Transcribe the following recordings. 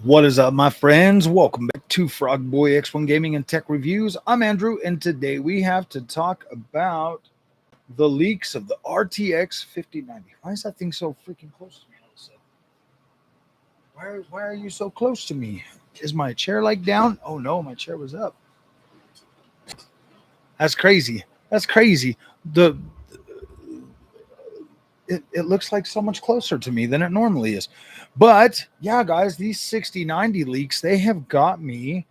What is up, my friends? Welcome back to Frog Boy X1 Gaming and Tech Reviews. I'm Andrew, and today we have to talk about the leaks of the RTX 5090. Why is that thing so freaking close to me all of a sudden? Why are you so close to me? Is my chair like down? Oh no, my chair was up. That's crazy. That's crazy. The it looks like so much closer to me than it normally is. But yeah, guys, these 6090 leaks, they have got me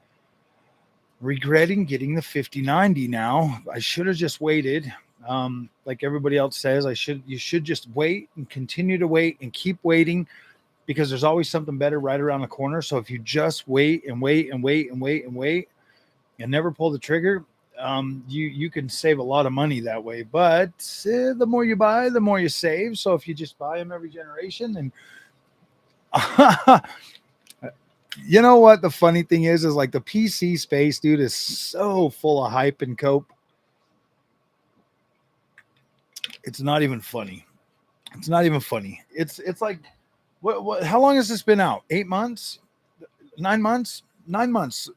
regretting getting the 5090 now. I should have just waited. Like everybody else says, you should just wait and continue to wait and keep waiting because there's always something better right around the corner. So if you just wait and wait and wait and wait and wait and never pull the trigger, you can save a lot of money that way. But the more you buy, the more you save. So if you just buy them every generation, and you know what the funny thing is like the PC space, dude, is so full of hype and cope. It's not even funny. It's not even funny. It's like what how long has this been out? 8 months? 9 months? 9 months.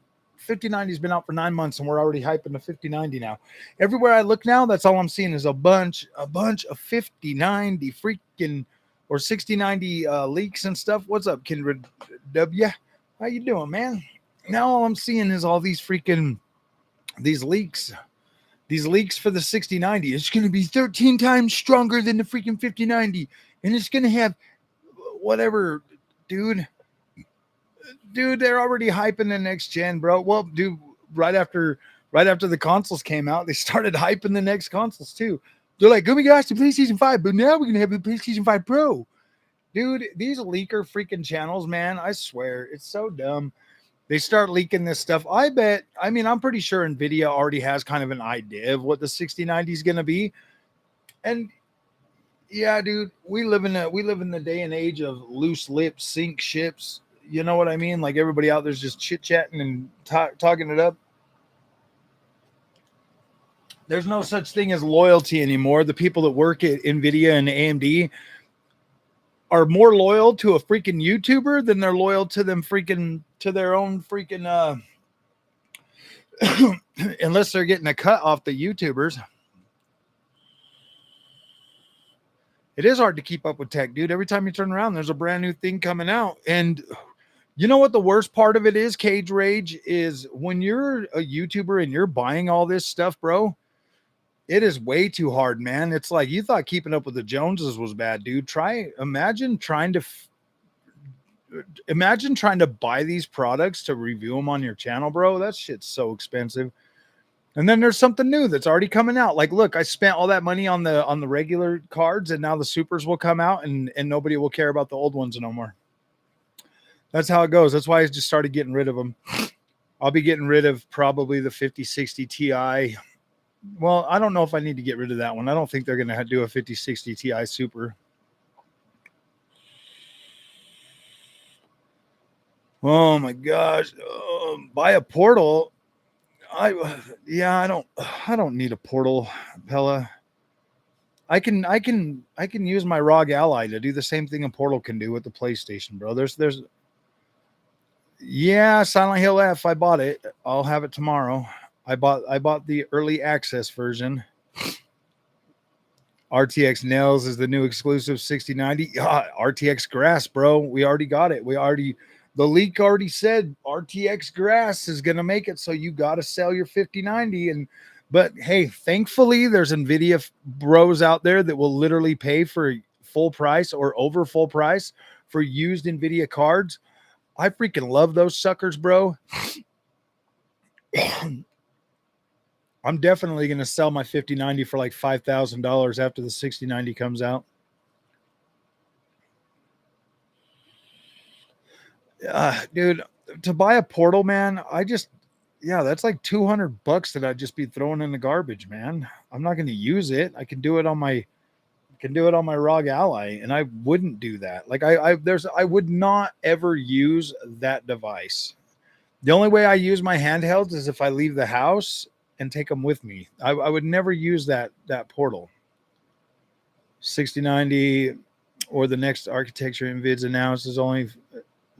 5090's been out for 9 months and we're already hyping the 5090 now. Everywhere I look now, that's all I'm seeing is a bunch of 5090 freaking or 6090 leaks and stuff. What's up, Kindred W? How you doing, man? Now all I'm seeing is all these leaks. These leaks for the 6090. It's going to be 13 times stronger than the freaking 5090, and it's going to have whatever, dude. They're already hyping the next gen, bro. Well, dude, right after the consoles came out, they started hyping the next consoles too. They're like, "Oh my gosh, the PlayStation 5, but now we're gonna have the PlayStation 5 Pro." Dude, these leaker freaking channels, man, I swear, it's so dumb. They start leaking this stuff. I'm pretty sure NVIDIA already has kind of an idea of what the 6090 is gonna be. And yeah, dude, we live in the day and age of loose lips, sink ships. You know what I mean? Like everybody out there's just chit chatting and talking it up. There's no such thing as loyalty anymore. The people that work at NVIDIA and AMD are more loyal to a freaking YouTuber than they're loyal to their own freaking unless they're getting a cut off the YouTubers. It is hard to keep up with tech, dude. Every time you turn around, there's a brand new thing coming out. And you know what the worst part of it is, Cage Rage, is when you're a YouTuber and you're buying all this stuff, bro, it is way too hard, man. It's like you thought keeping up with the Joneses was bad, dude. Imagine trying to buy these products to review them on your channel, bro. That shit's so expensive. And then there's something new that's already coming out. Like, look, I spent all that money on the regular cards, and now the supers will come out, and nobody will care about the old ones no more. That's how it goes. That's why I just started getting rid of them. I'll be getting rid of probably the 5060 Ti. Well, I don't know if I need to get rid of that one. I don't think they're going to do a 5060 Ti Super. Oh my gosh. Buy a portal. I don't need a portal, Pella. I can use my ROG Ally to do the same thing a portal can do with the PlayStation, bro. Yeah, Silent Hill F. I bought it. I'll have it tomorrow. I bought the early access version. RTX Nails is the new exclusive 6090. RTX Grass, bro. We already got it. The leak already said RTX Grass is gonna make it, so you gotta sell your 5090. But hey, thankfully there's NVIDIA bros out there that will literally pay for full price or over full price for used NVIDIA cards. I freaking love those suckers, bro. I'm definitely going to sell my 5090 for like $5,000 after the 6090 comes out. Dude, to buy a portal, man, that's like $200 that I'd just be throwing in the garbage, man. I'm not going to use it. I can do it on my ROG Ally, and I wouldn't do that. Like I would not ever use that device. The only way I use my handhelds is if I leave the house and take them with me. I would never use that portal. 6090 or the next architecture NVIDIA's announced is only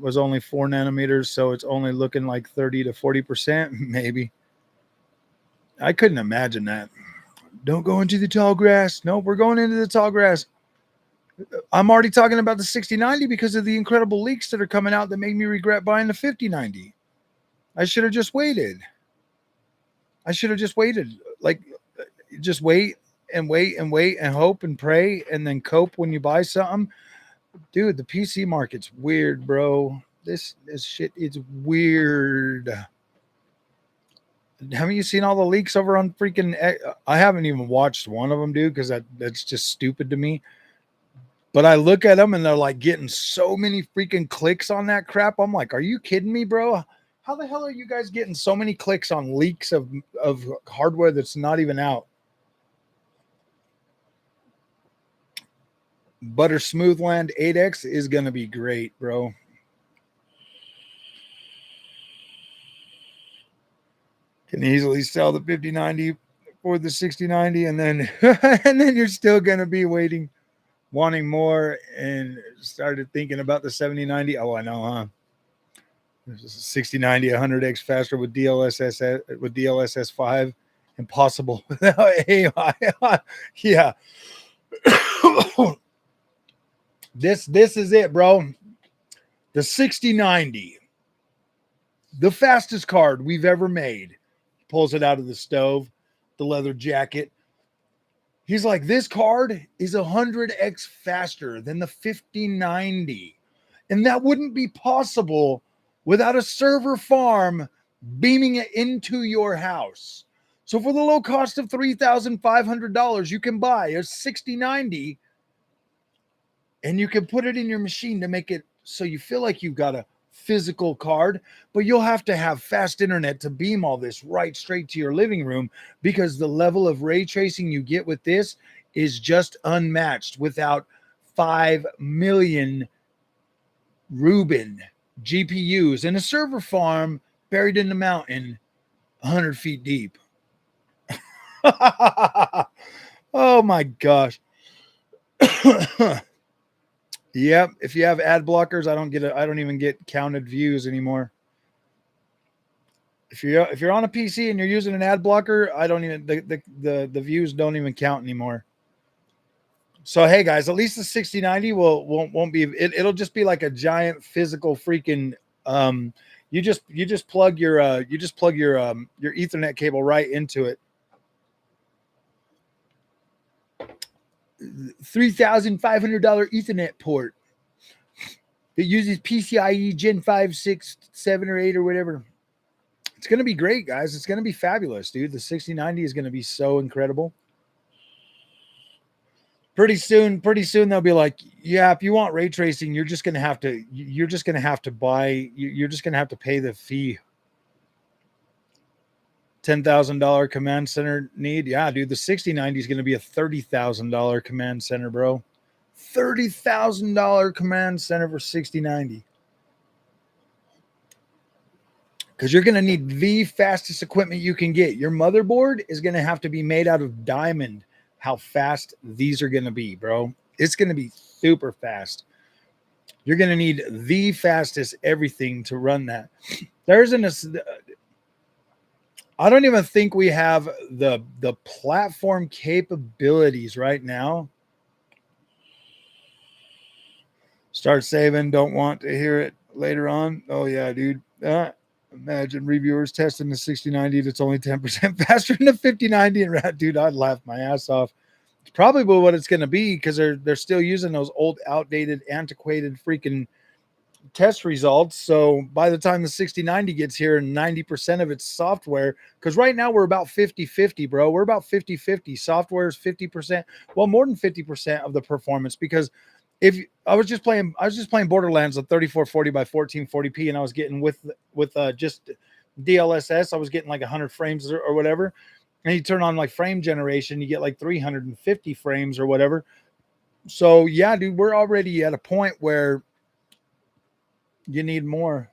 was only 4 nanometers, so it's only looking like 30 to 40%, maybe. I couldn't imagine that. Don't go into the tall grass. Nope, we're going into the tall grass. I'm already talking about the 6090 because of the incredible leaks that are coming out that make me regret buying the 5090. I should have just waited. Like, just wait and wait and wait and hope and pray and then cope when you buy something. Dude, the PC market's weird, bro. This shit is weird. Haven't you seen all the leaks over on freaking... I haven't even watched one of them, dude, because that's just stupid to me. But I look at them and they're like getting so many freaking clicks on that crap. I'm like, are you kidding me, bro? How the hell are you guys getting so many clicks on leaks of hardware that's not even out? ButterSmoothLand 8X is going to be great, bro. Can easily sell the 5090 for the 6090, and then and then you're still going to be wanting more, and started thinking about the 7090. Oh, I know, huh? 6090 100x faster with DLSS 5. Impossible without AI. Yeah. This is it, bro. The 6090, the fastest card we've ever made. Pulls it out of the stove, the leather jacket. He's like, this card is 100x faster than the 5090. And that wouldn't be possible without a server farm beaming it into your house. So for the low cost of $3,500, you can buy a 6090 and you can put it in your machine to make it so you feel like you've got a physical card, but you'll have to have fast internet to beam all this right straight to your living room, because the level of ray tracing you get with this is just unmatched without 5 million Rubin GPUs in a server farm buried in the mountain 100 feet deep. Oh my gosh. Yep, if you have ad blockers, I don't even get counted views anymore. If you're on a PC and you're using an ad blocker, I don't even the views don't even count anymore. So hey guys, at least the 6090 won't be it'll just be like a giant physical freaking you just plug your Ethernet cable right into it. $3,500 Ethernet port that uses PCIe Gen 5, 6, 7, or 8 or whatever. It's going to be great, guys. It's going to be fabulous, dude. The 6090 is going to be so incredible. Pretty soon they'll be like, yeah, if you want ray tracing, you're just going to have to pay the fee. $10,000 command center need. Yeah, dude, the 6090 is going to be a $30,000 command center, bro. $30,000 command center for 6090. Because you're going to need the fastest equipment you can get. Your motherboard is going to have to be made out of diamond. How fast these are going to be, bro. It's going to be super fast. You're going to need the fastest everything to run that. I don't even think we have the platform capabilities right now. Start saving. Don't want to hear it later on. Oh, yeah, dude. Imagine reviewers testing the 6090 that's only 10% faster than the 5090. And dude, I'd laugh my ass off. It's probably what it's going to be, because they're still using those old, outdated, antiquated freaking test results. So by the time the 6090 gets here, 90% of its software, because right now we're about 50-50, bro. We're about 50-50. Software is 50%. Well, more than 50% of the performance, because if I was just playing Borderlands at 3440 by 1440p, and I was getting with just DLSS, I was getting like 100 frames or whatever. And you turn on like frame generation, you get like 350 frames or whatever. So yeah, dude, we're already at a point where you need more.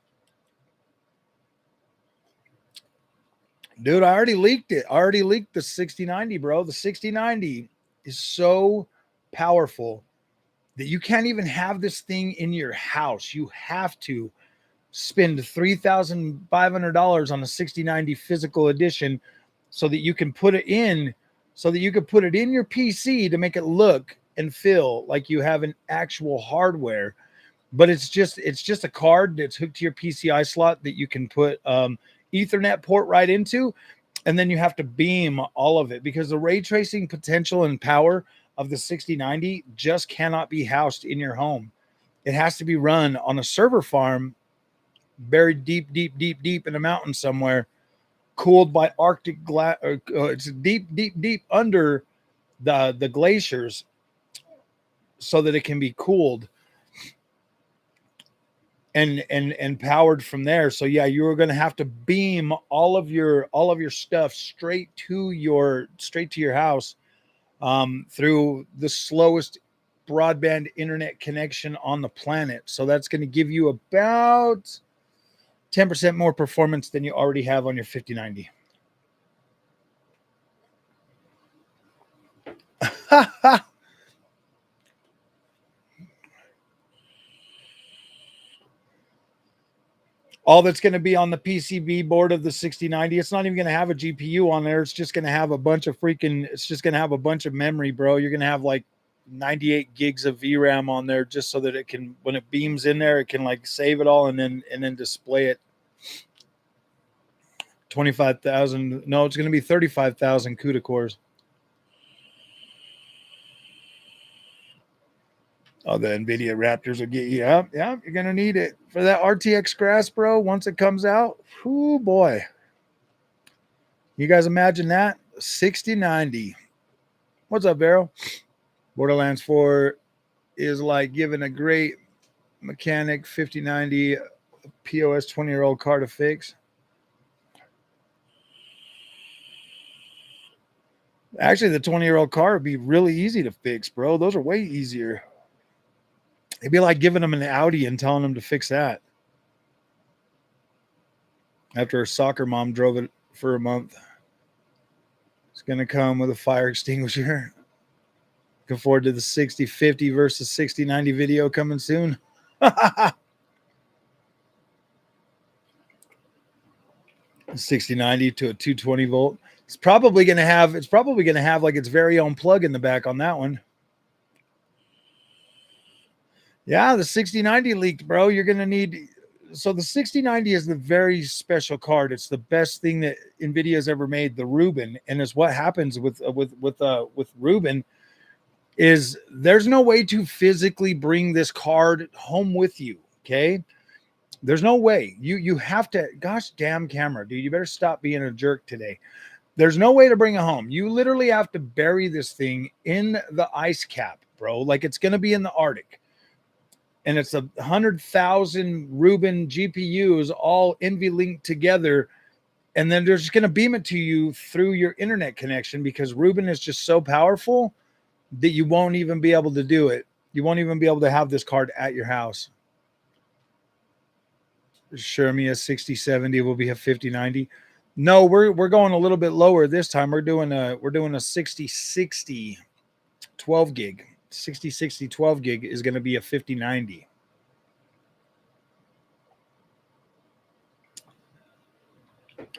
Dude, I already leaked it. I already leaked the 6090, bro. The 6090 is so powerful that you can't even have this thing in your house. You have to spend $3,500 on a 6090 physical edition so that you can put it in, your PC to make it look and feel like you have an actual hardware. But it's just a card that's hooked to your PCI slot that you can put Ethernet port right into, and then you have to beam all of it because the ray tracing potential and power of the 6090 just cannot be housed in your home. It has to be run on a server farm buried deep in a mountain somewhere, cooled by Arctic glass. It's deep under the glaciers, so that it can be cooled and powered from there. So yeah, you are going to have to beam all of your stuff straight to your house through the slowest broadband internet connection on the planet. So that's going to give you about 10% more performance than you already have on your 5090. All that's going to be on the PCB board of the 6090, it's not even going to have a GPU on there. It's just going to have a bunch of memory, bro. You're going to have like 98 gigs of VRAM on there just so that it can, when it beams in there, it can like save it all and then display it. 25,000. No, it's going to be 35,000 CUDA cores. Oh, the NVIDIA Raptors will get you. Yeah, you're going to need it for that RTX grass, bro. Once it comes out, oh boy. You guys imagine that? 6090. What's up, Vero? Borderlands 4 is like giving a great mechanic 5090 POS 20-year-old car to fix. Actually, the 20-year-old car would be really easy to fix, bro. Those are way easier. It'd be like giving them an Audi and telling them to fix that. After her soccer mom drove it for a month. It's going to come with a fire extinguisher. Looking forward to the 6050 versus 6090 video coming soon. 6090 to a 220 volt. It's probably going to have like its very own plug in the back on that one. Yeah, the 6090 leaked, bro. You're going to need. So the 6090 is the very special card. It's the best thing that NVIDIA has ever made, the Rubin. And is what happens with Rubin is there's no way to physically bring this card home with you. Okay. There's no way. You have to, gosh damn camera, dude. You better stop being a jerk today. There's no way to bring it home. You literally have to bury this thing in the ice cap, bro. Like it's going to be in the Arctic. And it's 100,000 Rubin GPUs all NVLink together. And then they're just going to beam it to you through your internet connection because Rubin is just so powerful that you won't even be able to do it. You won't even be able to have this card at your house. Sure, me a 6070 will be a 5090. No, we're going a little bit lower this time. We're doing a 6060 12 gig. 6060 12 gig is going to be a 5090.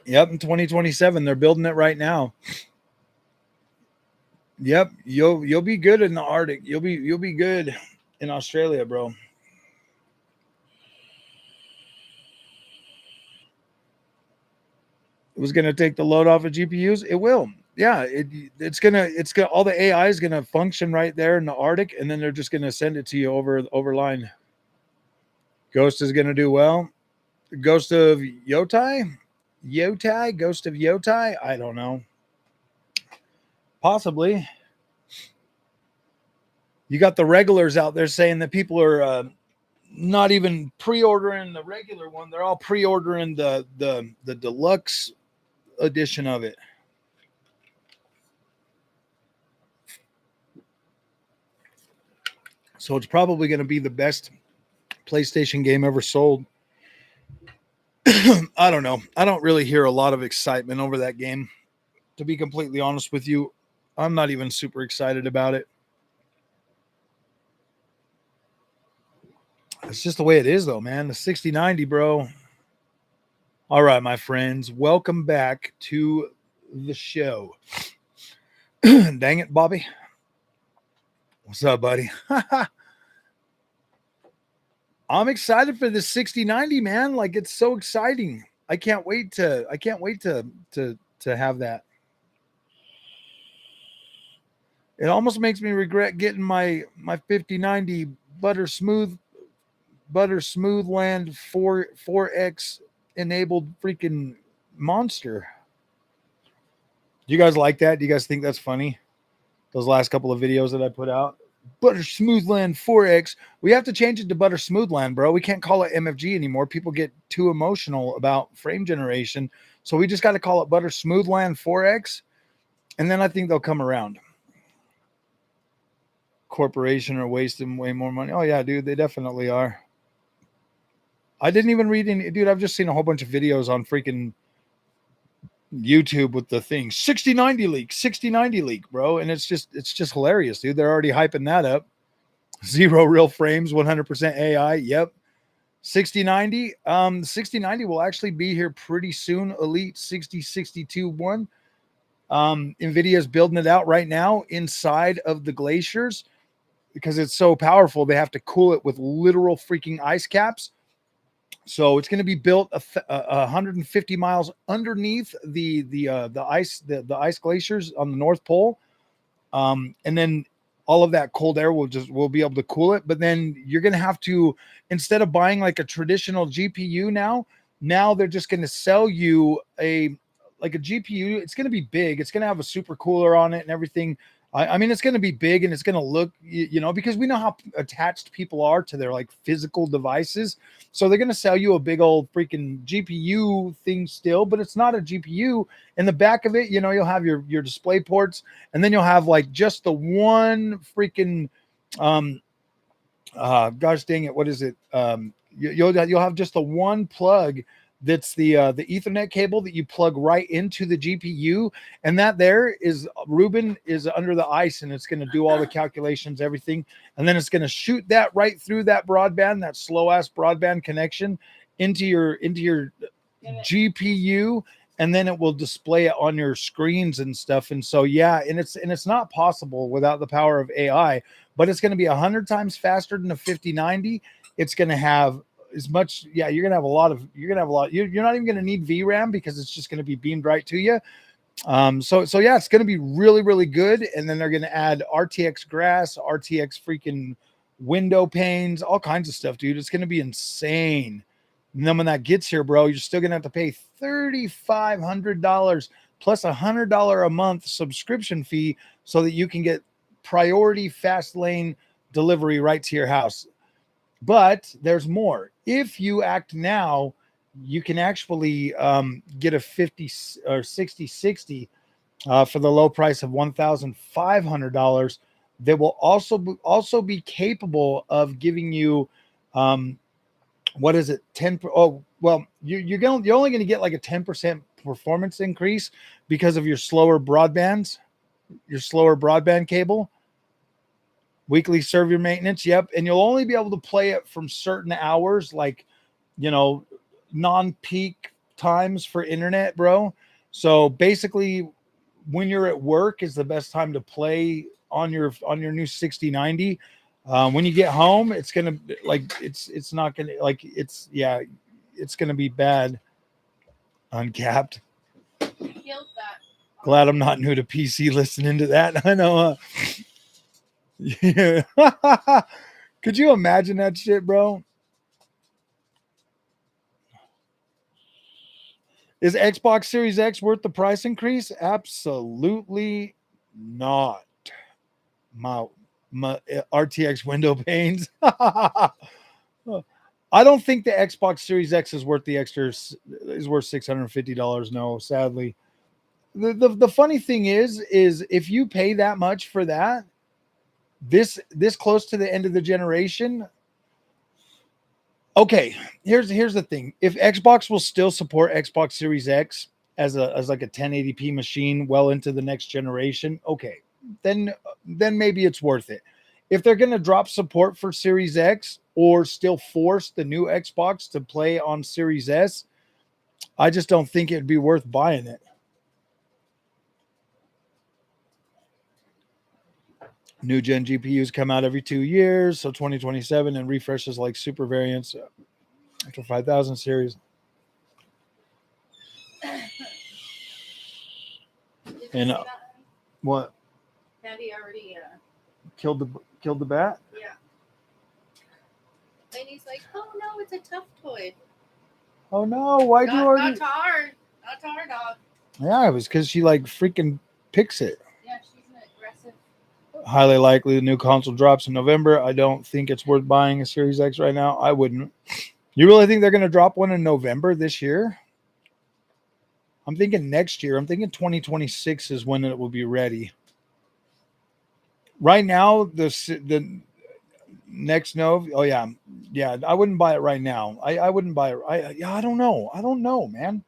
Yep, in 2027 they're building it right now. Yep, you'll be good in the Arctic. You'll be good in Australia, bro. It was going to take the load off of GPUs. It will. Yeah, it's gonna all the AI is gonna function right there in the Arctic, and then they're just gonna send it to you over line. Ghost is gonna do well. Ghost of Yotai, Ghost of Yotai. I don't know. Possibly. You got the regulars out there saying that people are not even pre-ordering the regular one; they're all pre-ordering the deluxe edition of it. So it's probably going to be the best PlayStation game ever sold. I don't know. I don't really hear a lot of excitement over that game. To be completely honest with you, I'm not even super excited about it. It's just the way it is, though, man. The 6090, bro. All right, my friends, welcome back to the show. Dang it, Bobby. What's up, buddy? I'm excited for the 6090, man. Like, it's so exciting. I can't wait to have that. It almost makes me regret getting my 5090 ButterSmoothLand 4X enabled freaking monster. Do you guys like that? Do you guys think that's funny? Those last couple of videos that I put out. ButterSmoothLand 4X. We have to change it to ButterSmoothLand, bro. We can't call it MFG anymore. People get too emotional about frame generation. So we just got to call it ButterSmoothLand 4X. And then I think they'll come around. Corporation are wasting way more money. Oh, yeah, dude. They definitely are. I didn't even read any. Dude, I've just seen a whole bunch of videos on freaking YouTube with the thing 6090 leak, bro. And it's just hilarious, dude. They're already hyping that up. 0 real frames, 100% AI. Yep. 6090. 6090 will actually be here pretty soon. Elite 6062 one. NVIDIA is building it out right now inside of the glaciers because it's so powerful. They have to cool it with literal freaking ice caps. So it's going to be built 150 miles underneath the ice glaciers on the North Pole, and then all of that cold air will be able to cool it. But then you're going to have to, instead of buying like a traditional GPU now they're just going to sell you a GPU. It's going to be big. It's going to have a super cooler on it and everything. I mean, it's going to be big and it's going to look, because we know how attached people are to their like physical devices. So they're going to sell you a big old freaking GPU thing still, but it's not a GPU. In the back of it, you'll have your display ports, and then you'll have like just the one freaking, gosh dang it, what is it? You'll have just the one plug. That's the Ethernet cable that you plug right into the GPU, and that there is Ruben is under the ice, and it's going to do all the calculations, everything, and then it's going to shoot that right through that broadband, that slow ass broadband connection into your GPU, and then it will display it on your screens and stuff. And so and it's not possible without the power of AI, but it's going to be 100 times faster than a 5090. It's going to have as much, you're gonna have a lot. You're not even gonna need VRAM because it's just gonna be beamed right to you. So it's gonna be really, really good. And then they're gonna add RTX grass, RTX freaking window panes, all kinds of stuff, dude. It's gonna be insane. And then when that gets here, bro, you're still gonna have to pay $3,500 plus $100 a month subscription fee so that you can get priority fast lane delivery right to your house. But there's more. If you act now, you can actually get a 50 or 6060 for the low price of $1,500. That will also be capable of giving you, what is it? 10. Oh, well, you're only going to get like a 10% performance increase because of your slower broadband cable. Weekly server maintenance, yep. And you'll only be able to play it from certain hours, like, non-peak times for internet, bro. So basically, when you're at work is the best time to play on your new 6090. When you get home, it's gonna it's not gonna it's gonna be bad. Uncapped. Glad I'm not new to PC listening to that. I know. Yeah. Could you imagine that shit, bro? Is Xbox Series X worth the price increase? Absolutely not. My RTX window panes. I don't think the Xbox Series X is worth the extra, is worth $650. No, sadly. The funny thing is if you pay that much for that, this close to the end of the generation. Okay, here's the thing. If Xbox will still support Xbox Series X as like a 1080p machine well into the next generation, okay, then maybe it's worth it. if they're going to drop support for Series X or still force the new Xbox to play on Series S, I just don't think it'd be worth buying it. New gen GPUs come out every 2 years, so 2027, and refreshes like super variants after 5000 series. And what? Daddy already killed the bat? Yeah. And he's like, oh no, it's a tough toy. Oh no, why do you already? Not to our dog. Yeah, it was because she like freaking picks it. Yeah, she's an aggressive. Highly likely the new console drops in November. I don't think it's worth buying a Series X right now. I wouldn't. You really think they're going to drop one in November this year? I'm thinking next year. I'm thinking 2026 is when it will be ready. Right now, the next Nova. Oh yeah, I wouldn't buy it right now. I wouldn't buy it. I don't know, man.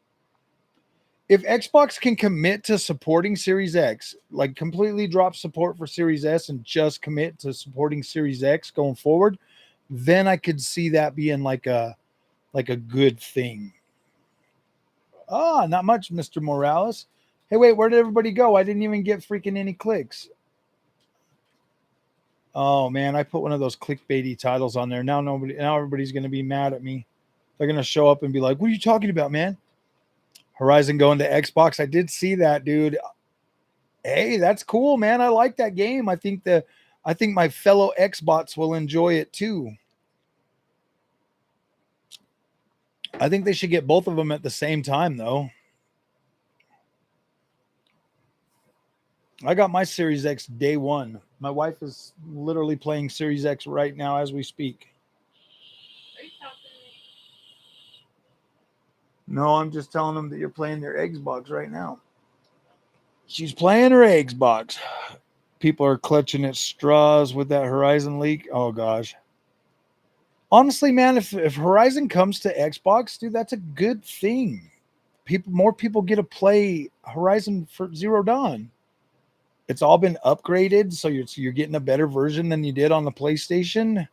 If Xbox can commit to supporting Series X, like completely drop support for Series S and just commit to supporting Series X going forward, then I could see that being like a good thing. Not much, Mr. Morales. Hey, wait, where did everybody go? I didn't even get freaking any clicks. Oh man, I put one of those clickbaity titles on there. Now everybody's gonna be mad at me. They're gonna show up and be like, "What are you talking about, man?" Horizon going to Xbox. I did see that, dude. Hey, that's cool, man. I like that game. I think my fellow Xbots will enjoy it too. I think they should get both of them at the same time, though. I got my Series X day one. My wife is literally playing Series X right now as we speak. Are you talking to me? No, I'm just telling them that you're playing their Xbox right now. She's playing her Xbox. People are clutching at straws with that Horizon leak. Oh, gosh. Honestly, man, if Horizon comes to Xbox, dude, that's a good thing. More people get to play Horizon for Zero Dawn. It's all been upgraded, so you're getting a better version than you did on the PlayStation.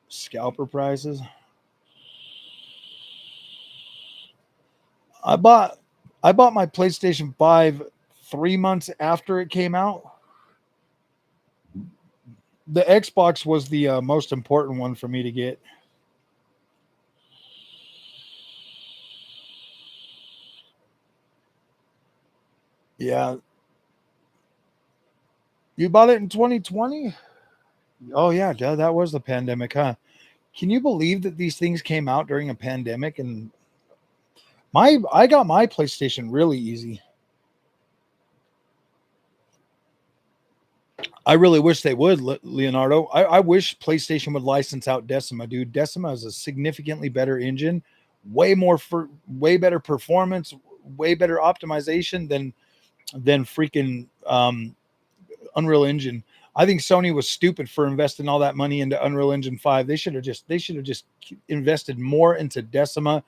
Scalper prices. I bought my PlayStation 5 3 months after it came out. The Xbox was the most important one for me to get. Yeah. You bought it in 2020? Oh yeah, that was the pandemic, huh? Can you believe that these things came out during a pandemic? And I got my PlayStation really easy. I really wish they would, Leonardo. I wish PlayStation would license out Decima, dude. Decima is a significantly better engine, way better performance, way better optimization than freaking Unreal Engine. I think Sony was stupid for investing all that money into Unreal Engine 5. They should have just invested more into Decima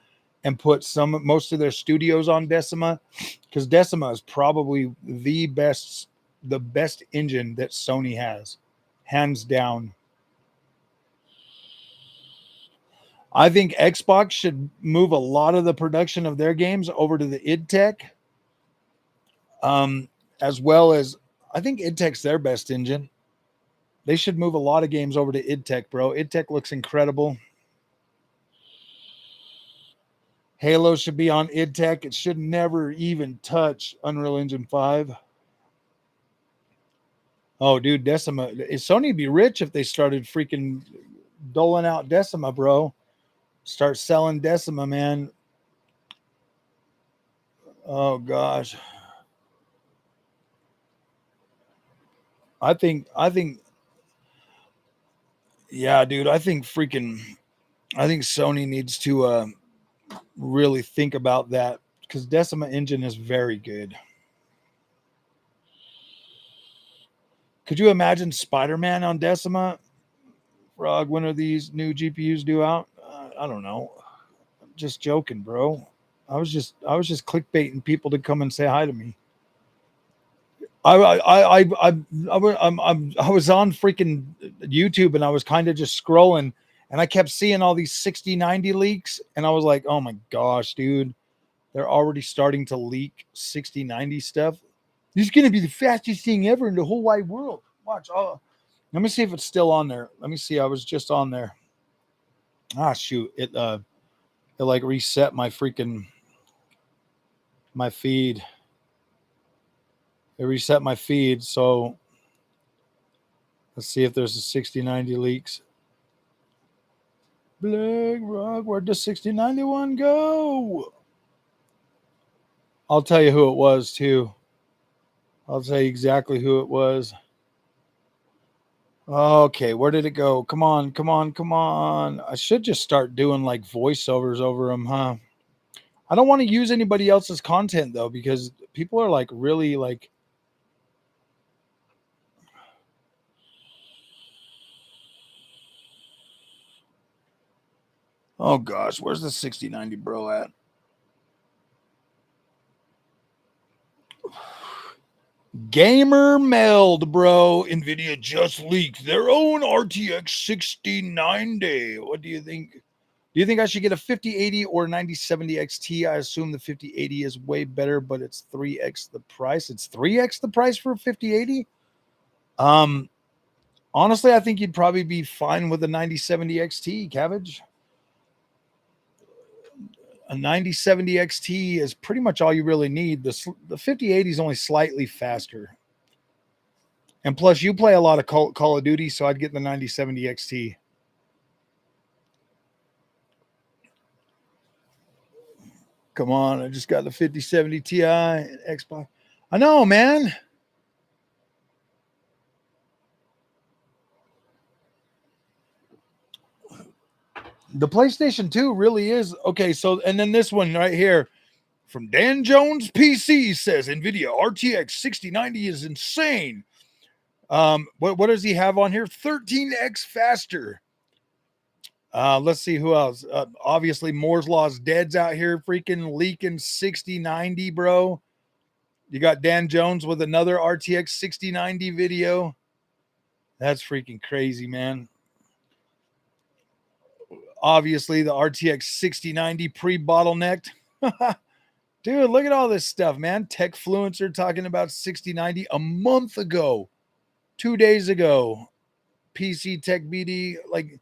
and put most of their studios on Decima, because Decima is probably the best engine that Sony has, hands down. I think Xbox should move a lot of the production of their games over to the id Tech, as well as I think id Tech's their best engine. They should move a lot of games over to id Tech, bro. id Tech looks incredible. Halo should be on id Tech. It should never even touch Unreal Engine 5. Oh, dude, Decima. Sony would be rich if they started freaking doling out Decima, bro. Start selling Decima, man. Oh, gosh. I think, yeah, dude, I think Sony needs to really think about that, because Decima engine is very good. Could you imagine Spider-Man on Decima? Frog, when are these new GPUs due out? I don't know. I'm just joking, bro. I was just clickbaiting people to come and say hi to me. I was on freaking YouTube and I was kind of just scrolling and I kept seeing all these 6090 leaks and I was like, oh my gosh, dude, they're already starting to leak 6090 stuff. This is gonna be the fastest thing ever in the whole wide world. Watch. Oh, let me see if it's still on there. Let me see. I was just on there. Ah, shoot. It like reset my freaking my feed. It reset my feed. So let's see if there's a 6090 leaks. Black Rock, where'd the 6091 go? I'll tell you who it was too. I'll tell you exactly who it was. Okay, where did it go? Come on, come on, come on. I should just start doing like voiceovers over them, huh? I don't want to use anybody else's content though, because people are like really like. Oh gosh, where's the 6090 bro at? Gamer Meld, bro. NVIDIA just leaked their own RTX 6090. What do you think? Do you think I should get a 5080 or 9070 XT? I assume the 5080 is way better, but it's 3x the price. It's 3x the price for a 5080. Honestly, I think you'd probably be fine with a 9070 XT, Cabbage. A 9070 XT is pretty much all you really need. The 5080 is only slightly faster. And plus, you play a lot of Call of Duty, so I'd get the 9070 XT. Come on, I just got the 5070 Ti and Xbox. I know, man. The PlayStation 2 really is okay. So, and then this one right here from Dan Jones PC says NVIDIA RTX 6090 is insane. What does he have on here? 13x faster. Let's see who else. Obviously, Moore's Law's dead's out here freaking leaking 6090, bro. You got Dan Jones with another RTX 6090 video. That's freaking crazy, man. Obviously, the RTX 6090 pre-bottlenecked. Dude, look at all this stuff, man. Techfluencer talking about 6090 a month ago, 2 days ago. PC Tech BD, like,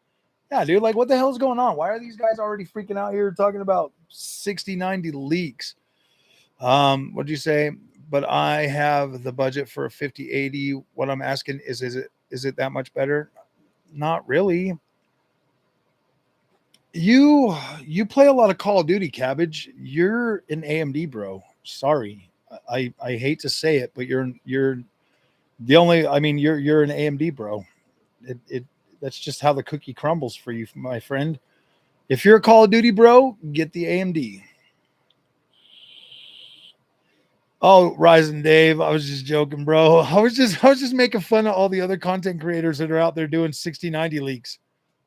yeah, dude, like, what the hell's going on? Why are these guys already freaking out here talking about 6090 leaks? What'd you say? But I have the budget for a 5080. What I'm asking is it that much better? Not really. You play a lot of Call of Duty, Cabbage. You're an AMD bro. Sorry. I hate to say it, but you're the only, I mean, you're an AMD bro. It that's just how the cookie crumbles for you, my friend. If you're a Call of Duty bro, get the AMD. Oh, Ryzen Dave, I was just joking, bro. I was just making fun of all the other content creators that are out there doing 6090 leaks.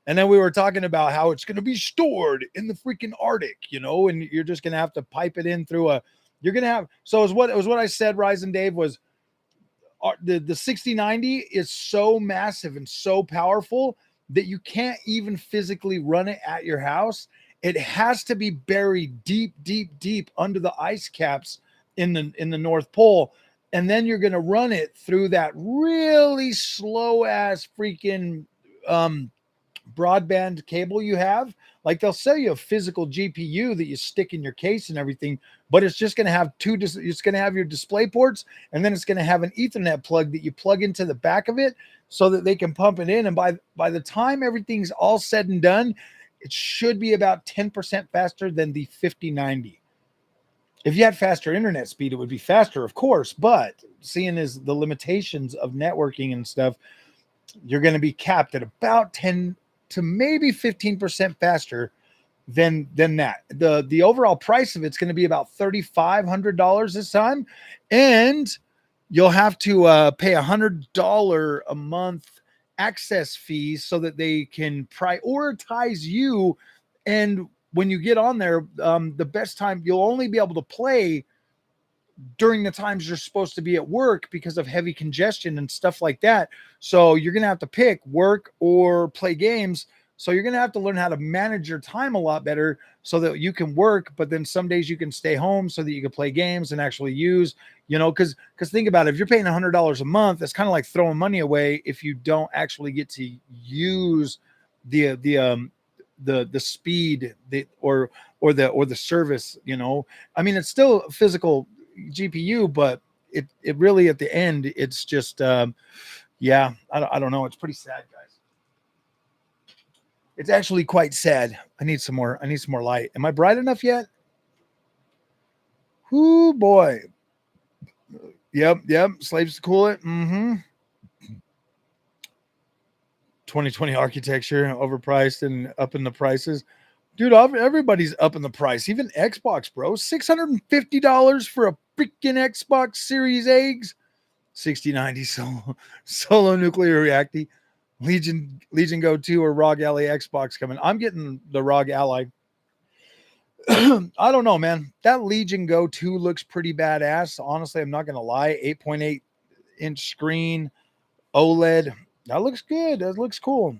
And then we were talking about how it's going to be stored in the freaking Arctic, you know, and you're just going to have to pipe it in through you're going to have, so it was what I said, Ryzen Dave, was the 6090 is so massive and so powerful that you can't even physically run it at your house. It has to be buried deep, deep, deep under the ice caps in the North Pole. And then you're going to run it through that really slow ass freaking, broadband cable you have. Like, they'll sell you a physical GPU that you stick in your case and everything, but it's just going to have it's going to have your display ports, and then it's going to have an Ethernet plug that you plug into the back of it so that they can pump it in. And by the time everything's all said and done, it should be about 10% faster than the 5090. If you had faster internet speed, it would be faster, of course, but seeing as the limitations of networking and stuff, you're going to be capped at about 10 to maybe 15% faster than that. The overall price of it's going to be about $3,500 this time, and you'll have to pay $100 a month access fees so that they can prioritize you. And when you get on there, the best time, you'll only be able to play during the times you're supposed to be at work because of heavy congestion and stuff like that. So you're going to have to pick work or play games. So you're going to have to learn how to manage your time a lot better so that you can work, but then some days you can stay home so that you can play games and actually use, because think about it, if you're paying $100 a month, that's kind of like throwing money away if you don't actually get to use the speed, or the service. I mean, it's still a physical GPU, but it really, at the end, it's just yeah, I don't know, it's pretty sad, guys. It's actually quite sad. I need some more light. Am I bright enough yet? Whoo, boy. Yep. Slaves to cool it. 2020 architecture, overpriced and up in the prices. Dude, everybody's up in the price. Even Xbox, bro. $650 for a freaking Xbox Series X. 6090 solo nuclear reactor. Legion Go 2 or ROG Ally Xbox coming. I'm getting the ROG Ally. I don't know, man. That Legion Go 2 looks pretty badass. Honestly, I'm not going to lie. 8.8 inch screen, OLED. That looks good. That looks cool.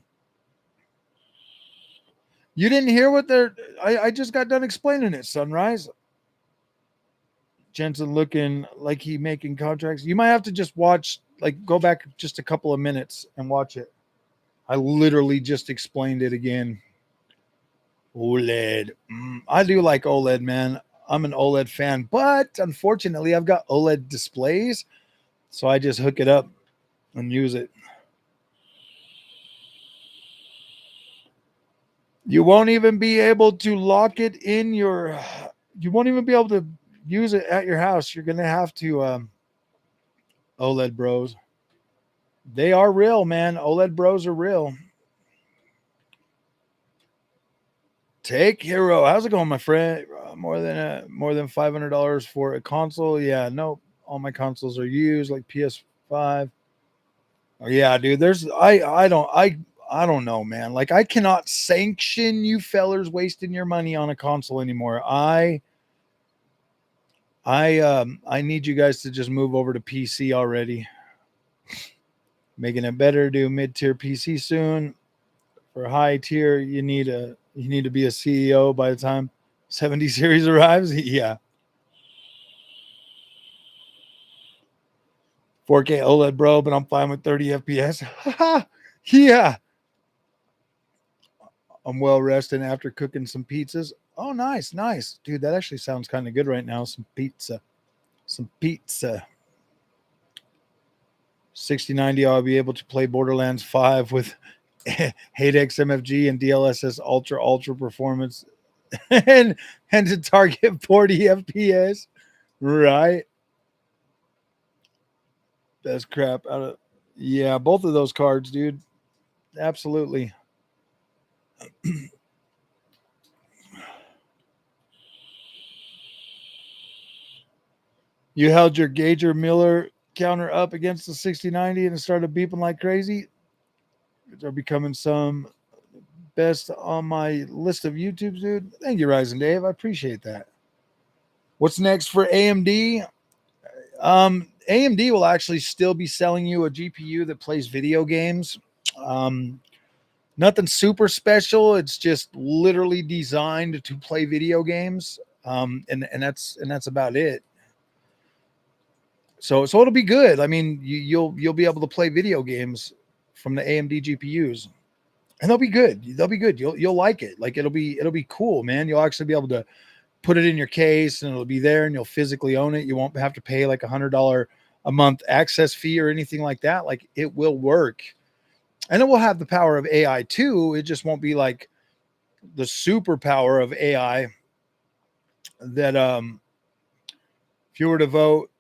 You didn't hear what I just got done explaining it, Sunrise. Jensen looking like he making contracts. You might have to just watch, go back just a couple of minutes and watch it. I literally just explained it again. OLED. I do like OLED, man. I'm an OLED fan, but unfortunately, I've got OLED displays, so I just hook it up and use it. You won't even be able to lock it in your. You won't even be able to use it at your house. You're gonna have to. OLED bros. They are real, man. OLED bros are real. Take Hero. How's it going, my friend? More than $500 for a console. Yeah, no, all my consoles are used, like PS5. Oh, yeah, dude. I don't know, man. Like, I cannot sanction you fellers wasting your money on a console anymore. I need you guys to just move over to PC already. Making it better. Do mid-tier PC soon. For high tier, you need to be a CEO by the time 70 series arrives. Yeah. 4K OLED, bro, but I'm fine with 30 FPS. Yeah. I'm well rested after cooking some pizzas. Oh, nice. Dude, that actually sounds kind of good right now. Some pizza. 6090, I'll be able to play Borderlands 5 with 8X MFG and DLSS ultra performance and to target 40 FPS. Right. Best crap out of. Yeah, both of those cards, dude. Absolutely. You held your Gauger Miller counter up against the 6090 and it started beeping like crazy. They're becoming some best on my list of YouTubes, dude. Thank you, Rising Dave. I appreciate that. What's next for AMD? AMD will actually still be selling you a GPU that plays video games. Nothing super special. It's just literally designed to play video games. And that's about it. So it'll be good. I mean, you'll be able to play video games from the AMD GPUs, and they'll be good. You'll like it. Like it'll be cool, man. You'll actually be able to put it in your case, and it'll be there, and you'll physically own it. You won't have to pay like $100 a month access fee or anything like that. Like it will work, and it will have the power of AI too. It just won't be like the superpower of AI that if you were to vote.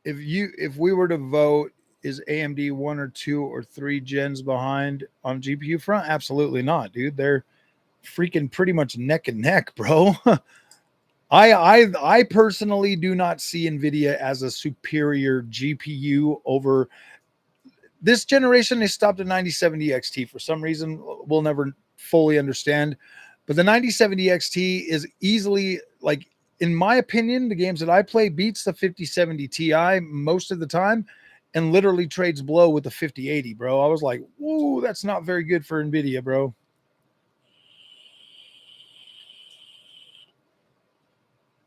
If we were to vote, is AMD 1 or 2 or 3 gens behind on GPU front? Absolutely not, dude. They're freaking pretty much neck and neck, bro. I personally do not see NVIDIA as a superior GPU over this generation. They stopped at 9070 XT for some reason. We'll never fully understand, but the 9070 XT is easily like in my opinion, the games that I play beats the 5070 Ti most of the time, and literally trades blow with the 5080, bro. I was like, whoa, that's not very good for NVIDIA, bro.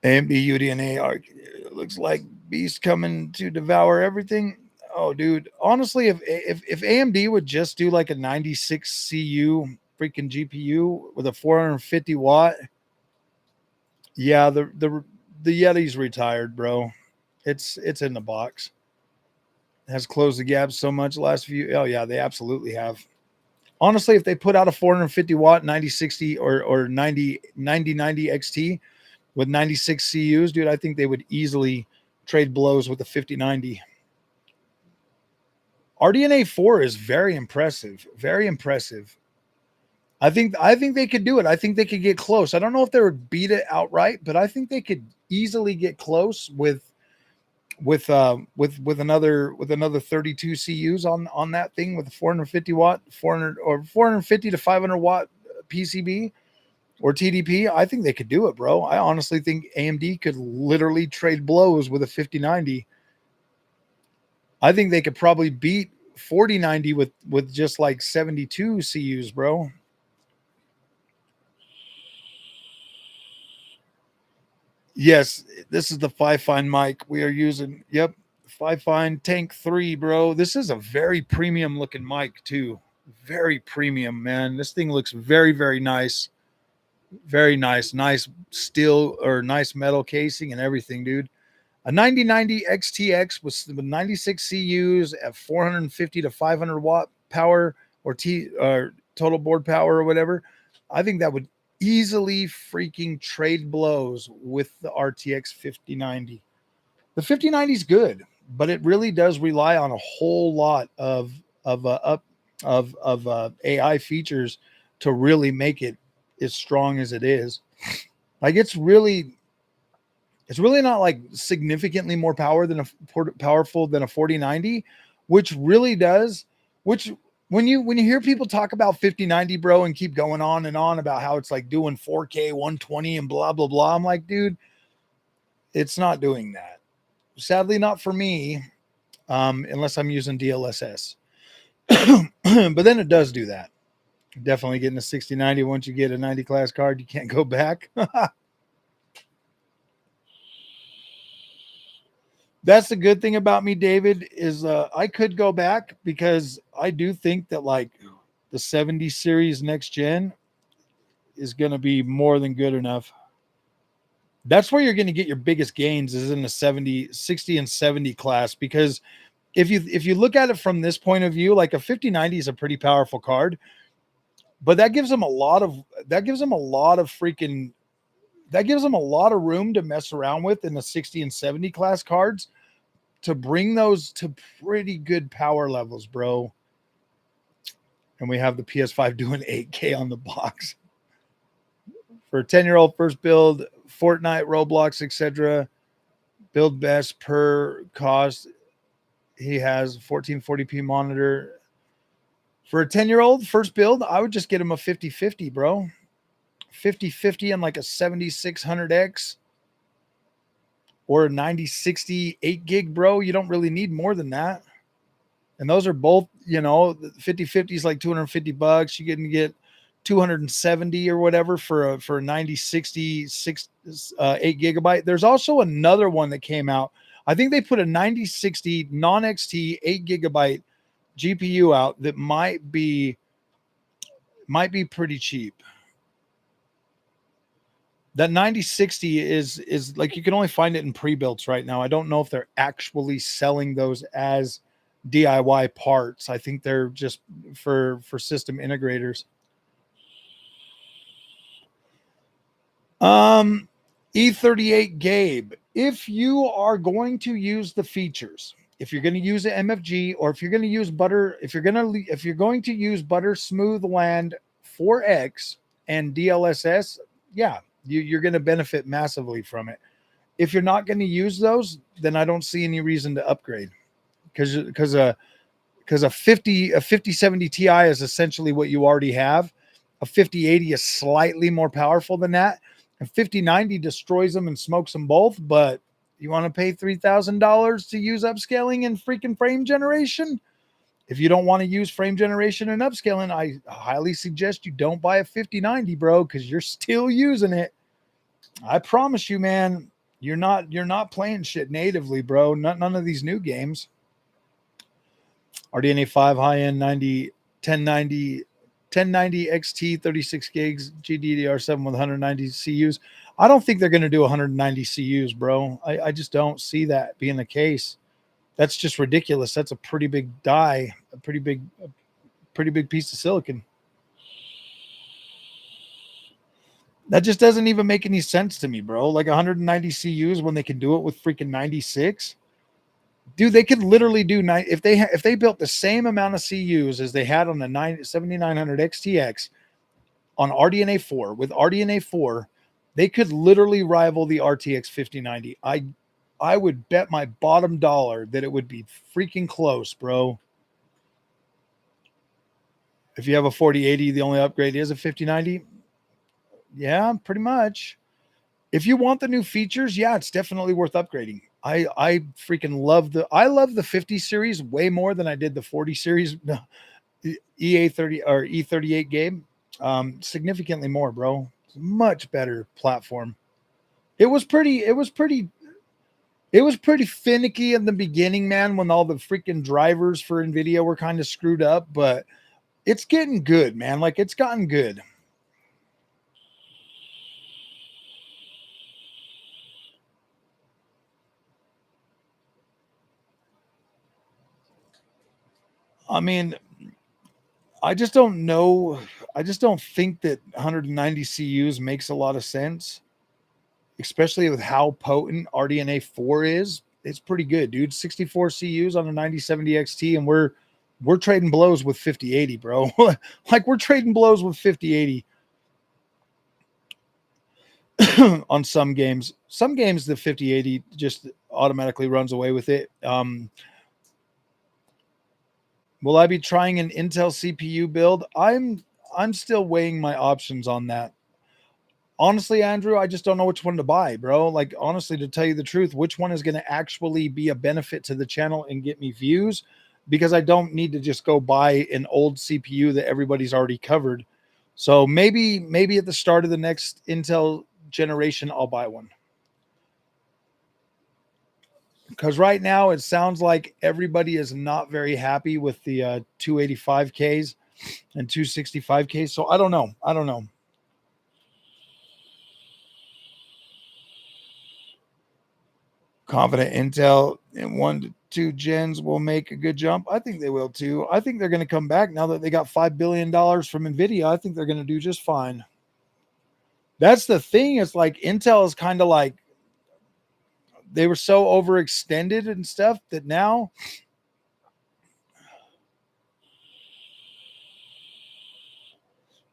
AMD UDNA looks like beast coming to devour everything. Oh, dude. Honestly, if AMD would just do like a 96 CU freaking GPU with a 450 watt, yeah, the Yeti's retired, bro. It's in the box. It has closed the gap so much last few. Oh yeah, they absolutely have. Honestly, if they put out a 450 watt 9060 or 9090 XT with 96 CUs, dude, I think they would easily trade blows with the 5090. RDNA 4 is very impressive. Very impressive. I think they could do it. I think they could get close. I don't know if they would beat it outright, but I think they could easily get close with another 32 CUs on that thing with a 450 watt, 400 or 450 to 500 watt PCB or TDP. I think they could do it, bro. I honestly think AMD could literally trade blows with a 5090. I think they could probably beat 4090 with just like 72 CUs, bro. Yes, this is the Five Fine mic we are using. Yep, Five Fine Tank 3, bro. This is a very premium looking mic too. Very premium, man. This thing looks very, very nice. Very nice. Nice steel or nice metal casing and everything, dude. A 9090 XTX with 96 CUs at 450 to 500 watt power or total board power or whatever. I think that would easily freaking trade blows with the RTX 5090. The 5090 is good, but it really does rely on a whole lot of AI features to really make it as strong as it is. Like it's really not like significantly more powerful than a 4090, which really does. Which when you hear people talk about 5090, bro, and keep going on and on about how it's like doing 4K 120 and blah blah blah, I'm like, dude, it's not doing that. Sadly, not for me, unless I'm using DLSS. But then it does do that. Definitely getting a 6090. Once you get a 90 class card, you can't go back. That's the good thing about me, David, is I could go back because I do think that like the 70 series next gen is going to be more than good enough. That's where you're going to get your biggest gains is in the 70, 60 and 70 class, because if you look at it from this point of view, like a 5090 is a pretty powerful card, but that gives them a lot of room to mess around with in the 60 and 70 class cards to bring those to pretty good power levels, bro. And we have the PS5 doing 8K on the box. For a 10-year-old first build, Fortnite, Roblox, etc. Build best per cost. He has 1440p monitor. For a 10-year-old first build, I would just get him a 5050, bro. 5050 and like a 7600X. Or a 9060 8 gig, bro. You don't really need more than that. And those are both, the 5050 is like $250. You can get 270 or whatever for a 9060 8 gigabyte. There's also another one that came out. I think they put a 9060 non-XT 8 gigabyte GPU out that might be pretty cheap. That 9060 is like, you can only find it in pre-builts right now. I don't know if they're actually selling those as DIY parts. I think they're just for system integrators. E38 Gabe, if you are going to use the features, if you're going to use an MFG, or if you're going to use if you're going to use ButterSmoothLand 4X and DLSS, yeah, you're going to benefit massively from it. If you're not going to use those, then I don't see any reason to upgrade, because a 5070 Ti is essentially what you already have. A 5080 is slightly more powerful than that. 5090 destroys them and smokes them both, but you want to pay $3,000 to use upscaling and freaking frame generation? If you don't want to use frame generation and upscaling, I highly suggest you don't buy a 5090, bro, because you're still using it. I promise you, man, you're not playing shit natively, bro. None of these new games. RDNA 5 high-end 1090 XT 36 gigs GDDR7 with 190 CUs. I don't think they're going to do 190 CUs, bro. I just don't see that being the case. That's just ridiculous. That's a pretty big die, a pretty big piece of silicon. That just doesn't even make any sense to me, bro. Like 190 CUs when they can do it with freaking 96. Dude, they could literally do if they built the same amount of CUs as they had on the 7900 XTX on RDNA 4 with RDNA 4, they could literally rival the RTX 5090. I would bet my bottom dollar that it would be freaking close, bro. If you have a 4080, the only upgrade is a 5090. Yeah, pretty much. If you want the new features, yeah, it's definitely worth upgrading. I freaking love the 50 series way more than I did the 40 series EA30 or E38 game. Significantly more, bro. It's a much better platform. It was pretty finicky in the beginning, man, when all the freaking drivers for NVIDIA were kind of screwed up, but it's getting good, man. Like, it's gotten good. I mean, I just don't know. I just don't think that 190 CUs makes a lot of sense, especially with how potent RDNA 4 is. It's pretty good, dude. 64 CUs on a 9070 XT, and we're trading blows with 5080, bro. Like, we're trading blows with 5080 on some games. Some games, the 5080 just automatically runs away with it. Will I be trying an Intel CPU build? I'm still weighing my options on that. Honestly, Andrew, I just don't know which one to buy, bro. Like, honestly, to tell you the truth, which one is going to actually be a benefit to the channel and get me views? Because I don't need to just go buy an old CPU that everybody's already covered. So maybe at the start of the next Intel generation, I'll buy one. Because right now it sounds like everybody is not very happy with the 285Ks and 265Ks. So I don't know. Confident Intel in 1 to 2 gens will make a good jump. I think they will too. I think they're going to come back now that they got $5 billion from NVIDIA. I think they're going to do just fine. That's the thing. It's like Intel is kind of like, they were so overextended and stuff that now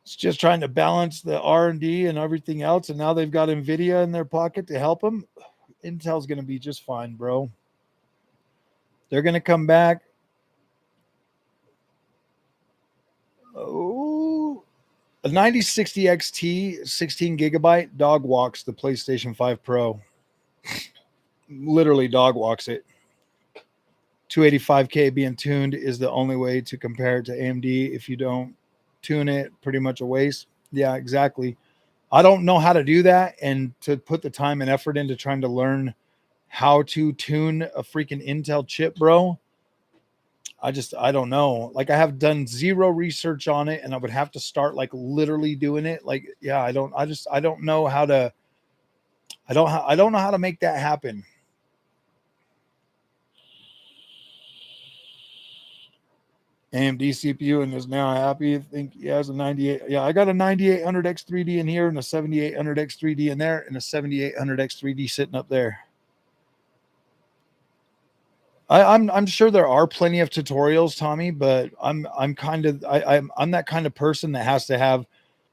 it's just trying to balance the R&D and everything else. And now they've got NVIDIA in their pocket to help them. Intel's going to be just fine, bro. They're going to come back. Oh, a 9060 XT 16 gigabyte dog walks the PlayStation 5 Pro. Literally dog walks it. 285K being tuned is the only way to compare it to AMD. If you don't tune it, pretty much a waste. Yeah, exactly. I don't know how to do that, and to put the time and effort into trying to learn how to tune a freaking Intel chip, bro. I don't know. Like, I have done zero research on it, and I would have to start like literally doing it. Like, yeah, I don't know how to, I don't know how to make that happen. AMD CPU and is now happy. I think he has a 98. Yeah, I got a 9800X3D in here and a 7800X3D in there and a 7800X3D sitting up there. I'm sure there are plenty of tutorials, Tommy, but I'm that kind of person that has to have.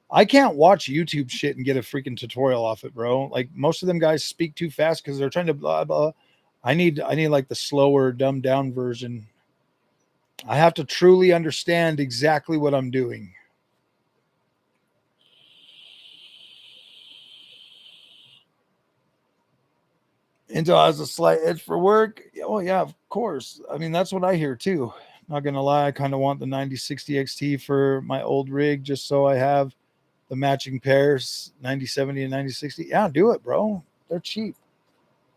I can't watch YouTube shit and get a freaking tutorial off it, bro. Like, most of them guys speak too fast because they're trying to blah blah. I need like the slower, dumbed down version. I have to truly understand exactly what I'm doing. Intel has a slight edge for work. Oh yeah, of course. I mean, that's what I hear too. Not gonna lie, I kind of want the 9060 XT for my old rig just so I have the matching pairs, 9070 and 9060. Yeah, do it, bro. They're cheap.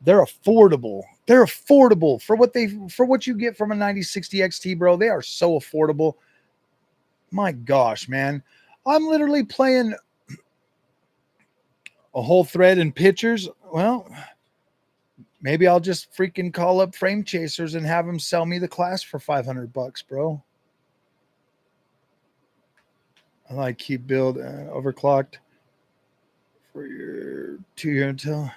They're affordable. They're affordable for what you get from a 9060 XT, bro. They are so affordable. My gosh, man. I'm literally playing a whole thread in pictures. Well, maybe I'll just freaking call up Frame Chasers and have them sell me the class for $500, bro. I like keep build overclocked for your 2-year Intel.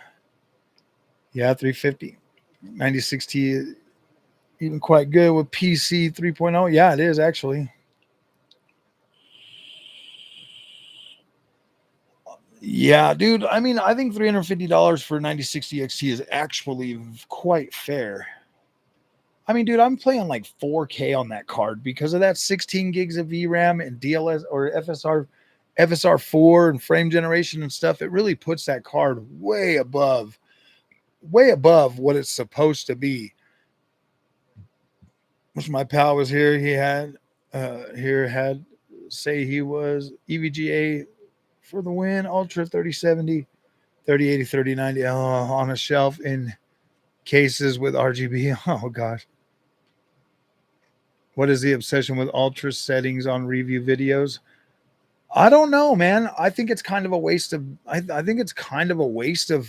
Yeah, 350. 9060 even quite good with PC 3.0. Yeah, it is actually. Yeah, dude. I mean, I think $350 for 9060 XT is actually quite fair. I mean, dude, I'm playing like 4K on that card because of that 16 gigs of VRAM and DLS or FSR4 and frame generation and stuff. It really puts that card way above what it's supposed to be. Which my pal was here. He had say he was EVGA for the win, Ultra 3070, 3080, 3090 on a shelf in cases with RGB. Oh gosh. What is the obsession with ultra settings on review videos? I don't know, man. I think it's kind of a waste of I think it's kind of a waste of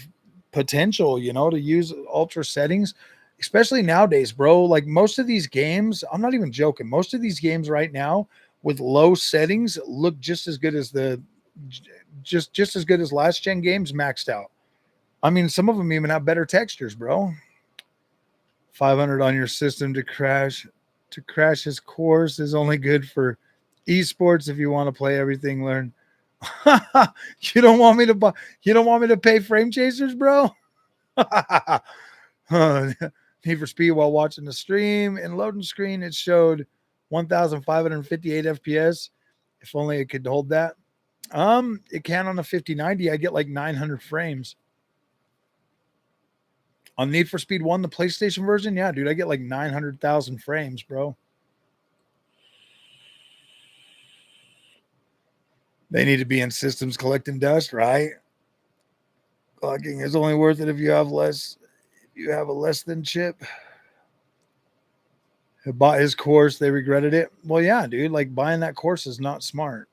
potential, to use ultra settings, especially nowadays, bro. Like most of these games, I'm not even joking. Most of these games right now with low settings look just as good as just as good as last gen games maxed out. I mean, some of them even have better textures, bro. 500 on your system to crash his course is only good for esports. If you want to play everything, learn. You don't want me to buy, you don't want me to pay frame chasers, bro. Need for speed while watching the stream and loading screen. It showed 1,558 FPS. If only it could hold that. It can on a 5090. I get like 900 frames. On Need for Speed 1, the PlayStation version, yeah, dude, I get like 900,000 frames, bro. They need to be in systems collecting dust, right? Clocking is only worth it if you have a less than chip. Who bought his course, they regretted it. Well, yeah, dude, like buying that course is not smart.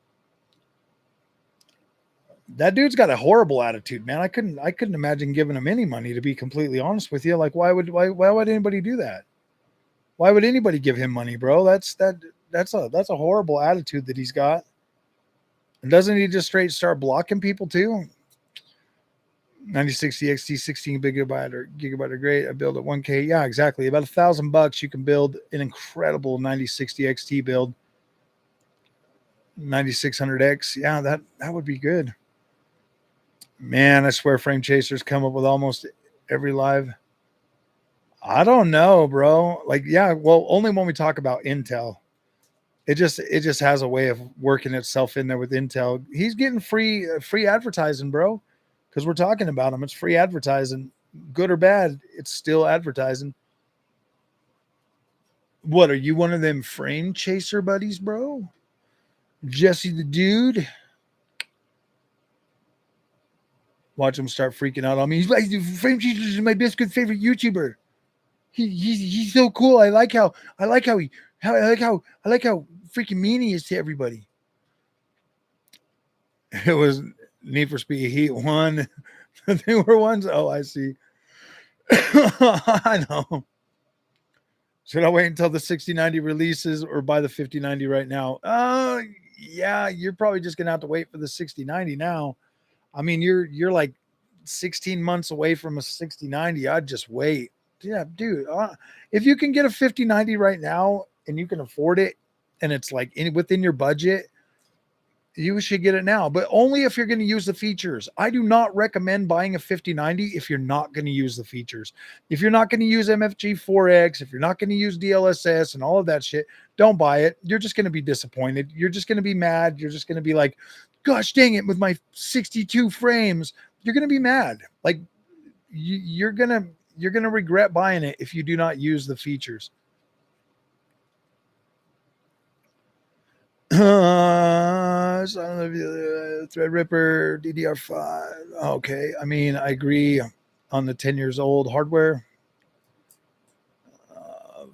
That dude's got a horrible attitude, man. I couldn't imagine giving him any money, to be completely honest with you. Like, why would anybody do that? Why would anybody give him money, bro? That's a horrible attitude that he's got. And doesn't he just straight start blocking people too? 9060 XT 16 gigabyte or great. I build at 1K. Yeah, exactly. About $1,000 you can build an incredible 9060 XT build. 9600X. Yeah, that would be good. Man, I swear frame chasers come up with almost every live. I don't know, bro. Like, yeah, well, only when we talk about Intel. It just has a way of working itself in there with Intel. He's getting free advertising, bro. Because we're talking about him. It's free advertising. Good or bad, it's still advertising. What, are you one of them frame chaser buddies, bro? Jesse the dude? Watch him start freaking out on me. He's like, frame chaser is my best good favorite YouTuber. He's so cool. I like how freaking mean he is to everybody. It was Need for Speed Heat 1. They were ones. Oh, I see. I know. Should I wait until the 6090 releases or buy the 5090 right now? Yeah, you're probably just gonna have to wait for the 6090 now. I mean, you're like 16 months away from a 6090. I'd just wait. Yeah, dude. If you can get a 5090 right now and you can afford it, and it's like within your budget, you should get it now, but only if you're going to use the features. I do not recommend buying a 5090 if you're not going to use the features. If you're not going to use MFG4X, if you're not going to use DLSS and all of that shit, don't buy it. You're just going to be disappointed. You're just going to be mad. You're just going to be like, gosh dang it, with my 62 frames, you're going to be mad. Like you're going to, you're going to regret buying it if you do not use the features. Threadripper DDR5. Okay, I mean, I agree on the 10 years old hardware.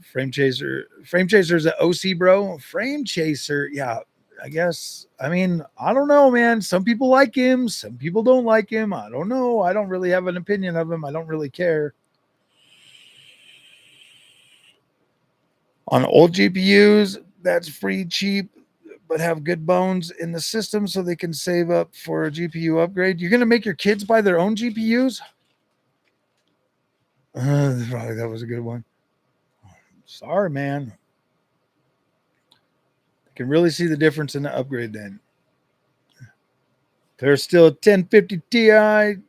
Frame Chaser's an OC, bro. Frame Chaser, yeah, I guess. I mean, I don't know, man. Some people like him, some people don't like him. I don't know. I don't really have an opinion of him. I don't really care. On old GPUs, that's free, cheap, but have good bones in the system so they can save up for a GPU upgrade. You're going to make your kids buy their own GPUs? That was a good one. Sorry, man. I can really see the difference in the upgrade then. There's still a 1050 Ti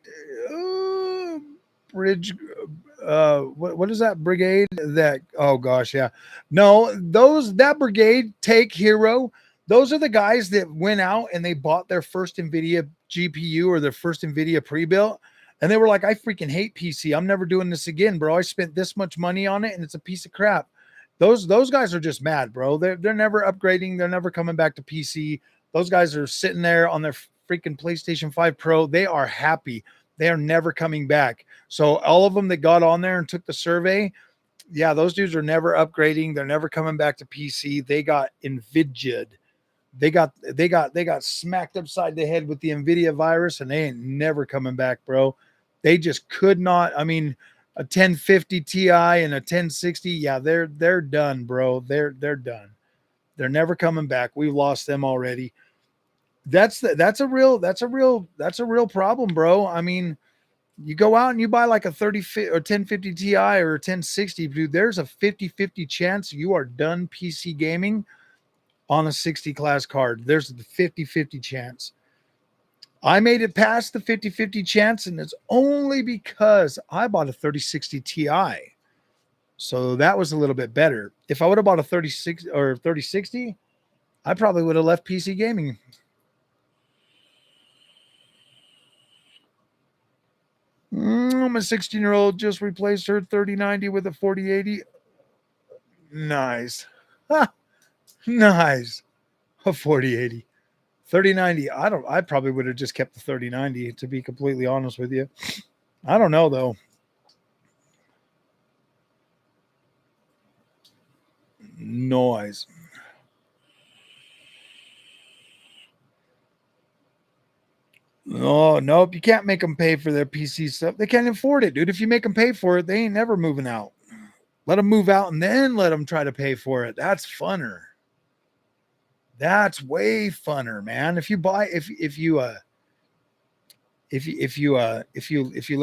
bridge. What is that brigade? That, oh gosh, yeah. No, that brigade take hero. Those are the guys that went out and they bought their first NVIDIA GPU or their first NVIDIA pre-built. And they were like, I freaking hate PC. I'm never doing this again, bro. I spent this much money on it and it's a piece of crap. Those guys are just mad, bro. They're never upgrading. They're never coming back to PC. Those guys are sitting there on their freaking PlayStation 5 Pro. They are happy. They are never coming back. So all of them that got on there and took the survey, yeah, those dudes are never upgrading. They're never coming back to PC. They got NVIDIA'd. They got smacked upside the head with the NVIDIA virus, and they ain't never coming back, bro. They just could not. I mean, a 1050 Ti and a 1060, yeah, they're done, bro. They're done. They're never coming back. We've lost them already. That's a real problem, bro. I mean, you go out and you buy like a 30 or 1050 Ti or a 1060, dude, there's a 50-50 chance you are done PC gaming on a 60 class card. There's the 50-50 chance. I made it past the 50-50 chance, and it's only because I bought a 3060 Ti. So that was a little bit better. If I would have bought a 36 or 3060, I probably would have left PC gaming. My 16-year-old just replaced her 3090 with a 4080. Nice. Nice. A 4080. 3090. I probably would have just kept the 3090, to be completely honest with you. I don't know though. Noise. Oh, nope. You can't make them pay for their PC stuff. They can't afford it, dude. If you make them pay for it, they ain't never moving out. Let them move out and then let them try to pay for it. That's funner. That's way funner, man. If you let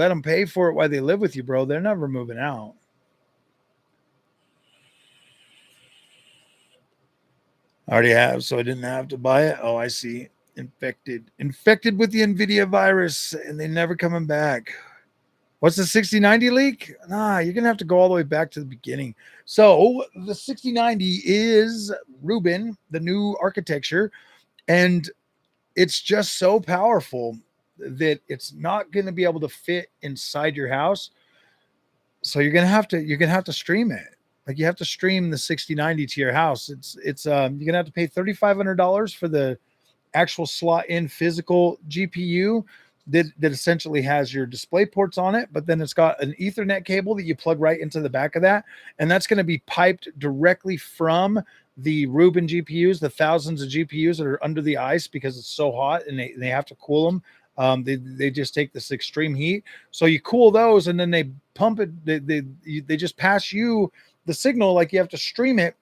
them pay for it while they live with you, bro, they're never moving out. I already have, so I didn't have to buy it. Oh, I see. Infected with the NVIDIA virus, and they never coming back. What's the 6090 leak? Nah, you're gonna have to go all the way back to the beginning. So the 6090 is Rubin, the new architecture, and it's just so powerful that it's not going to be able to fit inside your house. So you're gonna have to stream it. Like, you have to stream the 6090 to your house. You're gonna have to pay $3,500 for the actual slot in physical GPU that essentially has your display ports on it, but then it's got an Ethernet cable that you plug right into the back of that, and that's going to be piped directly from the Rubin GPUs, the thousands of GPUs that are under the ice because it's so hot and they have to cool them. They just take this extreme heat, so you cool those, and then they pump it. They just pass you the signal, like you have to stream it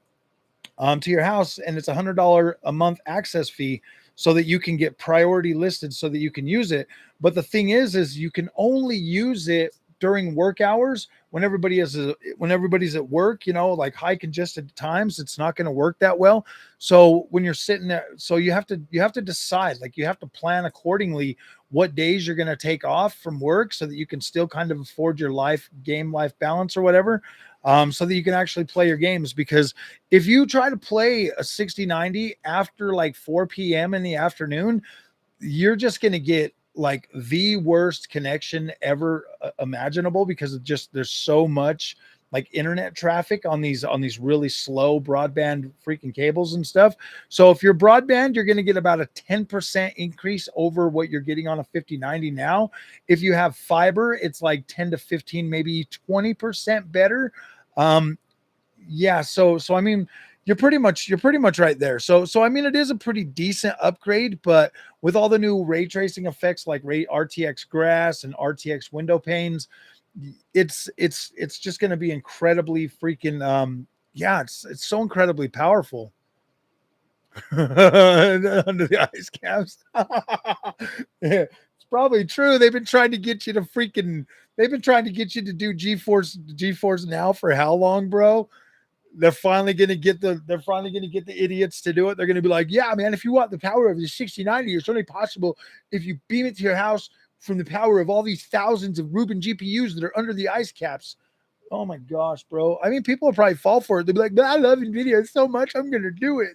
to your house, and it's $100 a month access fee so that you can get priority listed so that you can use it. But the thing is you can only use it during work hours when everybody's at work, like high congested times. It's not going to work that well. So when you're sitting there, so you have to decide, like, you have to plan accordingly what days you're going to take off from work so that you can still kind of afford your game life balance or whatever. So that you can actually play your games. Because if you try to play a 6090 after like 4 p.m. in the afternoon, you're just going to get like the worst connection ever imaginable, because of just there's so much like internet traffic on these really slow broadband freaking cables and stuff. So if you're broadband, you're going to get about a 10% increase over what you're getting on a 5090 now. If you have fiber, it's like 10 to 15, maybe 20% better. Yeah, so I mean, you're pretty much right there. So I mean, it is a pretty decent upgrade, but with all the new ray tracing effects like RTX grass and RTX window panes, it's just going to be incredibly freaking yeah, it's so incredibly powerful. Under the ice caps. Yeah, it's probably true. They've been trying to get you to do GeForce Now for how long, bro? They're finally gonna get the idiots to do it. They're gonna be like, yeah, man, if you want the power of the 6090, it's only possible if you beam it to your house from the power of all these thousands of Rubin GPUs that are under the ice caps. Oh my gosh, bro. I mean, people will probably fall for it. They'll be like, I love NVIDIA so much, I'm gonna do it.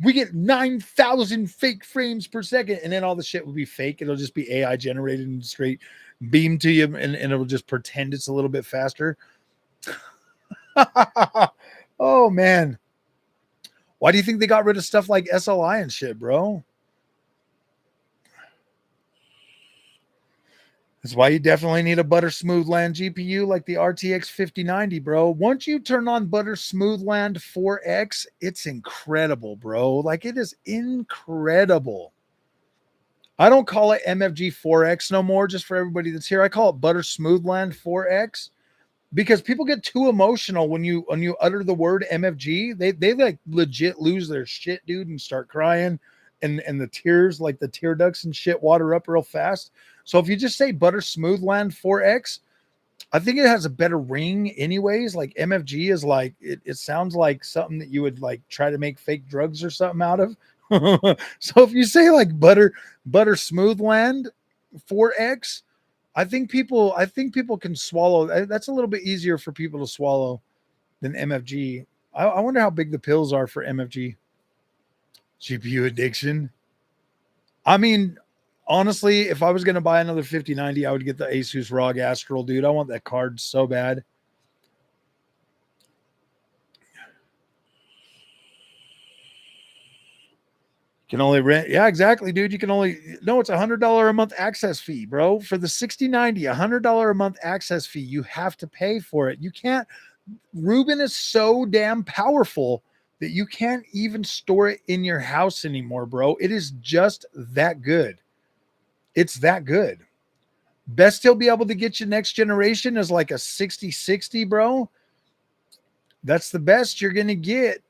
We get 9,000 fake frames per second, and then all the shit will be fake. It'll just be AI generated and straight beam to you, and it'll just pretend it's a little bit faster. Oh man, why do you think they got rid of stuff like SLI and shit, bro? That's why you definitely need a ButterSmoothLand GPU like the RTX 5090, bro. Once you turn on ButterSmoothLand 4X, it's incredible, bro. Like, it is incredible. I don't call it MFG 4X no more, just for everybody that's here. I call it ButterSmoothLand 4X, because people get too emotional when you utter the word MFG. They like legit lose their shit, dude, and start crying, and the tears, like the tear ducts and shit, water up real fast. So if you just say ButterSmoothLand 4X, I think it has a better ring anyways. Like MFG is like, it sounds like something that you would like try to make fake drugs or something out of. So if you say like ButterSmoothLand 4X, I think people can swallow. That's a little bit easier for people to swallow than MFG. I wonder how big the pills are for MFG. GPU addiction. I mean, honestly, if I was going to buy another 5090, I would get the Asus ROG Astral, dude. I want that card so bad. Can only rent. Yeah, exactly, dude. You can only, no, it's $100 a month access fee, bro. For the 6090, $100 a month access fee. You have to pay for it. You can't. Rubin is so damn powerful that you can't even store it in your house anymore, bro. It is just that good. It's that good. Best he'll be able to get you next generation is like a 6060, bro. That's the best you're gonna get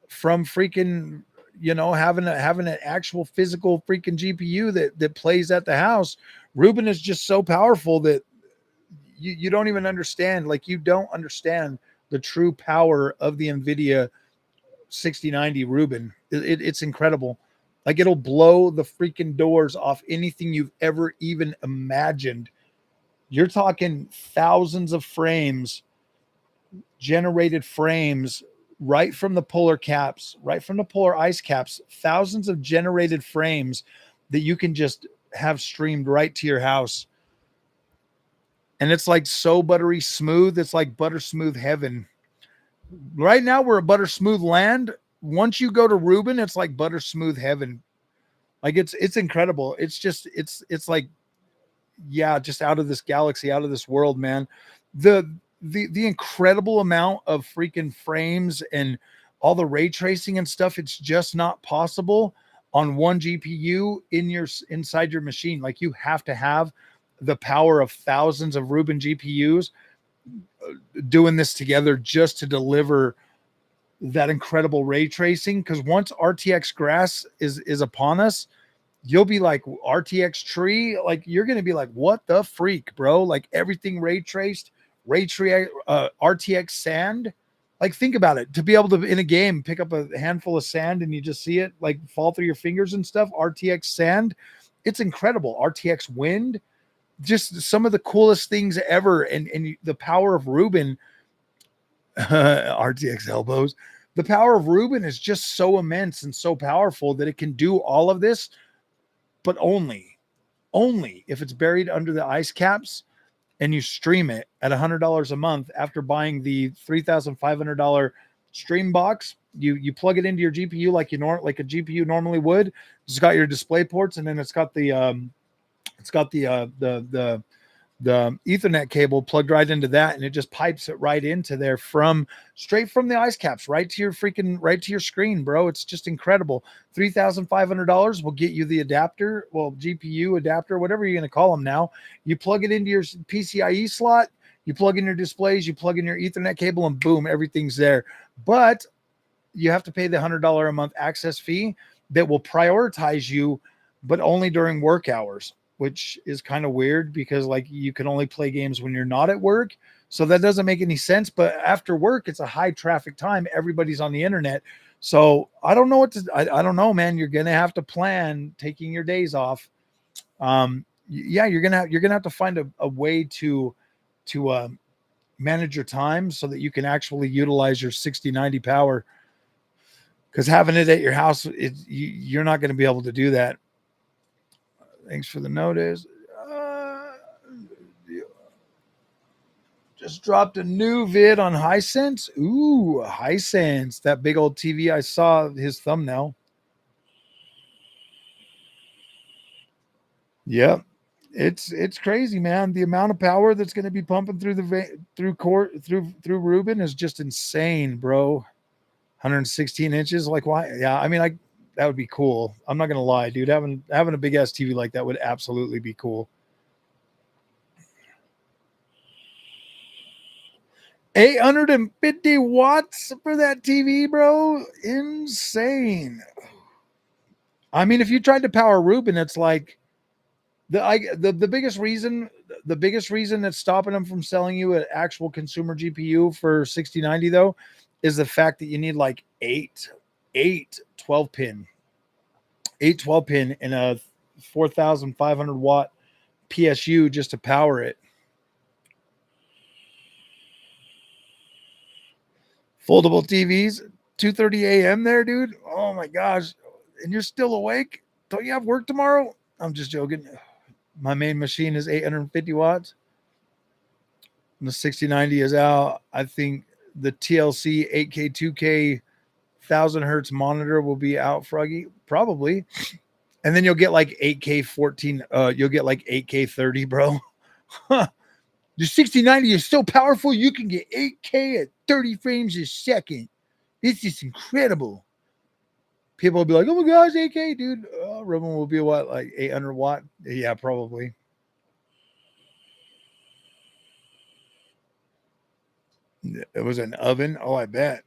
from freaking, having an actual physical freaking GPU that plays at the house. Rubin is just so powerful that you don't even understand. Like, you don't understand the true power of the NVIDIA 6090 Rubin. It's incredible. Like, it'll blow the freaking doors off anything you've ever even imagined. You're talking thousands of frames, generated frames, right from the polar caps, right from the polar ice caps, thousands of generated frames that you can just have streamed right to your house. And it's like so buttery smooth. It's like butter smooth heaven. Right now we're a butter smooth land. Once you go to Rubin, it's like butter smooth heaven. Like, it's incredible. It's like, yeah, just out of this galaxy, out of this world, man. The incredible amount of freaking frames and all the ray tracing and stuff, it's just not possible on one GPU inside your machine. Like, you have to have the power of thousands of Rubin GPUs doing this together just to deliver that incredible ray tracing. Because once RTX grass is upon us, you'll be like, RTX tree, like, you're gonna be like, what the freak, bro? Like, everything ray traced, RTX sand. Like, think about it. To be able to, in a game, pick up a handful of sand and you just see it like fall through your fingers and stuff. RTX sand, it's incredible. RTX wind, just some of the coolest things ever. And the power of Rubin, RTX elbows. The power of Rubin is just so immense and so powerful that it can do all of this but only if it's buried under the ice caps and you stream it at $100 a month after buying the $3,500 stream box. You plug it into your GPU like like a GPU normally would. It's got your display ports, and then it's got the Ethernet cable plugged right into that, and it just pipes it right into there straight from the ice caps right to your screen, bro. It's just incredible. $3,500 will get you the adapter, GPU adapter, whatever you're going to call them now. You plug it into your PCIe slot, you plug in your displays, you plug in your Ethernet cable, and boom, everything's there. But you have to pay the $100 a month access fee that will prioritize you, but only during work hours, which is kind of weird because like you can only play games when you're not at work. So that doesn't make any sense. But after work, it's a high traffic time. Everybody's on the internet. So I don't know I don't know, man. You're going to have to plan taking your days off. Yeah, you're going to have to find a way to manage your time so that you can actually utilize your 6090 power, because having it at your house, you're not going to be able to do that. Thanks for the notice. Just dropped a new vid on Hisense. Ooh, Hisense, that big old TV. I saw his thumbnail. Yep. It's crazy, man. The amount of power that's going to be pumping through Ruben is just insane, bro. 116 inches. Like, why? Yeah, I mean, that would be cool. I'm not gonna lie, dude. Having a big ass TV like that would absolutely be cool. 850 watts for that TV, bro. Insane. I mean, if you tried to power Ruben, it's like the biggest reason that's stopping them from selling you an actual consumer GPU for 6090 though is the fact that you need like eight 12 pin and a 4,500 watt PSU just to power it. Foldable TVs, 2:30 a.m. there, dude. Oh my gosh. And you're still awake? Don't you have work tomorrow? I'm just joking. My main machine is 850 watts. And the 6090 is out. I think the TLC 8K 2K 1000 hertz monitor will be out, Froggy. Probably. And then you'll get like 8K 14. You'll get like 8K 30, bro. The 6090 is so powerful, you can get 8K at 30 frames a second. It's just incredible. People will be like, oh my gosh, 8K, dude. Ruben will be what, like 800 watt? Yeah, probably. It was an oven. Oh, I bet.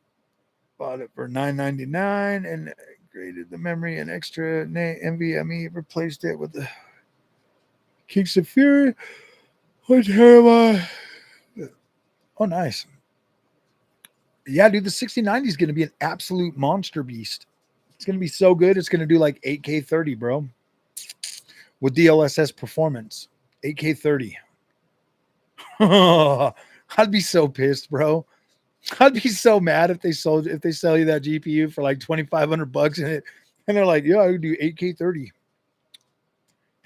Bought it for $9.99 and graded the memory and extra NVMe. Replaced it with the Kings of Fury. What am I? Oh, nice. Yeah, dude, the 6090 is going to be an absolute monster beast. It's going to be so good. It's going to do like 8K 30, bro. With DLSS performance. 8K 30. I'd be so pissed, bro. I'd be so mad if they sell you that GPU for like $2,500 in it, and they're like, "Yeah, I would do 8K 30,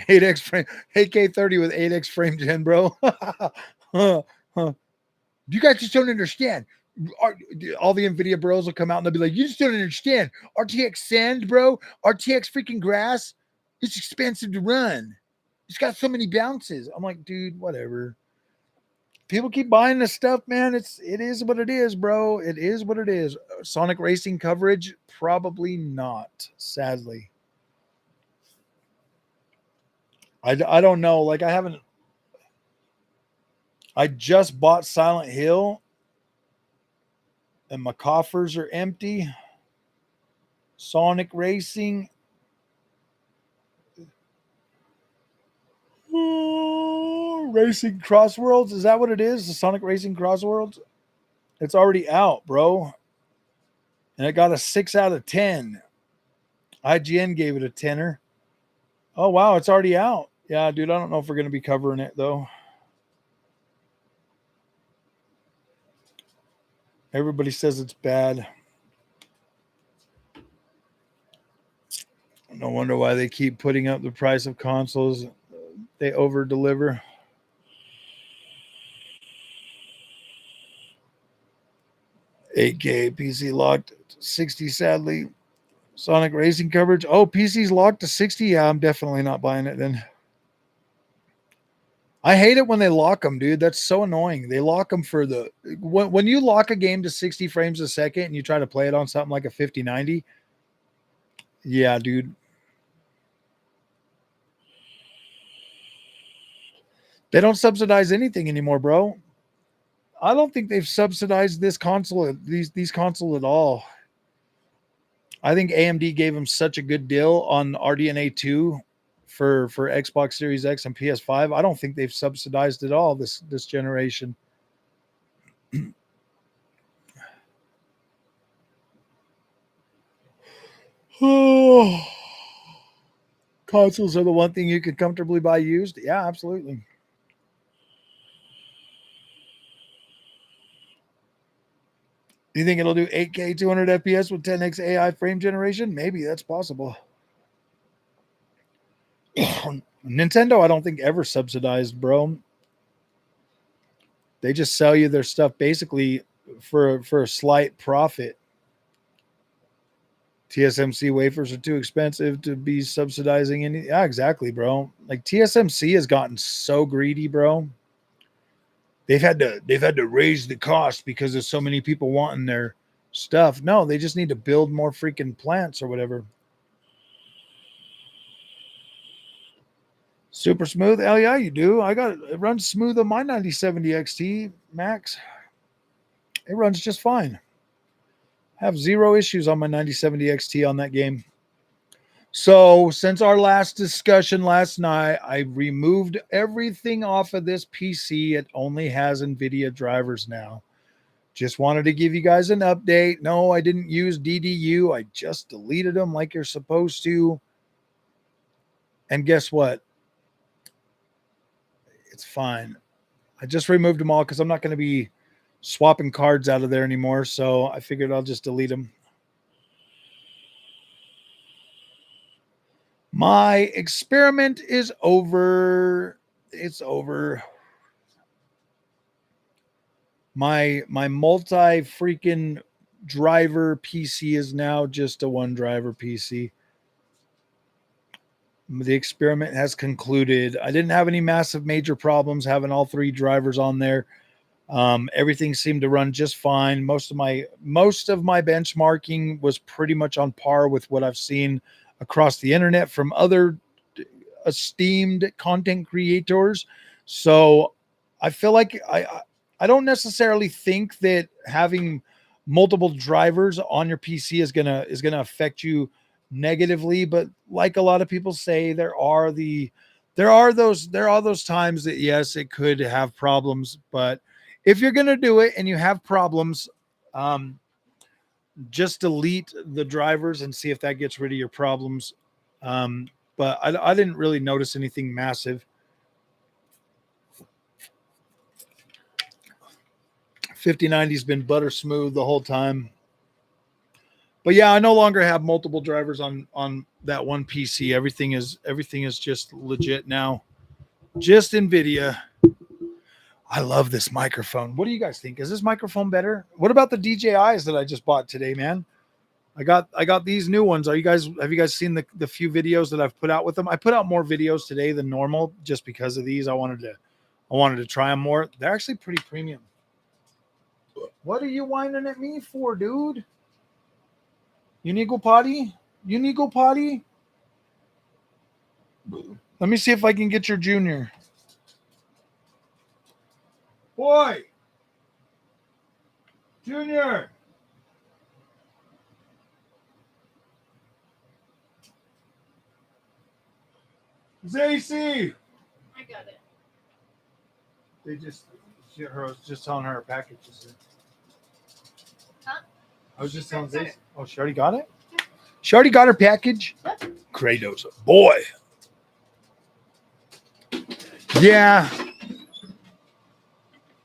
8x frame, 8K 30 with 8x frame gen, bro." You guys just don't understand. All the NVIDIA bros will come out and they'll be like, "You just don't understand. RTX Sand, bro. RTX freaking Grass. It's expensive to run. It's got so many bounces." I'm like, dude, whatever. People keep buying this stuff, man. It is what it is, bro. It is what it is. Sonic Racing coverage? Probably not, sadly. I don't know. Like, I just bought Silent Hill and my coffers are empty. Sonic Racing. Racing Crossworlds. Is that what it is? The Sonic Racing Crossworlds? It's already out, bro. And it got a 6 out of 10. IGN gave it a 10er. Oh, wow. It's already out. Yeah, dude. I don't know if we're going to be covering it, though. Everybody says it's bad. No wonder why they keep putting up the price of consoles. They over deliver. $8K PC locked 60, sadly. Sonic Racing coverage. Oh, PC's locked to 60. Yeah, I'm definitely not buying it then. I hate it when they lock them, dude. That's so annoying. They lock them for the when you lock a game to 60 frames a second and you try to play it on something like a 5090. Yeah, dude. They don't subsidize anything anymore, bro. I don't think they've subsidized this console, these console at all. I think AMD gave them such a good deal on RDNA 2 for Xbox Series X and PS5. I don't think they've subsidized at all this generation. Oh, consoles are the one thing you could comfortably buy used. Yeah, absolutely. Do you think it'll do 8K 200 FPS with 10x AI frame generation? Maybe that's possible. Nintendo, I don't think ever subsidized, bro. They just sell you their stuff basically for a slight profit. TSMC wafers are too expensive to be subsidizing any. Yeah, exactly, bro. Like TSMC has gotten so greedy, bro. They've had to raise the cost because there's so many people wanting their stuff. No, they just need to build more freaking plants or whatever. Super smooth? Hell yeah, you do. It runs smooth on my 9070 XT Max. It runs just fine. I have zero issues on my 9070 XT on that game. So, since our last discussion last night, I removed everything off of this PC. It only has NVIDIA drivers now. Just wanted to give you guys an update. No, I didn't use DDU. I just deleted them like you're supposed to. And guess what? It's fine. I just removed them all because I'm not going to be swapping cards out of there anymore. So I figured I'll just delete them. My experiment is over. It's over. My multi freaking driver PC is now just a one driver PC. The experiment has concluded. I didn't have any massive major problems having all three drivers on there. Everything seemed to run just fine. Most of my benchmarking was pretty much on par with what I've seen across the internet from other esteemed content creators. So I feel like I don't necessarily think that having multiple drivers on your PC is gonna affect you negatively, but like a lot of people say, there are those times that yes, it could have problems, but if you're gonna do it and you have problems, just delete the drivers and see if that gets rid of your problems. But I didn't really notice anything massive. 5090's been butter smooth the whole time. But yeah, I no longer have multiple drivers on that one PC. Everything is just legit now. Just NVIDIA. I love this microphone. What do you guys think? Is this microphone better? What about the DJIs that I just bought today, man? I got these new ones. Have you guys seen the few videos that I've put out with them? I put out more videos today than normal just because of these. I wanted to try them more. They're actually pretty premium. What are you whining at me for, dude? You need to go potty? You need to go potty? Let me see if I can get your junior. Boy! Junior! Zacy! I got it. I was just telling her package is here. Huh? I was just telling Zacy. Oh, she already got it? She already got her package? Yep. Kratos, boy. Yeah.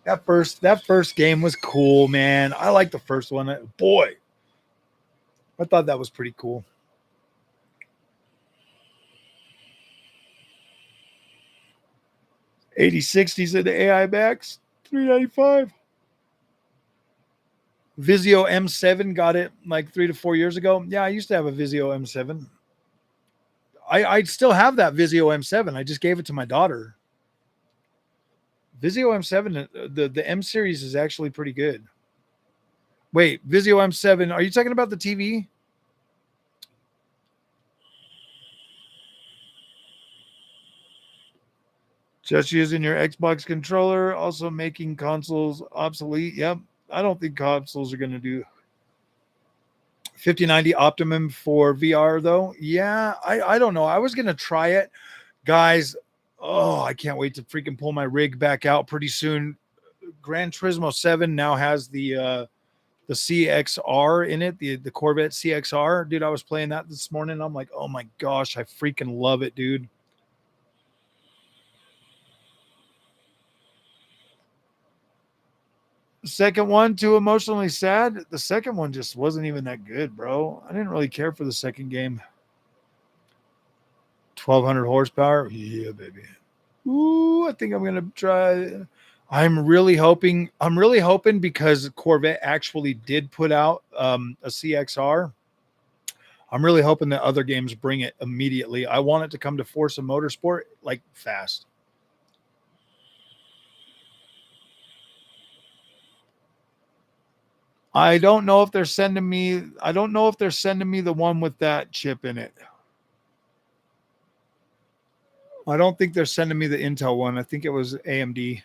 That first game was cool, man. I like the first one. Boy. I thought that was pretty cool. 8060s in the AI Max, $395. Vizio M7 got it like 3 to 4 years ago. Yeah, I used to have a Vizio M7. I still have that Vizio M7. I just gave it to my daughter. Vizio M7, the M series is actually pretty good. Wait, Vizio M7, are you talking about the TV? Just using your Xbox controller, also making consoles obsolete. Yep. I don't think consoles are going to do 5090 Optimum for VR though. Yeah, I don't know. I was going to try it. Guys, oh, I can't wait to freaking pull my rig back out pretty soon. Gran Turismo 7 now has the CXR in it, the Corvette CXR. Dude, I was playing that this morning. I'm like, oh my gosh, I freaking love it, dude. Second one, too emotionally sad. The second one just wasn't even that good, bro. I didn't really care for the second game. 1200 horsepower. Yeah, baby. Ooh, I think I'm gonna try. I'm really hoping because Corvette actually did put out a CXR. I'm really hoping that other games bring it immediately. I want it to come to Forza Motorsport like fast. I don't know if they're sending me the one with that chip in it. I don't think they're sending me the Intel one. I think it was AMD.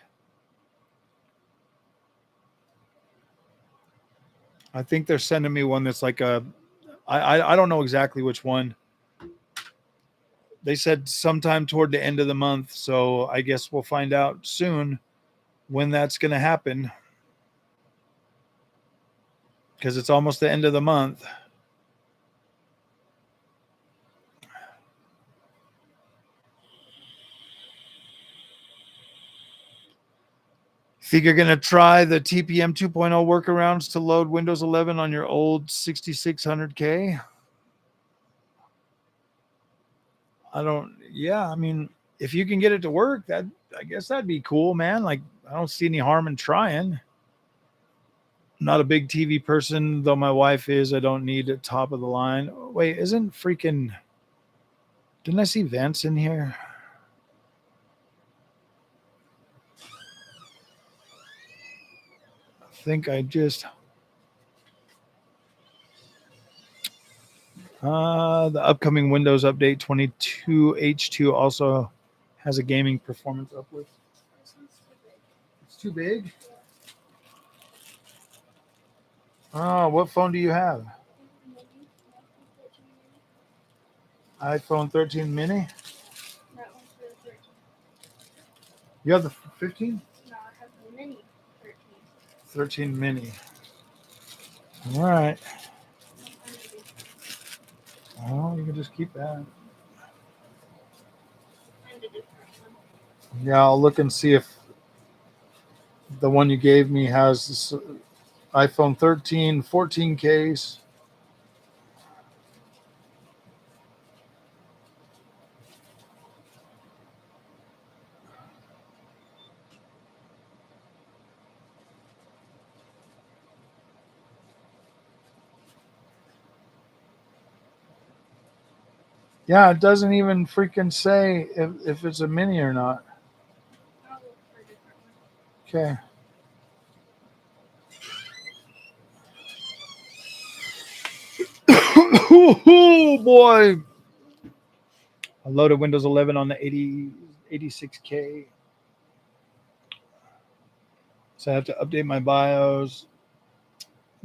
I think they're sending me one that's like I don't know exactly which one. They said sometime toward the end of the month, so I guess we'll find out soon when that's going to happen. Because it's almost the end of the month. Think you're going to try the TPM 2.0 workarounds to load Windows 11 on your old 6600K? I mean, if you can get it to work, I guess that'd be cool, man. Like, I don't see any harm in trying. Not a big TV person, though my wife is. I don't need it top of the line. Wait, didn't I see Vance in here? I think I just the upcoming Windows Update 22H2 also has a gaming performance uplift. It's too big. Oh, what phone do you have? iPhone 13 mini? That one's for the 13. You have the 15? No, I have the mini 13. 13 mini. All right. Well, you can just keep that. And a different one. Yeah, I'll look and see if the one you gave me has this iPhone 13 14 case. Yeah, it doesn't even freaking say if it's a mini or not. I'll look for a different one. Okay. Oh boy. I loaded Windows 11 on the 86K. So I have to update my BIOS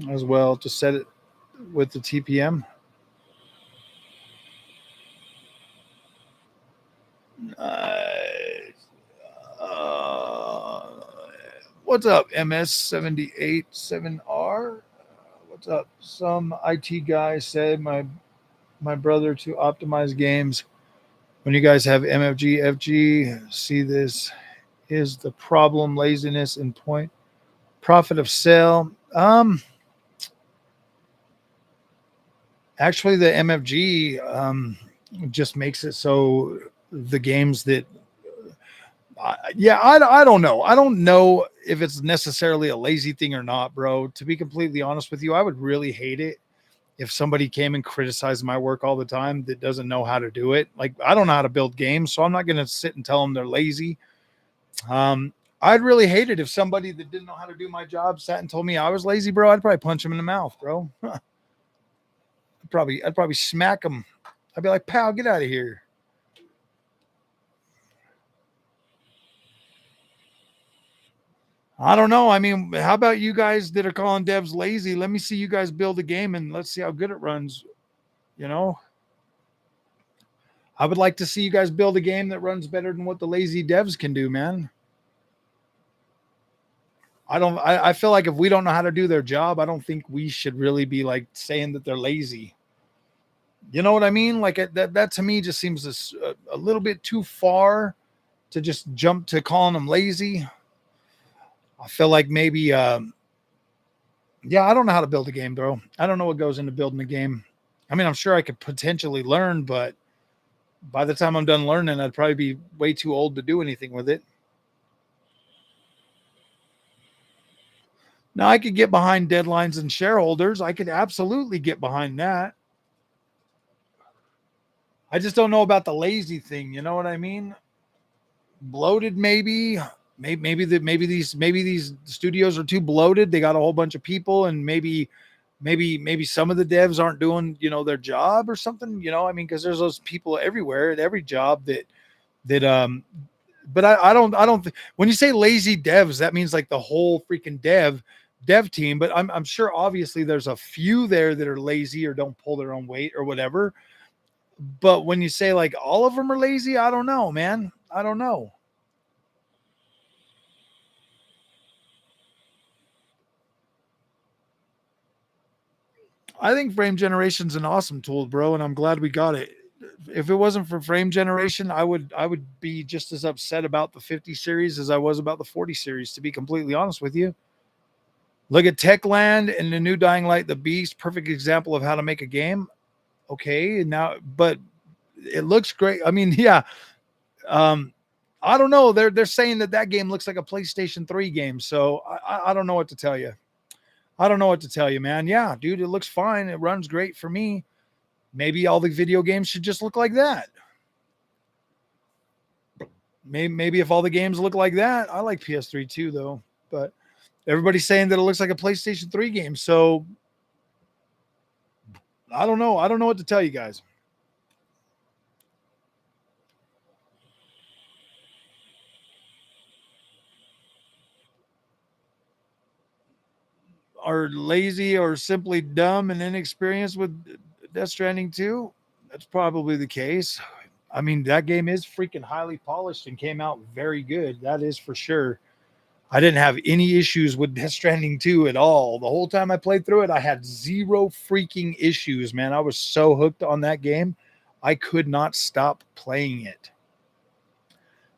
as well to set it with the TPM. What's up, MS787R? What's up? Some IT guy said my brother to optimize games. When you guys have MFG, FG, see this is the problem, laziness and point profit of sale. Actually, the MFG just makes it so the games that I don't know. I don't know if it's necessarily a lazy thing or not, bro. To be completely honest with you, I would really hate it if somebody came and criticized my work all the time that doesn't know how to do it. Like, I don't know how to build games, so I'm not going to sit and tell them they're lazy. I'd really hate it if somebody that didn't know how to do my job sat and told me I was lazy, bro. I'd probably punch him in the mouth, bro. I'd probably smack him. I'd be like, pal, get out of here. I don't know. I mean, how about you guys that are calling devs lazy? Let me see you guys build a game and let's see how good it runs. You know, I would like to see you guys build a game that runs better than what the lazy devs can do, man. I feel like if we don't know how to do their job, I don't think we should really be like saying that they're lazy. You know what I mean? Like that to me just seems a little bit too far to just jump to calling them lazy. I feel like maybe, yeah, I don't know how to build a game, bro. I don't know what goes into building a game. I mean, I'm sure I could potentially learn, but by the time I'm done learning, I'd probably be way too old to do anything with it. Now, I could get behind deadlines and shareholders. I could absolutely get behind that. I just don't know about the lazy thing. You know what I mean? Bloated, maybe. Maybe these studios are too bloated. They got a whole bunch of people, and maybe some of the devs aren't doing their job or something. I mean, because there's those people everywhere at every job that. But I don't when you say lazy devs, that means like the whole freaking dev team. But I'm sure obviously there's a few there that are lazy or don't pull their own weight or whatever. But when you say like all of them are lazy, I don't know, man. I don't know. I think frame generation is an awesome tool, bro, and I'm glad we got it. If it wasn't for frame generation, I would be just as upset about the 50 series as I was about the 40 series, to be completely honest with you. Look at Techland and the new Dying Light the Beast, perfect example of how to make a game. Okay, now but it looks great. I mean, yeah. Um I don't know. They're saying that game looks like a PlayStation 3 game, so I don't know what to tell you. I don't know what to tell you, man. Yeah, dude, it looks fine. It runs great for me. Maybe all the video games should just look like that. Maybe if all the games look like that, I like PS3 too, though. But everybody's saying that it looks like a PlayStation 3 game. So I don't know. I don't know what to tell you guys. Are lazy or simply dumb and inexperienced with Death Stranding 2? That's probably the case. I mean, that game is freaking highly polished and came out very good. That is for sure. I didn't have any issues with Death Stranding 2 at all. The whole time I played through it, I had zero freaking issues, man. I was so hooked on that game. I could not stop playing it.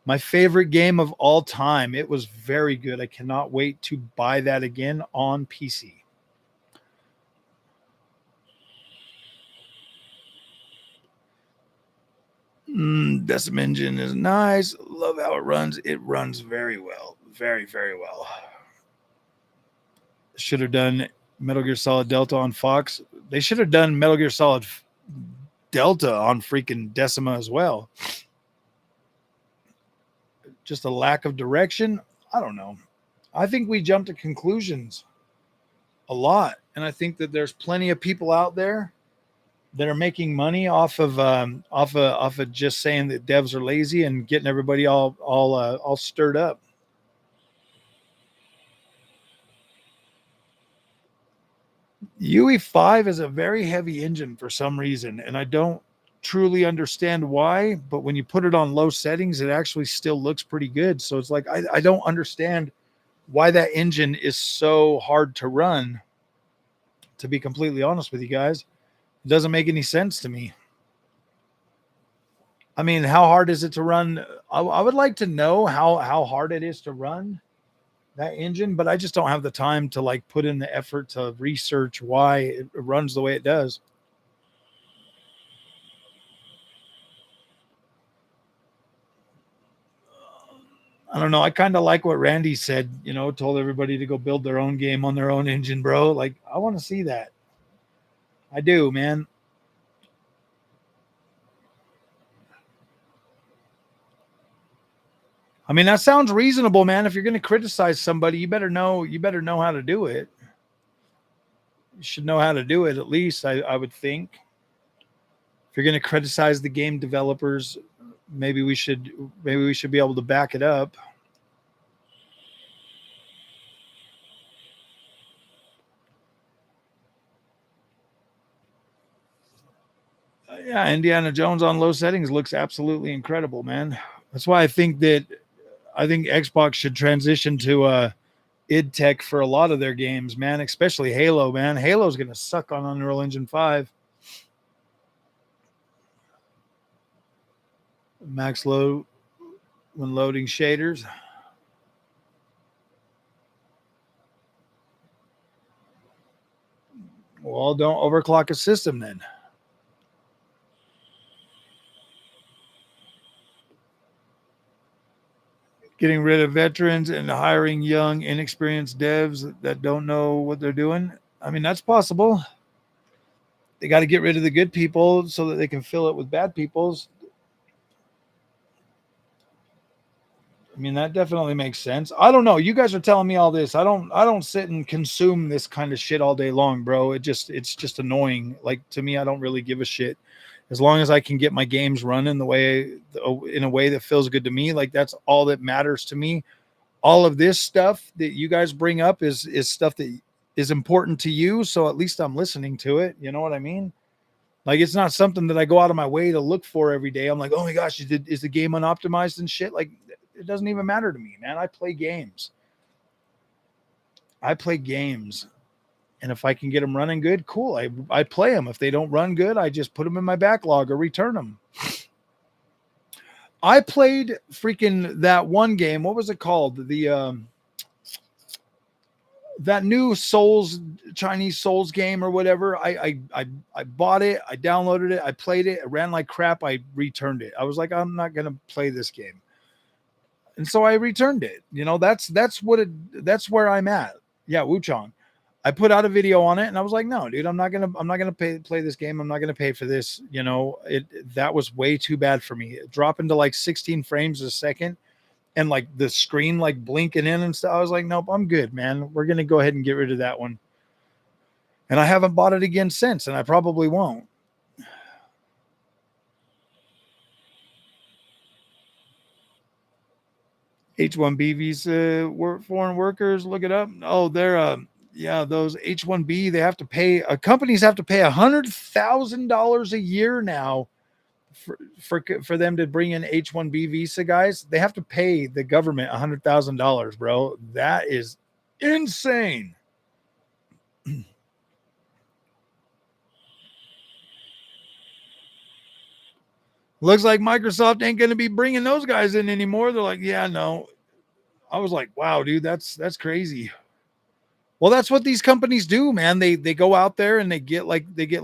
My favorite game of all time. It was very good. I cannot wait to buy that again on PC. Decim Engine is nice. Love how it runs. It runs very well. Very, very well. Should have done Metal Gear Solid Delta on Fox. They should have done Metal Gear Solid Delta on freaking Decima as well. Just a lack of direction. I don't know. I think we jump to conclusions a lot. And I think that there's plenty of people out there that are making money off of just saying that devs are lazy and getting everybody all stirred up. UE5 is a very heavy engine for some reason, and I don't truly understand why, but when you put it on low settings, it actually still looks pretty good. So it's like I don't understand why that engine is so hard to run, to be completely honest with you guys. It doesn't make any sense to me. I mean, how hard is it to run? I would like to know how hard it is to run that engine, but I just don't have the time to like put in the effort to research why it runs the way it does. I don't know. I kind of like what Randy said, you know, told everybody to go build their own game on their own engine, bro. Like, I want to see that. I do, man. I mean, that sounds reasonable, man. If you're going to criticize somebody, you better know how to do it. You should know how to do it, at least, I would think. If you're going to criticize the game developers, maybe we should be able to back it up. Yeah, Indiana Jones on low settings looks absolutely incredible, man. That's why I think Xbox should transition to id Tech for a lot of their games, man, especially Halo, man. Halo's going to suck on Unreal Engine 5. Max load when loading shaders. Well, don't overclock a system then. Getting rid of veterans and hiring young, inexperienced devs that don't know what they're doing. I mean, that's possible. They got to get rid of the good people so that they can fill it with bad people's. I mean, that definitely makes sense. I don't know. You guys are telling me all this. I don't sit and consume this kind of shit all day long, bro. It's just annoying. Like, to me, I don't really give a shit. As long as I can get my games running in a way that feels good to me, like that's all that matters to me. All of this stuff that you guys bring up is stuff that is important to you. So at least I'm listening to it. You know what I mean? Like, it's not something that I go out of my way to look for every day. I'm like, oh my gosh, is the game unoptimized and shit? Like, it doesn't even matter to me, man. I play games. And if I can get them running good, cool. I play them. If they don't run good, I just put them in my backlog or return them. I played freaking that one game. What was it called? That new Chinese Souls game or whatever. I bought it. I downloaded it. I played it. It ran like crap. I returned it. I was like, I'm not gonna play this game, and so I returned it. You know, that's that's where I'm at. Yeah, Wuchang. I put out a video on it and I was like, no, dude, I'm not gonna play this game. I'm not gonna pay for this. You know, that was way too bad for me. Dropping to like 16 frames a second and like the screen like blinking in and stuff. I was like, nope, I'm good, man. We're gonna go ahead and get rid of that one. And I haven't bought it again since, and I probably won't. H-1B visa foreign workers, look it up. Oh, they're yeah, those H-1B, they have to pay, companies have to pay $100,000 a year now for them to bring in H-1B visa guys. They have to pay the government $100,000, bro. That is insane. Looks like Microsoft ain't going to be bringing those guys in anymore. They're like, yeah, no. I was like, wow, dude, that's crazy. Well, that's what these companies do, man. They go out there and they get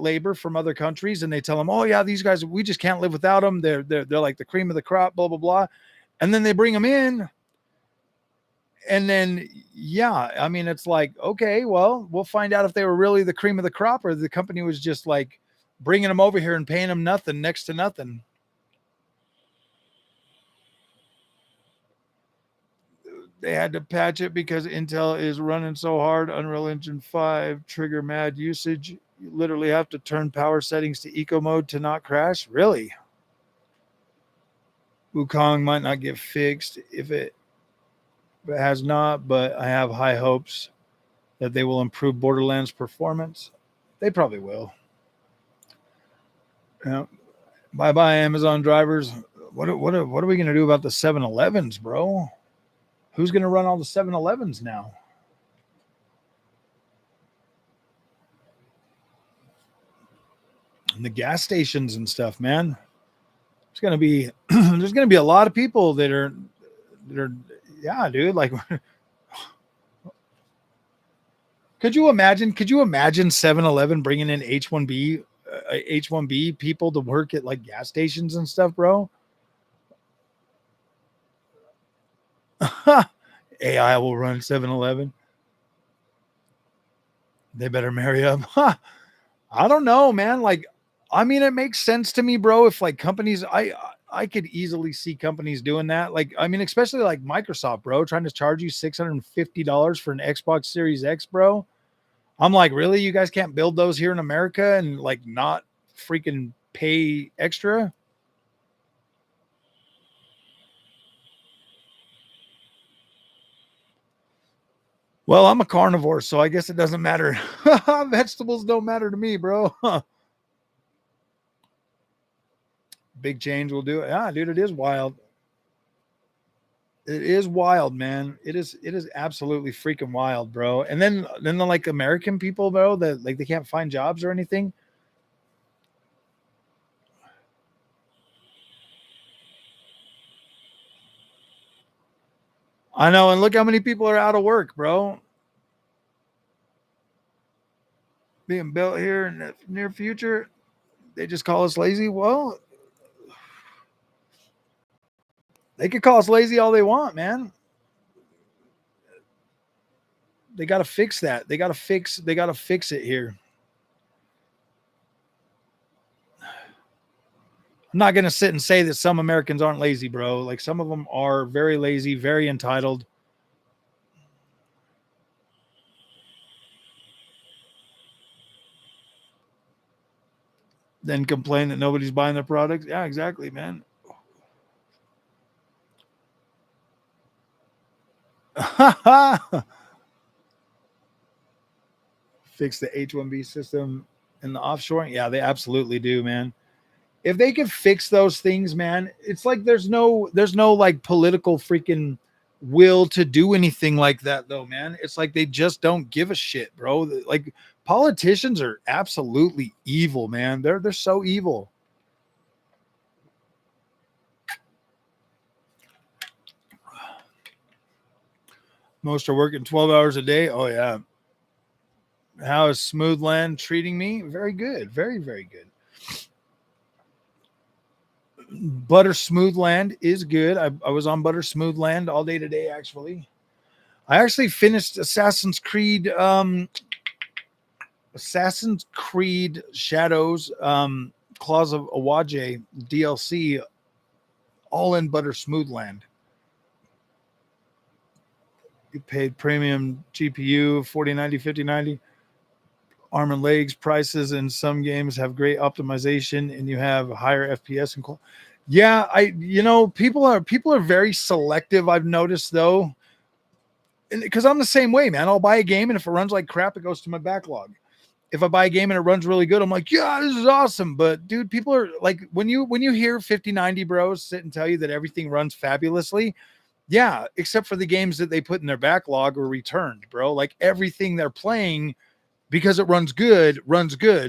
labor from other countries and they tell them, oh yeah, these guys, we just can't live without them. They're like the cream of the crop, blah blah blah, and then they bring them in, and then yeah, I mean, it's like, okay, well, we'll find out if they were really the cream of the crop or the company was just like bringing them over here and paying them nothing, next to nothing. They had to patch it because Intel is running so hard. Unreal Engine 5 trigger mad usage. You literally have to turn power settings to eco mode to not crash. Really? Wukong might not get fixed if it has not, but I have high hopes that they will improve Borderlands performance. They probably will. Yeah. Bye bye, Amazon drivers. What are we going to do about the 7-Elevens, bro? Who's going to run all the 7-Elevens now? And the gas stations and stuff, man. There's going to be a lot of people that are yeah, dude, like could you imagine 7-Eleven bringing in H1B people to work at like gas stations and stuff, bro? AI will run 7-Eleven. They better marry up. I don't know, man. Like, I mean, it makes sense to me, bro. If like companies, I could easily see companies doing that. Like, I mean, especially like Microsoft, bro, trying to charge you $650 for an Xbox Series X, bro. I'm like, really? You guys can't build those here in America and like not freaking pay extra? Well, I'm a carnivore, so I guess it doesn't matter. Vegetables don't matter to me, bro. Big change will do it. Ah, dude, it is wild. It is wild, man. It is absolutely freaking wild, bro. And then the like American people, bro, that like they can't find jobs or anything. I know, and look how many people are out of work, bro. Being built here in the near future. They just call us lazy. Well, they could call us lazy all they want, man. They got to fix that. They got to fix it here. I'm not going to sit and say that some Americans aren't lazy, bro. Like some of them are very lazy, very entitled. Then complain that nobody's buying their products. Yeah, exactly, man. Fix the H-1B system and the offshoring. Yeah, they absolutely do, man. If they could fix those things, man, it's like there's no like political freaking will to do anything like that though, man. It's like they just don't give a shit, bro. Like politicians are absolutely evil, man. They're so evil. Most are working 12 hours a day. Oh yeah. How is Smoothland treating me? Very good. Very, very good. ButterSmoothLand is good. I was on ButterSmoothLand all day today, actually. I actually finished Assassin's Creed Shadows, Claws of Awaje DLC, all in ButterSmoothLand. You paid premium GPU, 4090, 5090. Arm and legs prices in some games have great optimization and you have higher FPS and yeah, people are very selective. I've noticed though, because I'm the same way, man. I'll buy a game and if it runs like crap, it goes to my backlog. If I buy a game and it runs really good, I'm like, yeah, this is awesome. But dude, people are like, when you hear 5090 bros sit and tell you that everything runs fabulously, yeah, except for the games that they put in their backlog or returned, bro. Like everything they're playing because it runs good,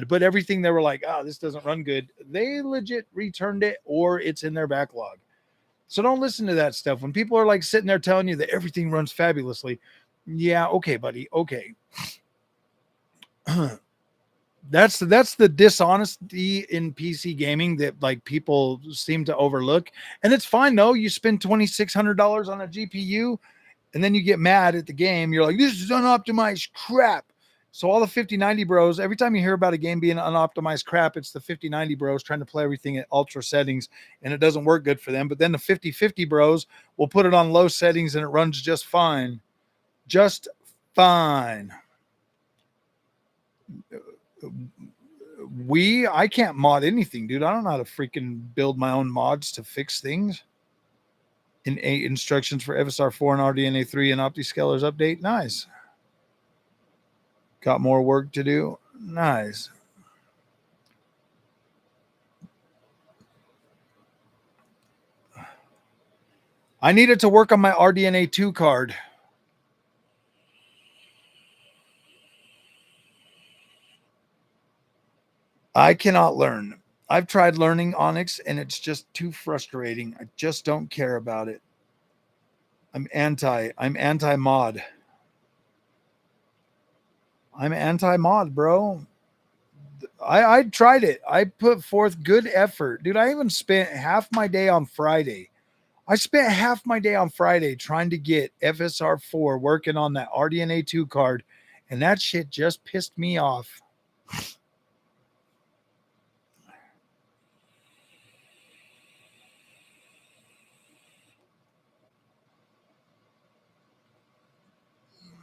but everything they were like, oh, this doesn't run good, they legit returned it or it's in their backlog. So don't listen to that stuff. When people are like sitting there telling you that everything runs fabulously, yeah, okay, buddy, okay. That's the dishonesty in PC gaming that like people seem to overlook. And it's fine though. You spend $2,600 on a GPU and then you get mad at the game. You're like, this is unoptimized crap. So all the 5090 bros, every time you hear about a game being unoptimized crap, it's the 5090 bros trying to play everything at ultra settings and it doesn't work good for them. But then the 5050 bros will put it on low settings and it runs just fine. Just fine. I can't mod anything, dude. I don't know how to freaking build my own mods to fix things. In 8 instructions for FSR 4 and RDNA 3 and OptiScaler's update. Nice. Got more work to do. Nice. I needed to work on my RDNA 2 card. I cannot learn. I've tried learning Onyx and it's just too frustrating. I just don't care about it. I'm anti-mod. I'm anti-mod, bro. I tried it. I put forth good effort. Dude, I even spent half my day on Friday I spent half my day on Friday trying to get FSR4 working on that RDNA 2 card, and that shit just pissed me off.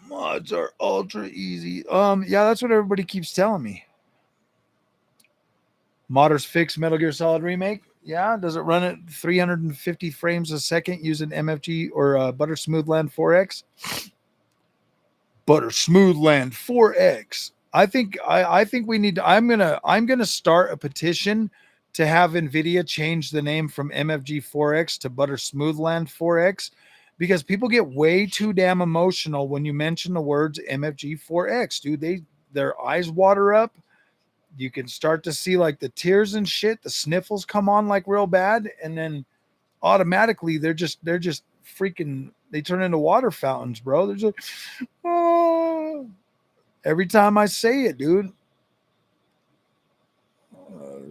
Mods are ultra easy. Yeah, that's what everybody keeps telling me. Modders fix Metal Gear Solid Remake. Yeah, does it run at 350 frames a second using MFG or ButterSmoothLand 4X? ButterSmoothLand 4X. I think we need to, I'm gonna start a petition to have NVIDIA change the name from MFG 4X to ButterSmoothLand 4X, because people get way too damn emotional when you mention the words MFG 4X, dude. Their eyes water up. You can start to see like the tears and shit, the sniffles come on like real bad, and then automatically they're just freaking, they turn into water fountains, bro. There's a oh, every time I say it, dude.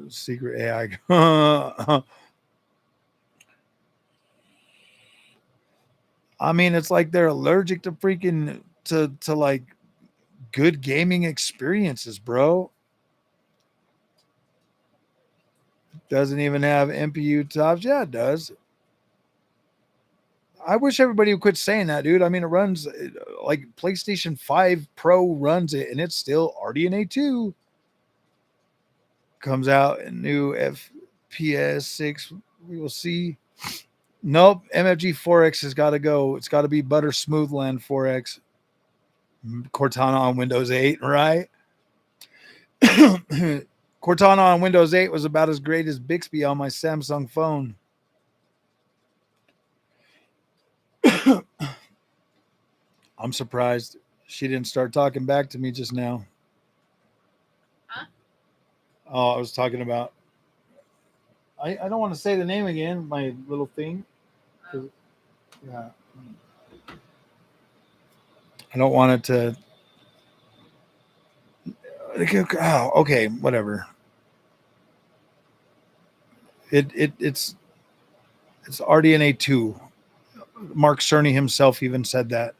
Secret AI. I mean, it's like they're allergic to freaking to like good gaming experiences, bro. Doesn't even have NPU tops. Yeah, it does. I wish everybody would quit saying that, dude. I mean, it runs like PlayStation 5 Pro runs it, and it's still RDNA 2. Comes out in new FPS 6. We will see. Nope, MFG 4X has got to go. It's got to be ButterSmoothLand 4X. Cortana on Windows 8, right? Cortana on Windows 8 was about as great as Bixby on my Samsung phone. I'm surprised she didn't start talking back to me just now. Huh? Oh, I was talking about. I don't want to say the name again, my little thing. Yeah. I don't want it to. Oh, okay, whatever. It's RDNA 2. Mark Cerny himself even said that.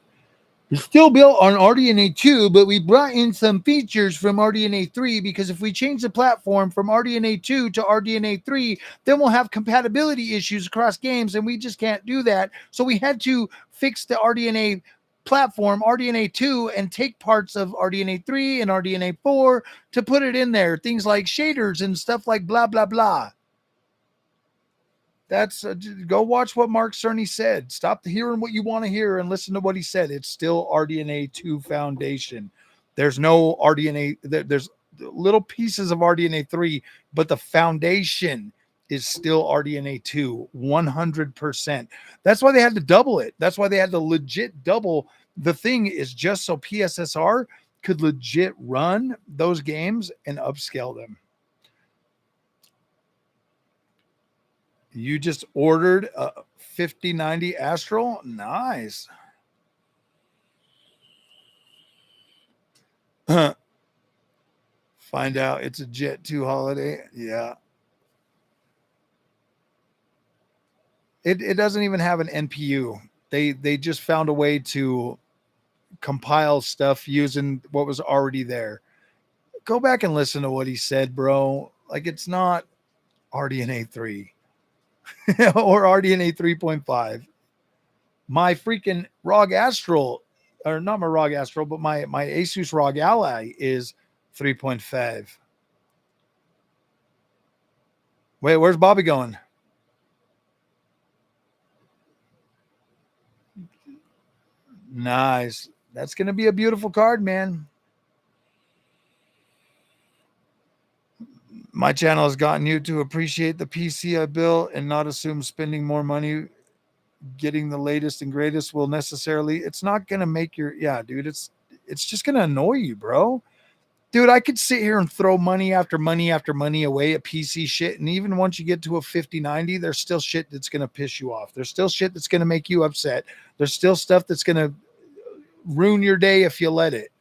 It's still built on RDNA 2, but we brought in some features from RDNA 3, because if we change the platform from RDNA 2 to RDNA 3, then we'll have compatibility issues across games, and we just can't do that. So we had to fix the RDNA platform, RDNA 2, and take parts of RDNA 3 and RDNA 4 to put it in there. Things like shaders and stuff like blah, blah, blah. That's go watch what Mark Cerny said. Stop hearing what you want to hear and listen to what he said. It's still RDNA 2 foundation. There's no RDNA. There's little pieces of RDNA 3, but the foundation is still RDNA 2 100%. That's why they had to double it. That's why they had to legit double. The thing is just so PSSR could legit run those games and upscale them. You just ordered a 5090 Astral? Nice. Find out it's a Jet 2 holiday. Yeah. It doesn't even have an NPU. They just found a way to compile stuff using what was already there. Go back and listen to what he said, bro. Like, it's not RDNA 3 or RDNA 3.5. My freaking ROG Astral, or not my ROG Astral, but my Asus ROG Ally is 3.5. Wait, where's Bobby going? Nice. That's going to be a beautiful card, man. My channel has gotten you to appreciate the PC I built and not assume spending more money getting the latest and greatest will necessarily, it's not going to make your, yeah, dude, it's just going to annoy you, bro. Dude, I could sit here and throw money after money after money away at PC shit. And even once you get to a 5090, there's still shit that's going to piss you off. There's still shit that's going to make you upset. There's still stuff that's going to ruin your day if you let it.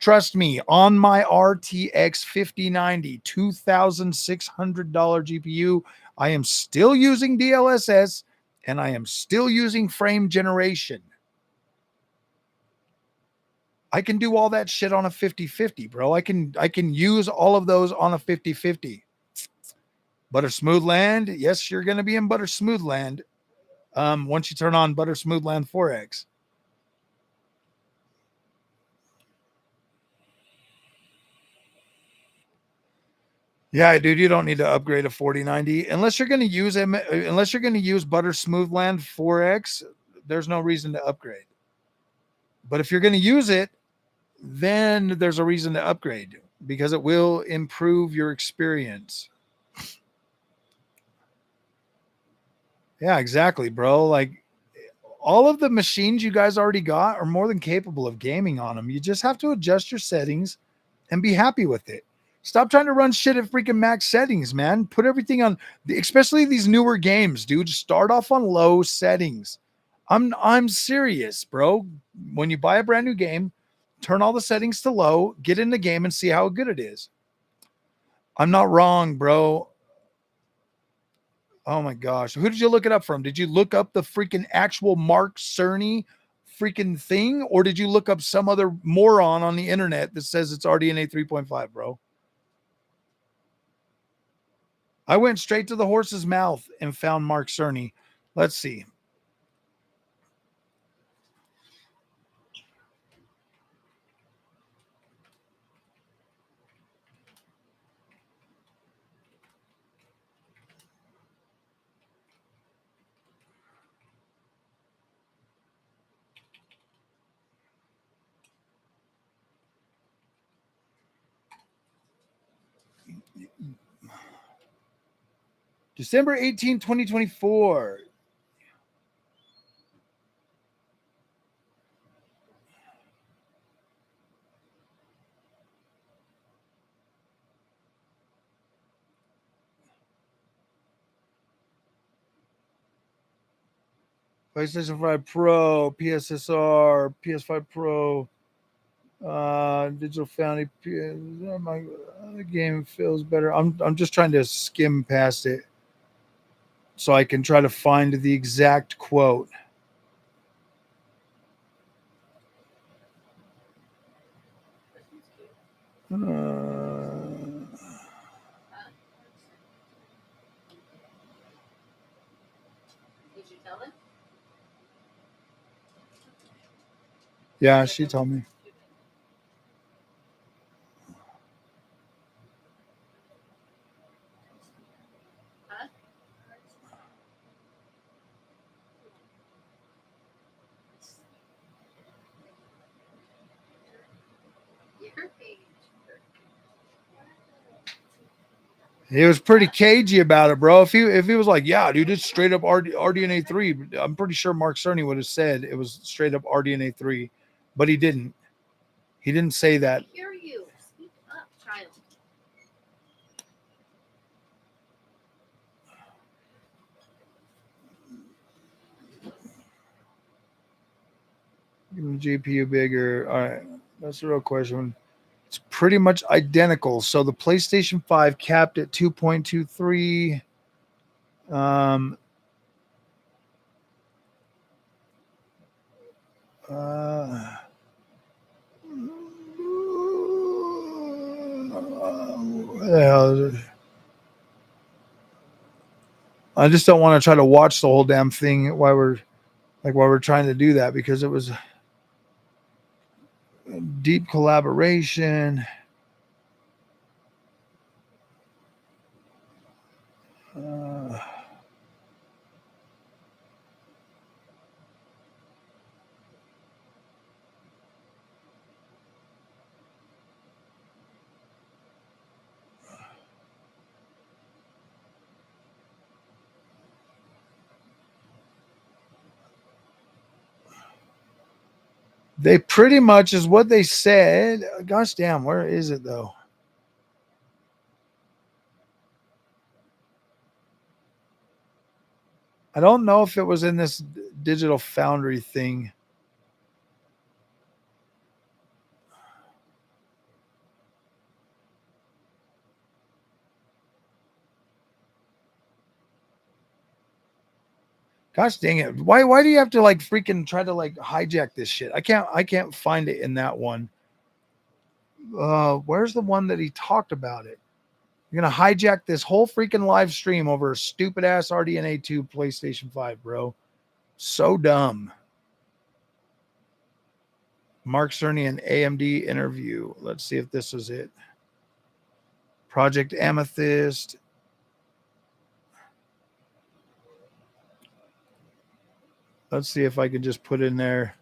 Trust me, on my RTX 5090, $2,600 GPU, I am still using DLSS and I am still using frame generation. I can do all that shit on a 50-50, bro. I can use all of those on a 50-50. ButterSmoothLand, yes, you're going to be in ButterSmoothLand once you turn on ButterSmoothLand 4X. Yeah, dude, you don't need to upgrade a 4090 unless you're going to use ButterSmoothLand 4X. There's no reason to upgrade. But if you're going to use it, then there's a reason to upgrade because it will improve your experience. Yeah, exactly, bro. Like all of the machines you guys already got are more than capable of gaming on them. You just have to adjust your settings and be happy with it. Stop trying to run shit at freaking max settings, man. Put everything on, especially these newer games, dude. Start off on low settings. I'm serious, bro. When you buy a brand new game, turn all the settings to low, get in the game and see how good it is. I'm not wrong, bro. Oh my gosh. Who did you look it up from? Did you look up the freaking actual Mark Cerny freaking thing? Or did you look up some other moron on the internet that says it's RDNA 3.5, bro? I went straight to the horse's mouth and found Mark Cerny. Let's see. December 18, 2024. PlayStation 5 Pro, PSSR, PS5 Pro, Digital Foundry. My game feels better. I'm just trying to skim past it so I can try to find the exact quote. Did you tell them? Yeah, she told me. Huh? Your page. He was pretty cagey about it, bro. If he was like, yeah, dude, it's straight up RDNA 3, I'm pretty sure Mark Cerny would have said it was straight up RDNA 3, but he didn't. He didn't say that. I hear you. Speak up, child. GPU bigger. All right, that's the real question. It's pretty much identical. So the PlayStation 5 capped at 2.23. Uh, I just don't want to try to watch the whole damn thing while we're trying to do that because it was deep collaboration. They pretty much is what they said. Gosh damn, where is it though? I don't know if it was in this digital foundry thing. Gosh dang it. Why do you have to like freaking try to like hijack this shit? I can't find it in that one. Where's the one that he talked about it? You're gonna hijack this whole freaking live stream over a stupid ass RDNA 2 PlayStation 5, bro. So dumb. Mark Cerny and AMD interview. Let's see if this is it. Project Amethyst. Let's see if I can just put in there.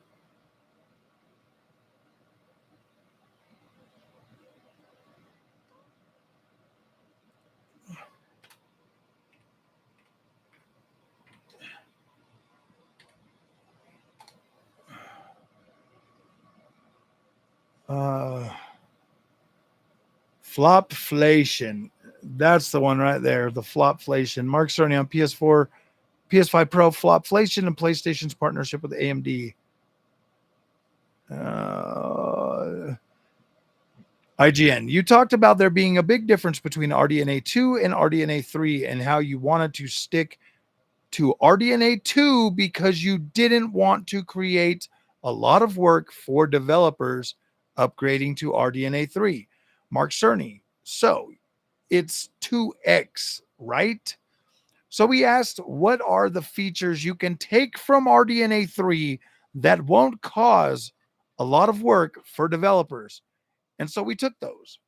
Flopflation. That's the one right there. The Flopflation. Mark Cerny on PS4, PS5 Pro, Flopflation, and PlayStation's partnership with AMD. IGN. You talked about there being a big difference between RDNA 2 and RDNA 3 and how you wanted to stick to RDNA 2 because you didn't want to create a lot of work for developers upgrading to RDNA 3. Mark Cerny. So it's 2x, right? So we asked, what are the features you can take from RDNA 3 that won't cause a lot of work for developers? And so we took those.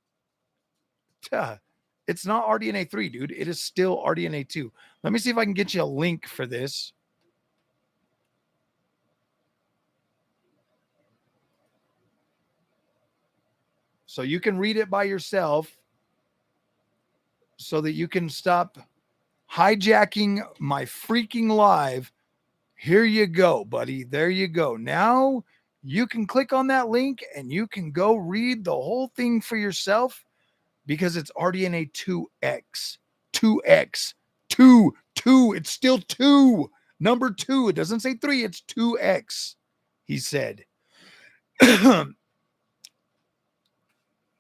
It's not RDNA 3, dude. It is still RDNA 2. Let me see if I can get you a link for this. So you can read it by yourself so that you can stop hijacking my freaking live. Here you go, buddy. There you go. Now you can click on that link and you can go read the whole thing for yourself because it's RDNA 2X. 2X. 2. It's still 2. Number 2. It doesn't say 3. It's 2X, he said.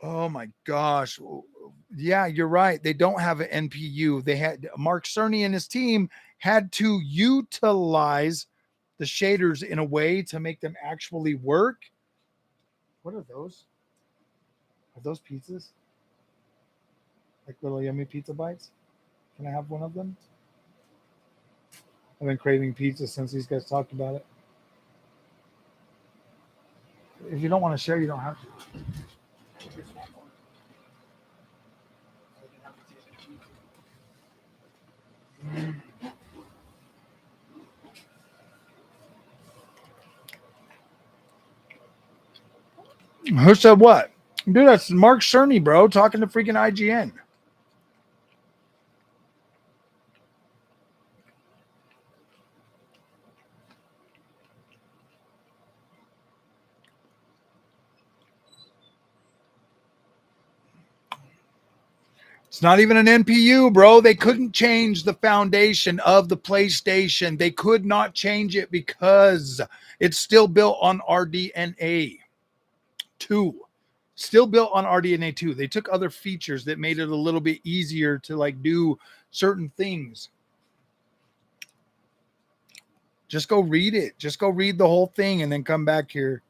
Oh my gosh. Yeah, you're right. They don't have an NPU. They had Mark Cerny and his team had to utilize the shaders in a way to make them actually work. What are those? Are those pizzas? Like little yummy pizza bites? Can I have one of them? I've been craving pizza since these guys talked about it. If you don't want to share, you don't have to. Who said what? Dude, that's Mark Cerny, bro, talking to freaking IGN. It's not even an NPU, bro. They couldn't change the foundation of the PlayStation. They could not change it because it's still built on RDNA 2. Still built on RDNA 2. They took other features that made it a little bit easier to like do certain things. Just go read it. Just go read the whole thing and then come back here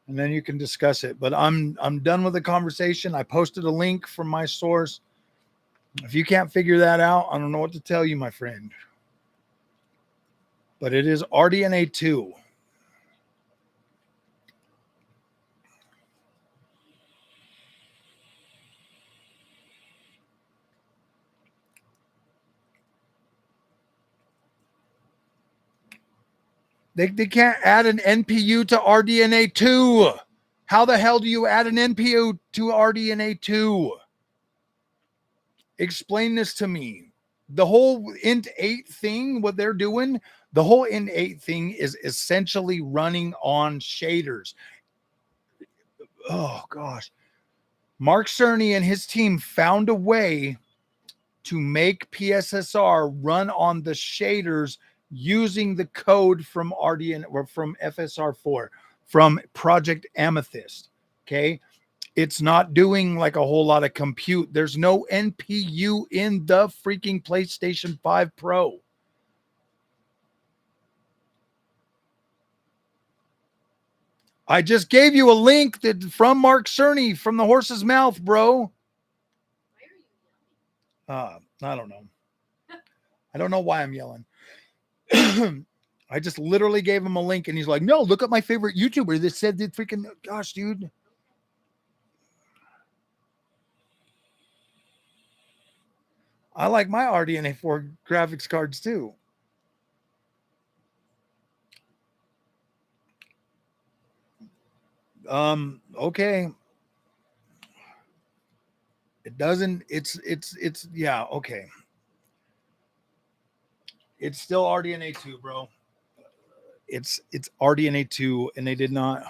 and then you can discuss it. But I'm done with the conversation. I posted a link from my source. If you can't figure that out, I don't know what to tell you, my friend. But it is RDNA 2. They can't add an NPU to RDNA 2. How the hell do you add an NPU to RDNA 2? Explain this to me. The whole int 8 thing, what they're doing, the whole int 8 thing is essentially running on shaders. Oh gosh. Mark Cerny and his team found a way to make PSSR run on the shaders using the code from RDN or from FSR4, from Project Amethyst. Okay. It's not doing like a whole lot of compute. There's no NPU in the freaking PlayStation 5 Pro. I just gave you a link that from Mark Cerny from the horse's mouth, bro. I don't know. I don't know why I'm yelling. I just literally gave him a link and he's like, no, look at my favorite YouTuber that said that freaking, gosh, dude. I like my RDNA 4 graphics cards too. Okay. It doesn't, it's, yeah, okay. It's still RDNA 2, bro. It's RDNA 2, and they did not.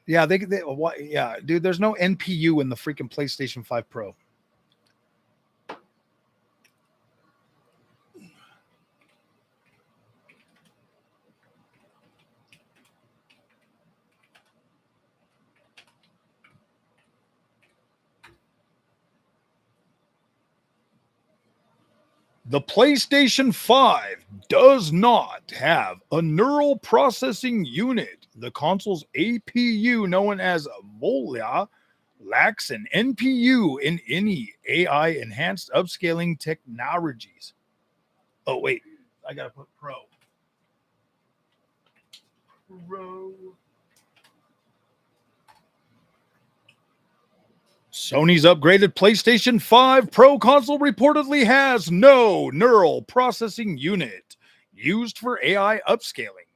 Yeah, they what? Yeah, dude. There's no NPU in the freaking PlayStation 5 Pro. The PlayStation 5 does not have a neural processing unit. The console's APU, known as VOLA, lacks an NPU in any AI enhanced upscaling technologies. Oh, wait. I got to put Pro. Pro. Sony's upgraded PlayStation 5 Pro console reportedly has no neural processing unit used for AI upscaling.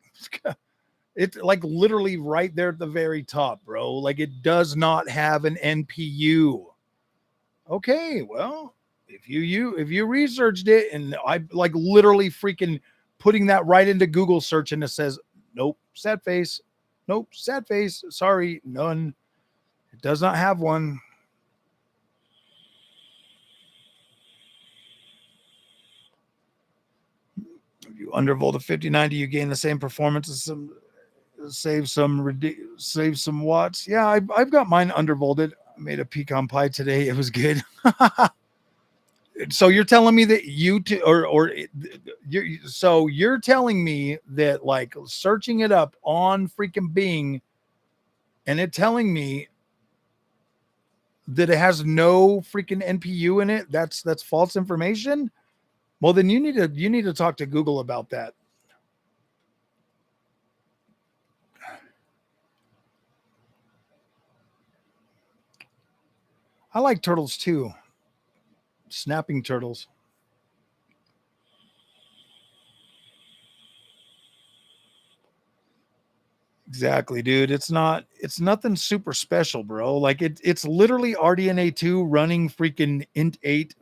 It's like literally right there at the very top, bro. Like it does not have an NPU. Okay, well, if you researched it and I like literally freaking putting that right into Google search and it says, nope, sad face. Nope, sad face. Sorry, none. It does not have one. If you undervolt a 5090, you gain the same performance as some save some watts. Yeah, I've got mine undervolted. I made a pecan pie today. It was good. So you're telling me that you're telling me that like searching it up on freaking Bing and it telling me that it has no freaking NPU in it. That's false information. Well, then you need to talk to Google about that. I like turtles too. Snapping turtles. Exactly, dude. It's nothing super special, bro. Like it's literally RDNA 2 running freaking int 8.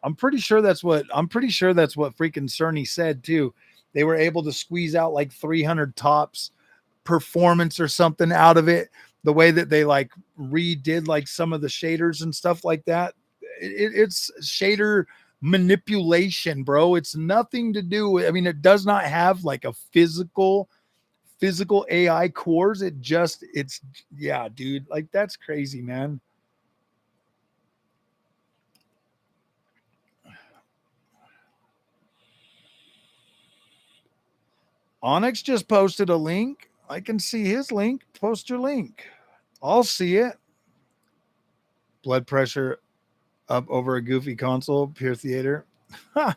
I'm pretty sure that's what freaking Cerny said too. They were able to squeeze out like 300 tops performance or something out of it. The way that they like redid like some of the shaders and stuff like that. It's shader manipulation, bro. It's nothing to do with, I mean, it does not have like a physical AI cores. It's yeah, dude. Like that's crazy, man. Onyx just posted a link. I can see his link. Post your link. I'll see it. Blood pressure up over a goofy console, pure theater. I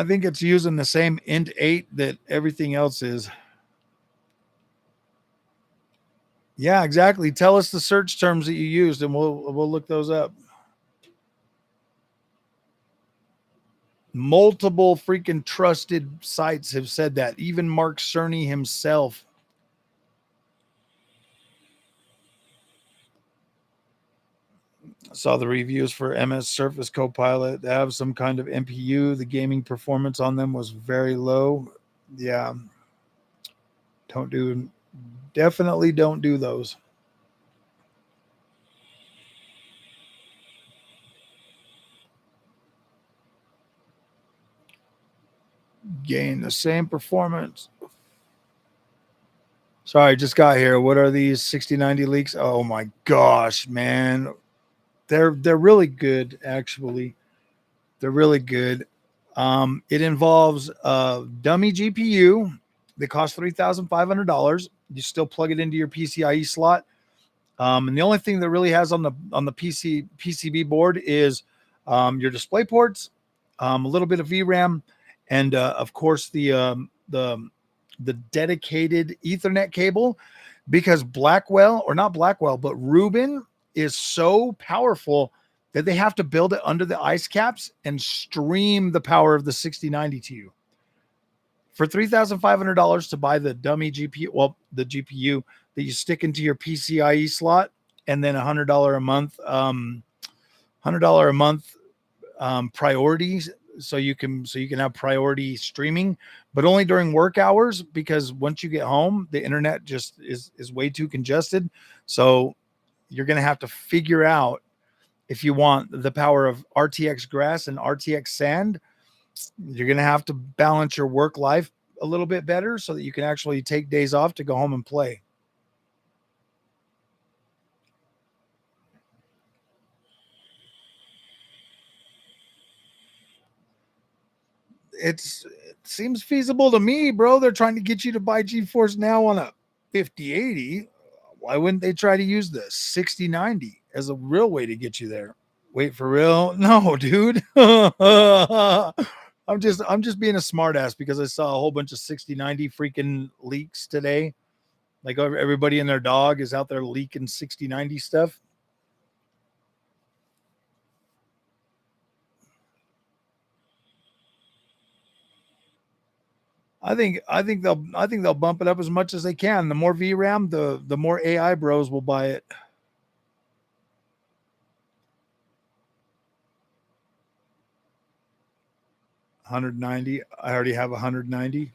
think it's using the same int 8 that everything else is. Yeah, exactly. Tell us the search terms that you used and we'll look those up. Multiple freaking trusted sites have said that. Even Mark Cerny himself. I saw the reviews for MS Surface Copilot. They have some kind of NPU. The gaming performance on them was very low. Yeah. Definitely don't do those. Gain the same performance. Sorry, just got here. What are these 6090 leaks? Oh my gosh, man. They're really good, actually. They're really good. It involves a dummy GPU. They cost $3,500. You still plug it into your PCIe slot. And the only thing that really has on the PCB board is your display ports, a little bit of VRAM, and of course the dedicated Ethernet cable, because Blackwell, or not Blackwell, but Rubin is so powerful that they have to build it under the ice caps and stream the power of the 6090 to you. For $3,500 to buy the dummy GPU, well, the GPU that you stick into your PCIe slot, and then $100 a month, $100 a month priorities, so you can have priority streaming, but only during work hours, because once you get home, the internet just is way too congested. So you're going to have to figure out if you want the power of RTX grass and RTX sand. You're going to have to balance your work life a little bit better so that you can actually take days off to go home and play. It seems feasible to me, bro. They're trying to get you to buy GeForce Now on a 5080. Why wouldn't they try to use the 6090 as a real way to get you there? Wait, for real? No, dude. I'm just being a smartass because I saw a whole bunch of 6090 freaking leaks today. Like everybody and their dog is out there leaking 6090 stuff. I think they'll bump it up as much as they can. The more VRAM, the more AI bros will buy it. $190. I already have $190.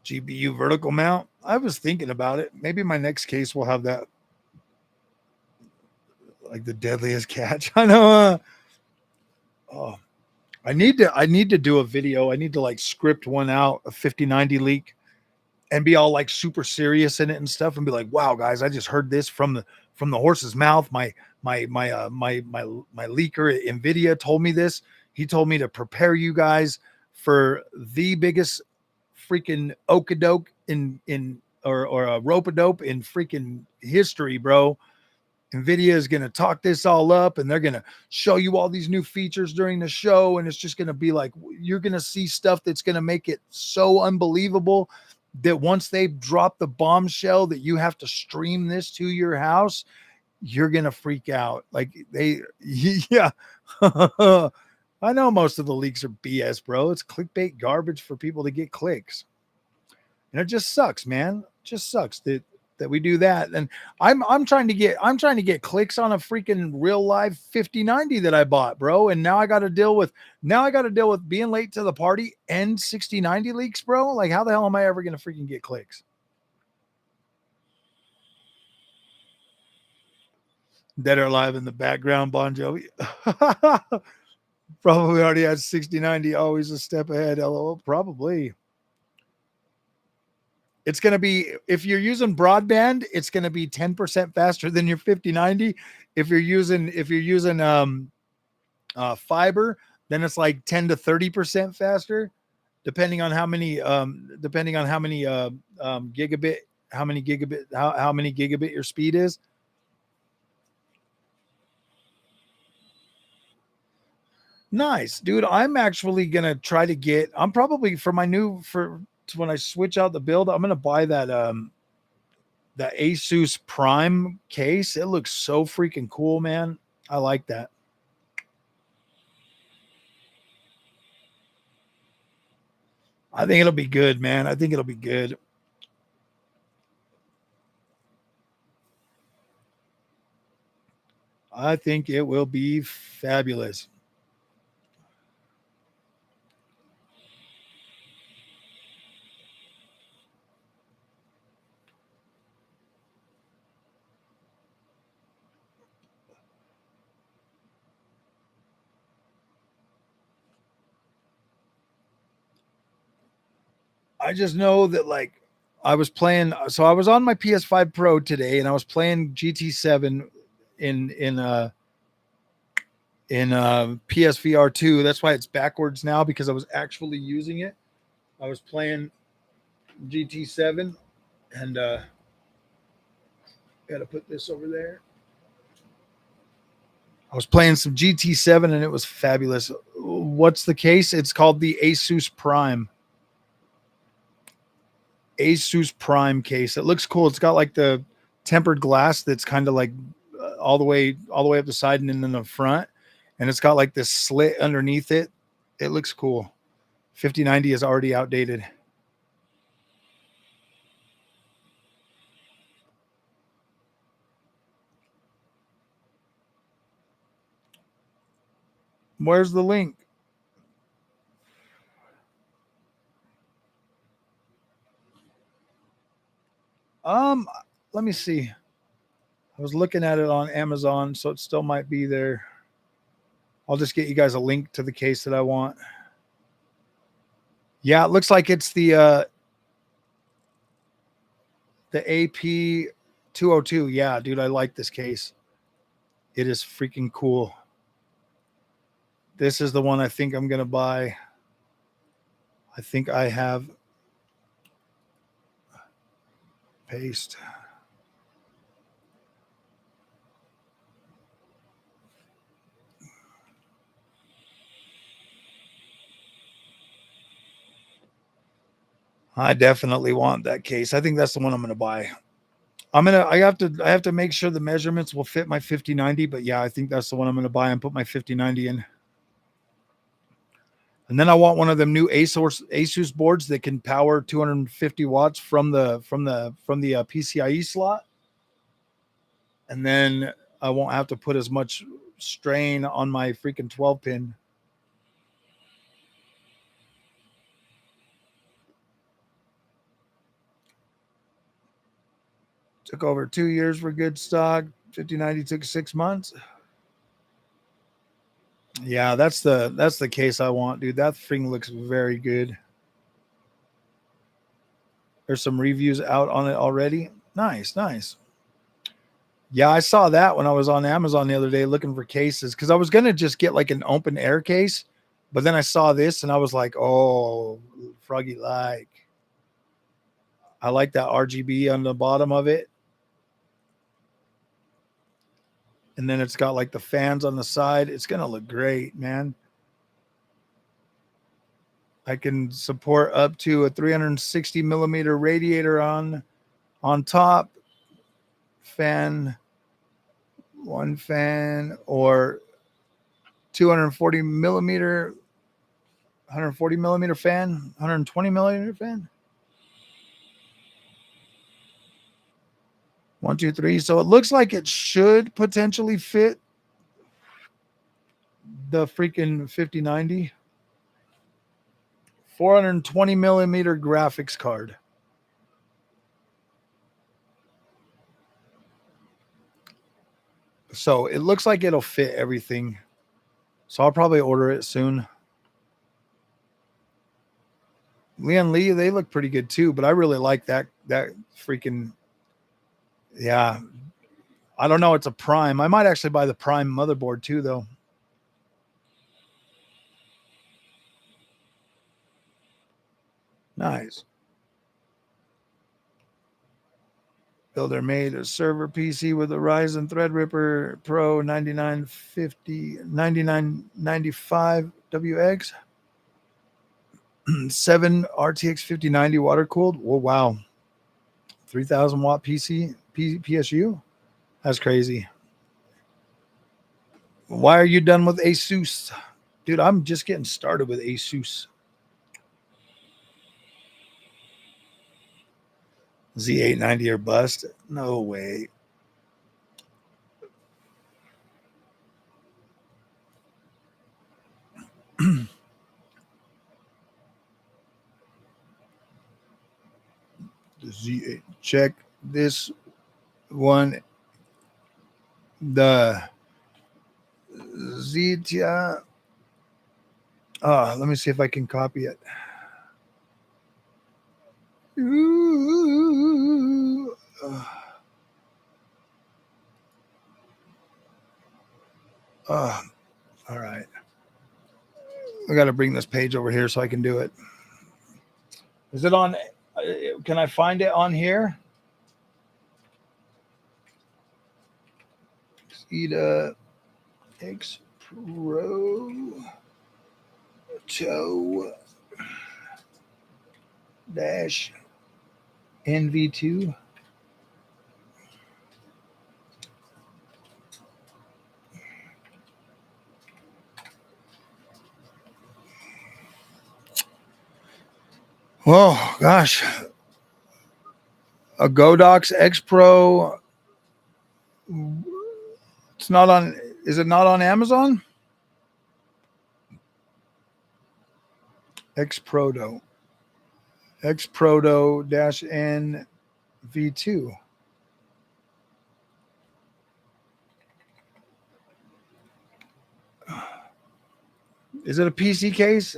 GPU vertical mount. I was thinking about it. Maybe my next case will have that, like the deadliest catch. I know. Oh, I need to do a video. I need to like script one out, a 5090 leak, and be all like super serious in it and stuff, and be like, "Wow, guys, I just heard this from the horse's mouth. My leaker at NVIDIA told me this. He told me to prepare you guys for the biggest freaking okadoke in or a rope-a-dope in freaking history, bro. NVIDIA is going to talk this all up, and they're going to show you all these new features during the show. And it's just going to be like, you're going to see stuff that's going to make it so unbelievable that once they drop the bombshell that you have to stream this to your house, you're going to freak out. Like yeah. I know most of the leaks are BS, bro. It's clickbait garbage for people to get clicks. And it just sucks, man. It just sucks that we do that. And I'm trying to get clicks on a freaking real live 5090 that I bought, bro. And now I got to deal with being late to the party and 6090 leaks, bro. Like, how the hell am I ever going to freaking get clicks? Dead or Alive in the background, Bon Jovi. Probably already has 6090, always a step ahead. LOL. Probably. It's going to be, if you're using broadband, it's going to be 10% faster than your 5090. If you're using fiber, then it's like 10 to 30% faster, depending on how many gigabit, how many gigabit your speed is. Nice, dude. I'm actually gonna try to get. I'm probably for my new for when I switch out the build. I'm gonna buy that Asus Prime case. It looks so freaking cool, man. I like that. I think it'll be good, man. I think it'll be good. I think it will be fabulous. I just know that like I was playing. So I was on my PS5 Pro today, and I was playing GT7 in PSVR 2. That's why it's backwards now, because I was actually using it. I was playing GT7, and gotta put this over there. I was playing some GT7 and it was fabulous. What's the case? It's called the Asus Prime. Asus Prime case. It looks cool. It's got like the tempered glass that's kind of like all the way up the side and then in the front, and it's got like this slit underneath it. It looks cool. 5090 is already outdated. Where's the link? Let me see. I was looking at it on Amazon, so it still might be there. I'll just get you guys a link to the case that I want. Yeah, it looks like it's the AP202. Yeah, dude, I like this case. It is freaking cool. This is the one I think I'm going to buy. I think I have paste. I definitely want that case. I think that's the one I'm going to buy. I have to make sure the measurements will fit my 5090, but yeah, I think that's the one I'm going to buy and put my 5090 in. And then I want one of them new Asus boards that can power 250 watts from the PCIe slot. And then I won't have to put as much strain on my freaking 12 pin. Took over 2 years for good stock. 5090 took 6 months. Yeah, that's the case I want, dude. That thing looks very good. There's some reviews out on it already. Nice, nice. Yeah, I saw that when I was on Amazon the other day looking for cases, because I was gonna just get like an open air case, but then I saw this and I was like, oh, froggy like. I like that RGB on the bottom of it. And then it's got like the fans on the side. It's gonna look great, man. I can support up to a 360 millimeter radiator on top, one fan, or 240 millimeter, 140 millimeter fan, 120 millimeter fan. 1, 2, 3. So it looks like it should potentially fit the freaking 5090. 420 millimeter graphics card. So it looks like it'll fit everything. So I'll probably order it soon. Lian Lee, they look pretty good too, but I really like that freaking, yeah. I don't know, it's a Prime. I might actually buy the Prime motherboard too, though. Nice. Builder made a server PC with a Ryzen Threadripper Pro 9995 WX. 7 RTX 5090 water cooled. Oh, wow. 3000 watt PSU. That's crazy. Why are you done with Asus? Dude, I'm just getting started with Asus. Z890 or bust? No way. The Z8. Check this one. The Zetia. Let me see if I can copy it. Ooh. All right. I got to bring this page over here so I can do it. Is it on? Can I find it on here? Eda X Pro Toe dash NV2. Oh gosh, a Godox X Pro. It's not on. Is it not on Amazon? X Proto dash NV2. Is it a PC case?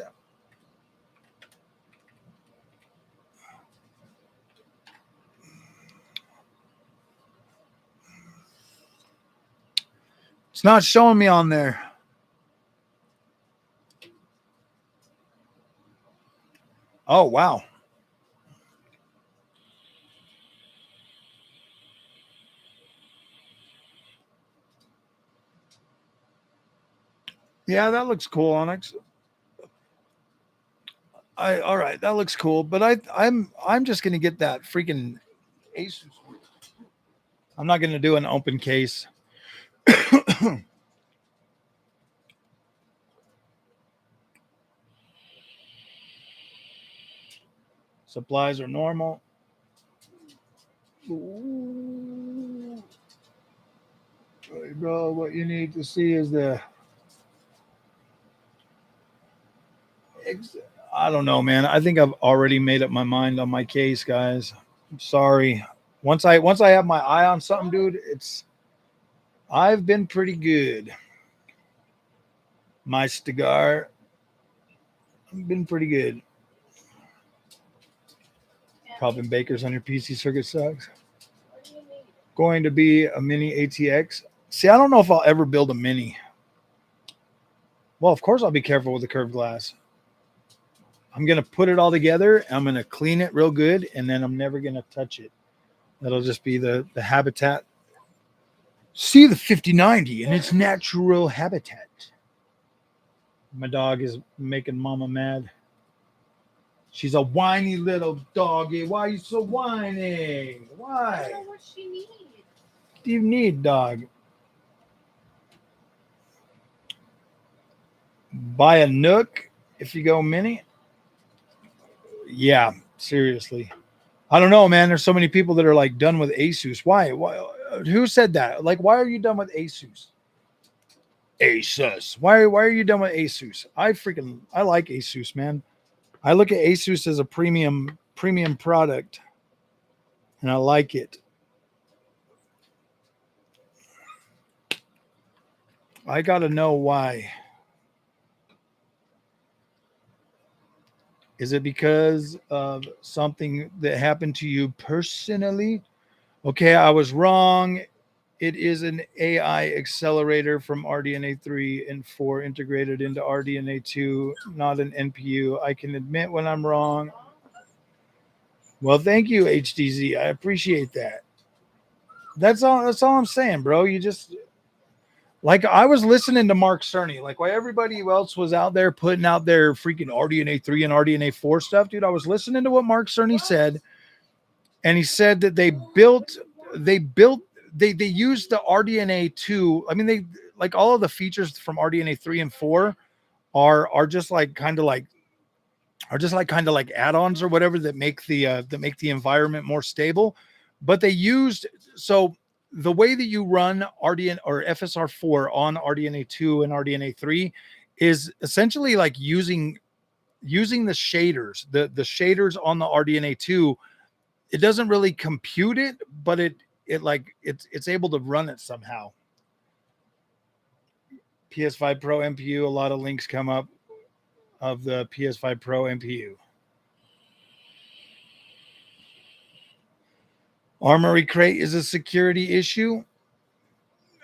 It's not showing me on there. Oh, wow. Yeah, that looks cool, Onyx. All right, that looks cool, but I'm just gonna get that freaking Asus. I'm not gonna do an open case. Supplies are normal. Ooh. Hey, bro, what you need to see is I don't know, man. I think I've already made up my mind on my case, guys. I'm sorry. Once I have my eye on something, dude, I've been pretty good. My cigar, I've been pretty good. Popping bakers on your PC circuit sucks. Going to be a mini ATX. See, I don't know if I'll ever build a mini. Well, of course I'll be careful with the curved glass. I'm going to put it all together. I'm going to clean it real good, and then I'm never going to touch it. That'll just be the habitat. See the 5090 in its natural habitat. My dog is making mama mad. She's a whiny little doggy. Why are you so whiny? Why? I don't know what she needs. What do you need, dog? Buy a Nook if you go mini. Yeah, seriously. I don't know, man. There's so many people that are like done with Asus. Why? Who said that? Like, why are you done with Asus? Asus. Why are you done with Asus? I like Asus, man. I look at Asus as a premium product, and I like it. I gotta know why. Is it because of something that happened to you personally? Okay, I was wrong. It is an AI accelerator from RDNA 3 and 4 integrated into RDNA 2, not an NPU. I can admit when I'm wrong. Well, thank you, HDZ. I appreciate that. That's all I'm saying, bro. You just like I was listening to Mark Cerny, like while everybody else was out there putting out their freaking RDNA 3 and RDNA 4 stuff, dude. I was listening to what Mark Cerny said, and he said that they used the RDNA 2. I mean, they like all of the features from RDNA 3 and 4 are just like kind of like add-ons or whatever that make the environment more stable. But they used the way that you run RDN or FSR4 on RDNA 2 and RDNA 3 is essentially like using the shaders. The shaders on the RDNA 2, it doesn't really compute it, but it's able to run it somehow. PS5 Pro MPU, a lot of links come up of the PS5 Pro MPU. Armory crate is a security issue.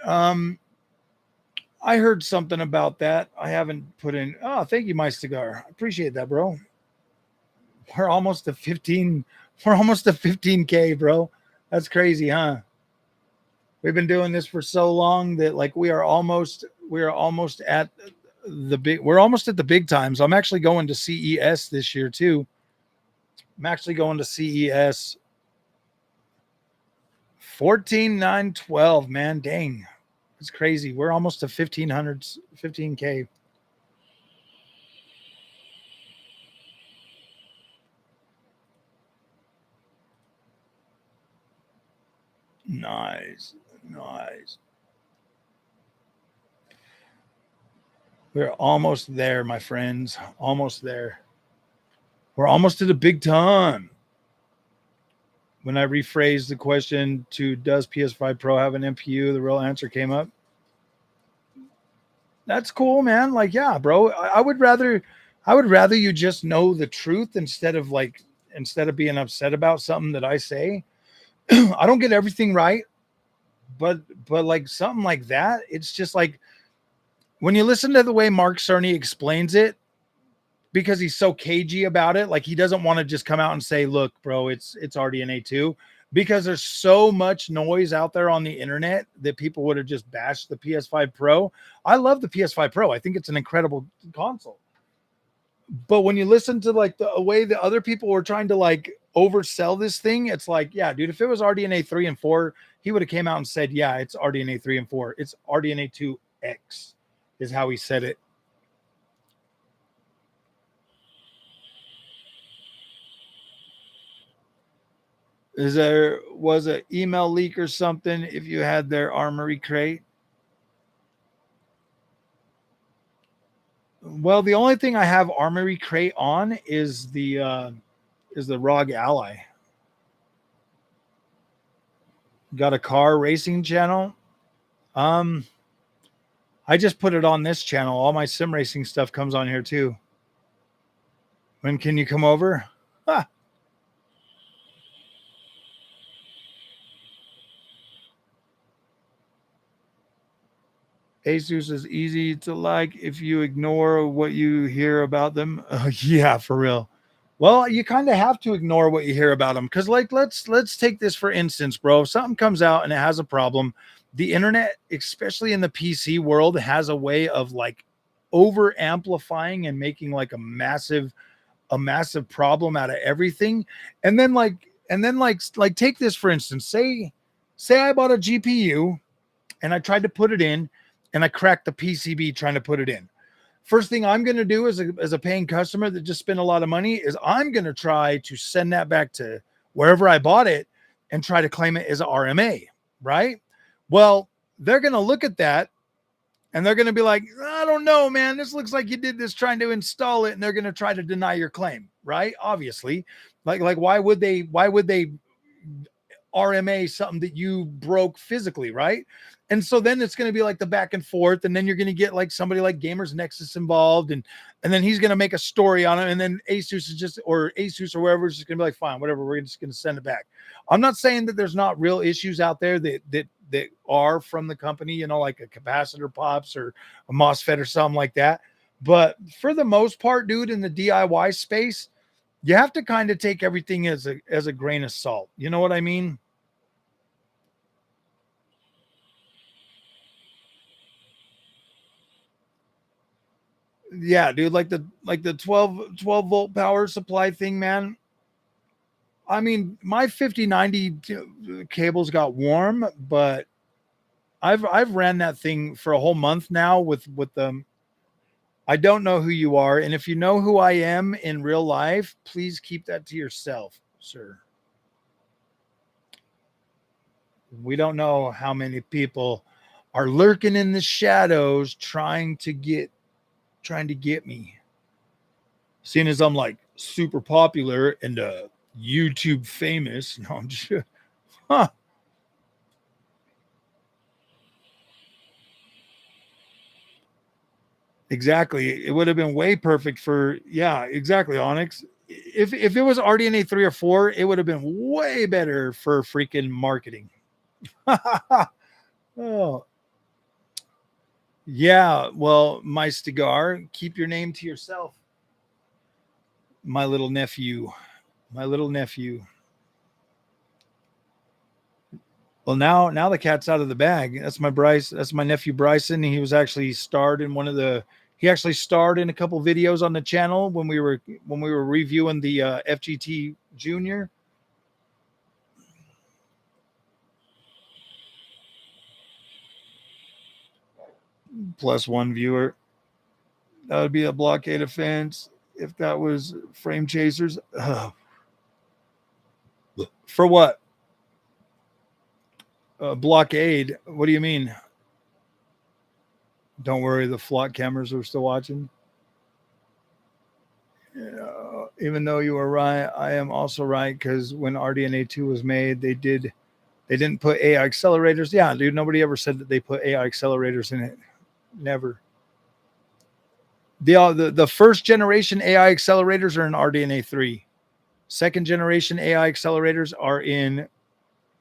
I heard something about that. I haven't put in. Oh, thank you, my cigar. I appreciate that, bro. We're almost to 15. We're almost to 15K, bro. That's crazy, huh? We've been doing this for so long that like we are almost at we're almost at the big times. I'm actually going to CES this year too. I'm actually going to CES 14,912, man. Dang. It's crazy. We're almost to 15K. Nice. We're almost there, my friends. Almost there. We're almost to the big time. When I rephrased the question to does PS5 Pro have an NPU, the real answer came up. That's cool, man. Like, yeah, bro. I would rather you just know the truth instead of being upset about something that I say. I don't get everything right, but like something like that, it's just like when you listen to the way Mark Cerny explains it, because he's so cagey about it, like he doesn't want to just come out and say, look, bro, it's RDNA 2, because there's so much noise out there on the internet that people would have just bashed the PS5 Pro. I love the PS5 Pro. I think it's an incredible console. But when you listen to like the way that other people were trying to like oversell this thing, it's like, yeah, dude, if it was RDNA 3 and 4, he would have came out and said, yeah, it's RDNA 3 and 4. It's RDNA 2X is how he said it. Was an email leak or something if you had their Armory crate? Well, the only thing I have Armory crate on is the ROG Ally. Got a car racing channel. I just put it on this channel. All my sim racing stuff comes on here too. When can you come over? Ah. Asus is easy to like if you ignore what you hear about them. Yeah, for real. Well, you kind of have to ignore what you hear about them because, like, let's take this for instance, bro. If something comes out and it has a problem, the internet, especially in the PC world, has a way of like over amplifying and making like a massive problem out of everything. And then like take this for instance. Say I bought a GPU and I tried to put it in and I cracked the PCB trying to put it in. First thing I'm going to do as a paying customer that just spent a lot of money is I'm going to try to send that back to wherever I bought it and try to claim it as a RMA, right? Well, they're going to look at that and they're going to be like, I don't know, man. This looks like you did this trying to install it, and they're going to try to deny your claim, right? Obviously, like why would they RMA something that you broke physically, right? And so then it's going to be like the back and forth, and then you're going to get like somebody like Gamers Nexus involved, and then he's going to make a story on it, and then Asus or wherever is just going to be like, fine, whatever, we're just going to send it back. I'm not saying that there's not real issues out there that are from the company, you know, like a capacitor pops or a MOSFET or something like that. But for the most part, dude, in the DIY space, you have to kind of take everything as a grain of salt. You know what I mean? Yeah, dude, like the 12 volt power supply thing, man. I mean, my 5090 cables got warm, but I've ran that thing for a whole month now with them. I don't know who you are, and if you know who I am in real life, please keep that to yourself, sir. We don't know how many people are lurking in the shadows trying to get me. Seeing as I'm like super popular and YouTube famous. No, I'm just huh. Exactly. It would have been way perfect for, yeah, exactly, Onyx. if it was RDNA 3 or 4, it would have been way better for freaking marketing. Oh. Yeah, well, my Stigar, keep your name to yourself. My little nephew. My little nephew. Well, now the cat's out of the bag. That's my Bryce. That's my nephew Bryson. He was actually starred in he actually starred in a couple videos on the channel when we were reviewing the FGT Junior. +1 viewer. That would be a blockade offense if that was frame chasers. Ugh. For what? Blockade. What do you mean? Don't worry, the flock cameras are still watching. Even though you were right, I am also right, because when RDNA 2 was made, they didn't put AI accelerators. Yeah, dude, nobody ever said that they put AI accelerators in it. Never. The first generation AI accelerators are in RDNA 3. Second generation AI accelerators are in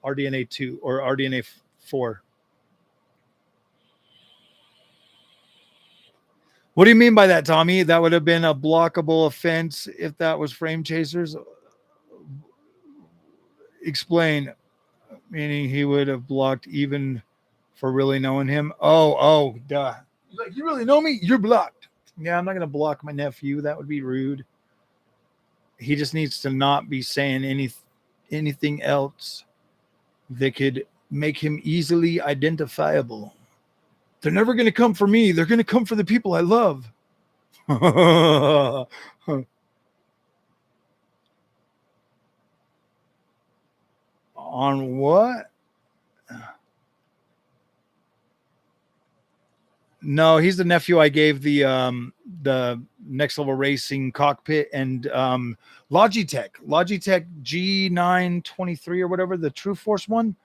RDNA 2 or RDNA 4. What do you mean by that, Tommy? That would have been a blockable offense if that was frame chasers. Explain. Meaning he would have blocked even for really knowing him. Oh, duh. Like, you really know me? You're blocked. Yeah, I'm not going to block my nephew. That would be rude. He just needs to not be saying anything else that could make him easily identifiable. They're never going to come for me. They're going to come for the people I love. On what? No, he's the nephew I gave the Next Level Racing Cockpit and Logitech G923 or whatever, the True Force one.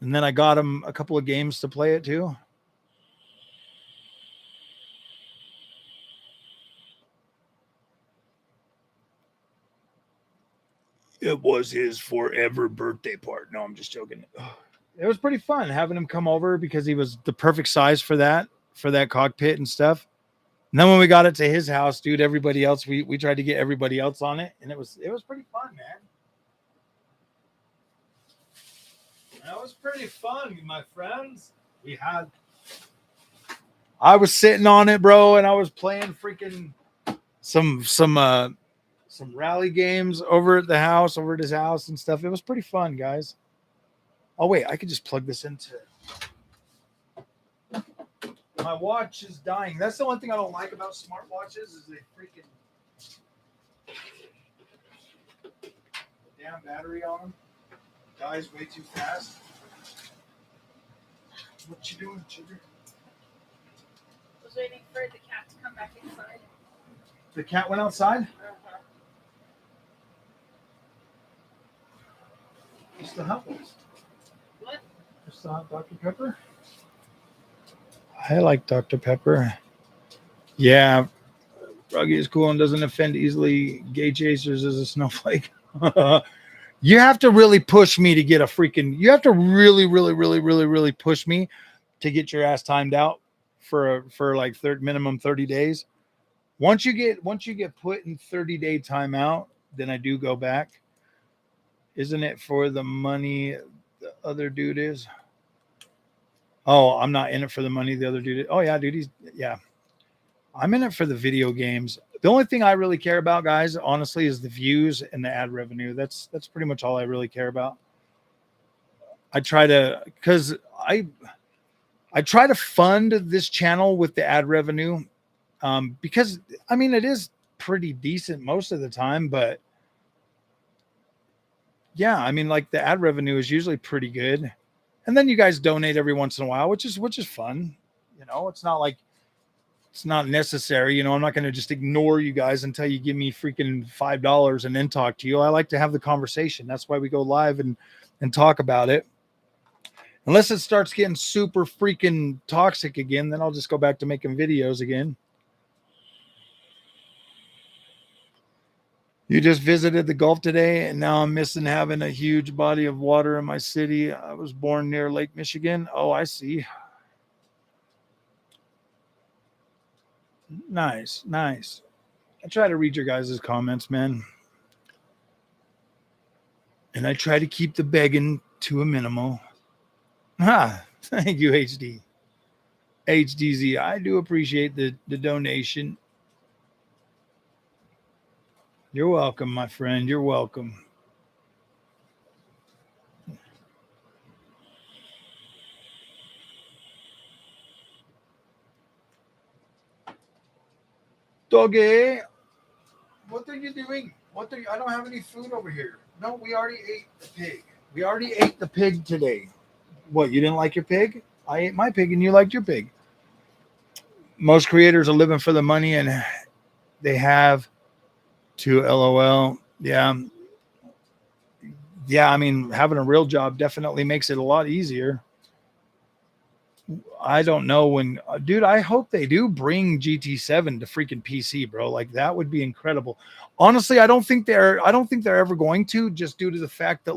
And then I got him a couple of games to play it too. It was his forever birthday part. No, I'm just joking. It was pretty fun having him come over because he was the perfect size for that cockpit and stuff. And then when we got it to his house, dude, everybody else, we tried to get everybody else on it, and it was pretty fun, man. That was pretty fun, my friends. I was sitting on it, bro, and I was playing freaking some rally games over at his house and stuff. It was pretty fun, guys. Oh wait, I could just plug this into. My watch is dying. That's the one thing I don't like about smartwatches is they freaking the damn battery on them dies way too fast. What you doing, sugar? I was waiting for the cat to come back inside. The cat went outside? Uh-huh. Just the hot ones. What? Just the hot Dr. Pepper? I like Dr. Pepper. Yeah, Froggy is cool and doesn't offend easily. Gay chasers is a snowflake. You have to really push me to get a freaking. You have to really push me to get your ass timed out for like minimum 30 days. Once you get put in 30-day timeout, then I do go back. Isn't it for the money? The other dude is. Oh, I'm not in it for the money. The other dude. Oh yeah, dude. I'm in it for the video games. The only thing I really care about, guys, honestly, is the views and the ad revenue. That's pretty much all I really care about. I try to fund this channel with the ad revenue, because I mean it is pretty decent most of the time, but yeah, I mean like the ad revenue is usually pretty good. And then you guys donate every once in a while, which is fun. You know, it's not like it's not necessary. You know, I'm not going to just ignore you guys until you give me freaking $5 and then talk to you. I like to have the conversation. That's why we go live and talk about it. Unless it starts getting super freaking toxic again, then I'll just go back to making videos again. You just visited the Gulf today, and now I'm missing having a huge body of water in my city. I was born near Lake Michigan. Oh, I see. Nice, nice. I try to read your guys' comments, man. And I try to keep the begging to a minimal. Ah, thank you, HD. HDZ. I do appreciate the donation. You're welcome, my friend. You're welcome. Doggy, what are you doing? I don't have any food over here. No, we already ate the pig. We already ate the pig today. What, you didn't like your pig? I ate my pig and you liked your pig. Most creators are living for the money and they have to LOL. Yeah. Yeah, I mean, having a real job definitely makes it a lot easier. I don't know when, dude, I hope they do bring GT7 to freaking PC, bro. Like that would be incredible. Honestly, I don't think they're ever going to, just due to the fact that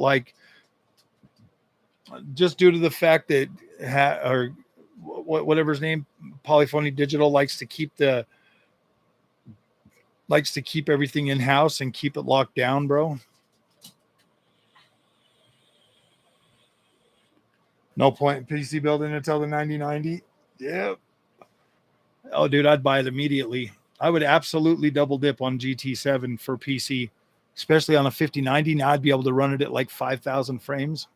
or whatever his name, Polyphony Digital likes to keep everything in house and keep it locked down, bro. No point in PC building until the 9090. Yep. Oh, dude, I'd buy it immediately. I would absolutely double dip on GT7 for PC, especially on a 5090. Now I'd be able to run it at like 5,000 frames.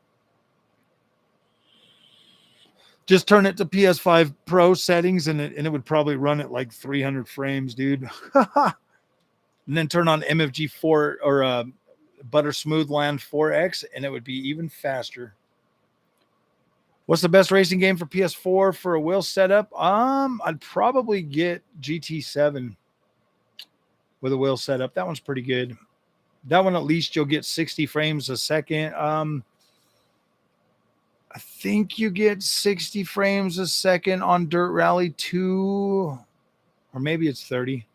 Just turn it to PS5 Pro settings and it would probably run at like 300 frames, dude. And then turn on MFG4 or ButterSmoothLand 4X and it would be even faster. What's the best racing game for PS4 for a wheel setup? I'd probably get GT7 with a wheel setup. That one's pretty good. That one, at least you'll get 60 frames a second. I think you get 60 frames a second on Dirt Rally 2, or maybe it's 30.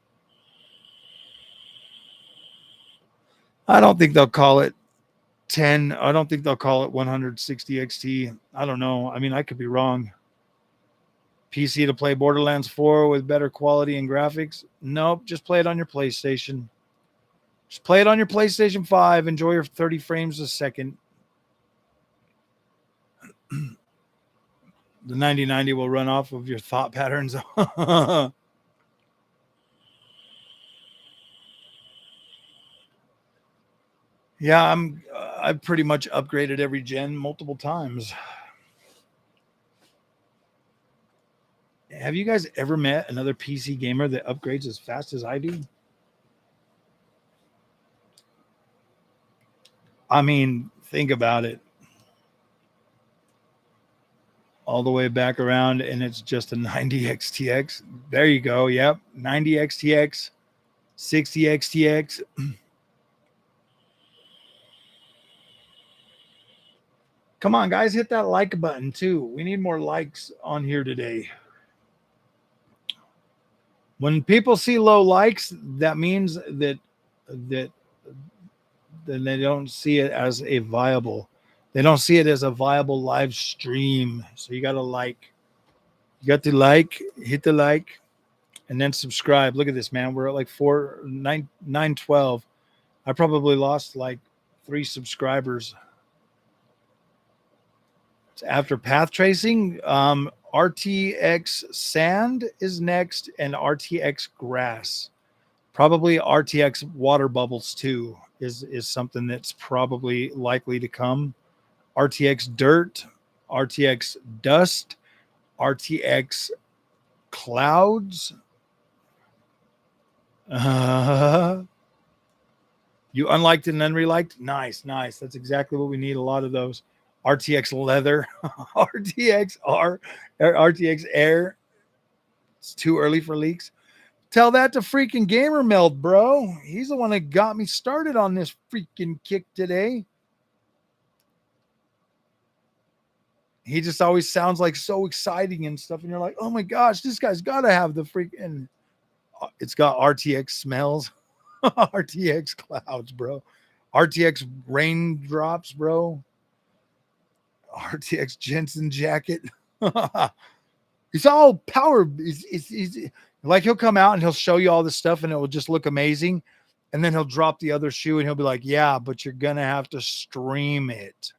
I don't think they'll call it 10. I don't think they'll call it 160 XT. I don't know. I mean, I could be wrong. PC to play Borderlands 4 with better quality and graphics? Nope, just play it on your PlayStation. Just play it on your PlayStation 5. Enjoy your 30 frames a second. The 9090 will run off of your thought patterns. Yeah, I've pretty much upgraded every gen multiple times. Have you guys ever met another PC gamer that upgrades as fast as I do? I mean, think about it. All the way back around, and it's just a 90 XTX. There you go. Yep. 90 XTX, 60 XTX. Come on, guys, hit that like button too. We need more likes on here today. When people see low likes, that means that then they don't see it as a viable. They don't see it as a viable live stream. So you got to like. You got to like, hit the like, and then subscribe. Look at this, man. We're at like 912. I probably lost like 3 subscribers. It's after path tracing. RTX sand is next, and RTX grass. Probably RTX water bubbles too is something that's probably likely to come. RTX dirt, RTX dust, RTX clouds. You unliked and then reliked? Nice, nice. That's exactly what we need. A lot of those. RTX leather, RTX R, RTX air. It's too early for leaks. Tell that to freaking Gamer Meld, bro. He's the one that got me started on this freaking kick today. He just always sounds like so exciting and stuff. And you're like, oh my gosh, this guy's got to have the freaking, it's got RTX smells. RTX clouds, bro. RTX raindrops, bro. RTX Jensen jacket. He's all power. He's like, he'll come out and he'll show you all this stuff and it will just look amazing. And then he'll drop the other shoe and he'll be like, yeah, but you're going to have to stream it.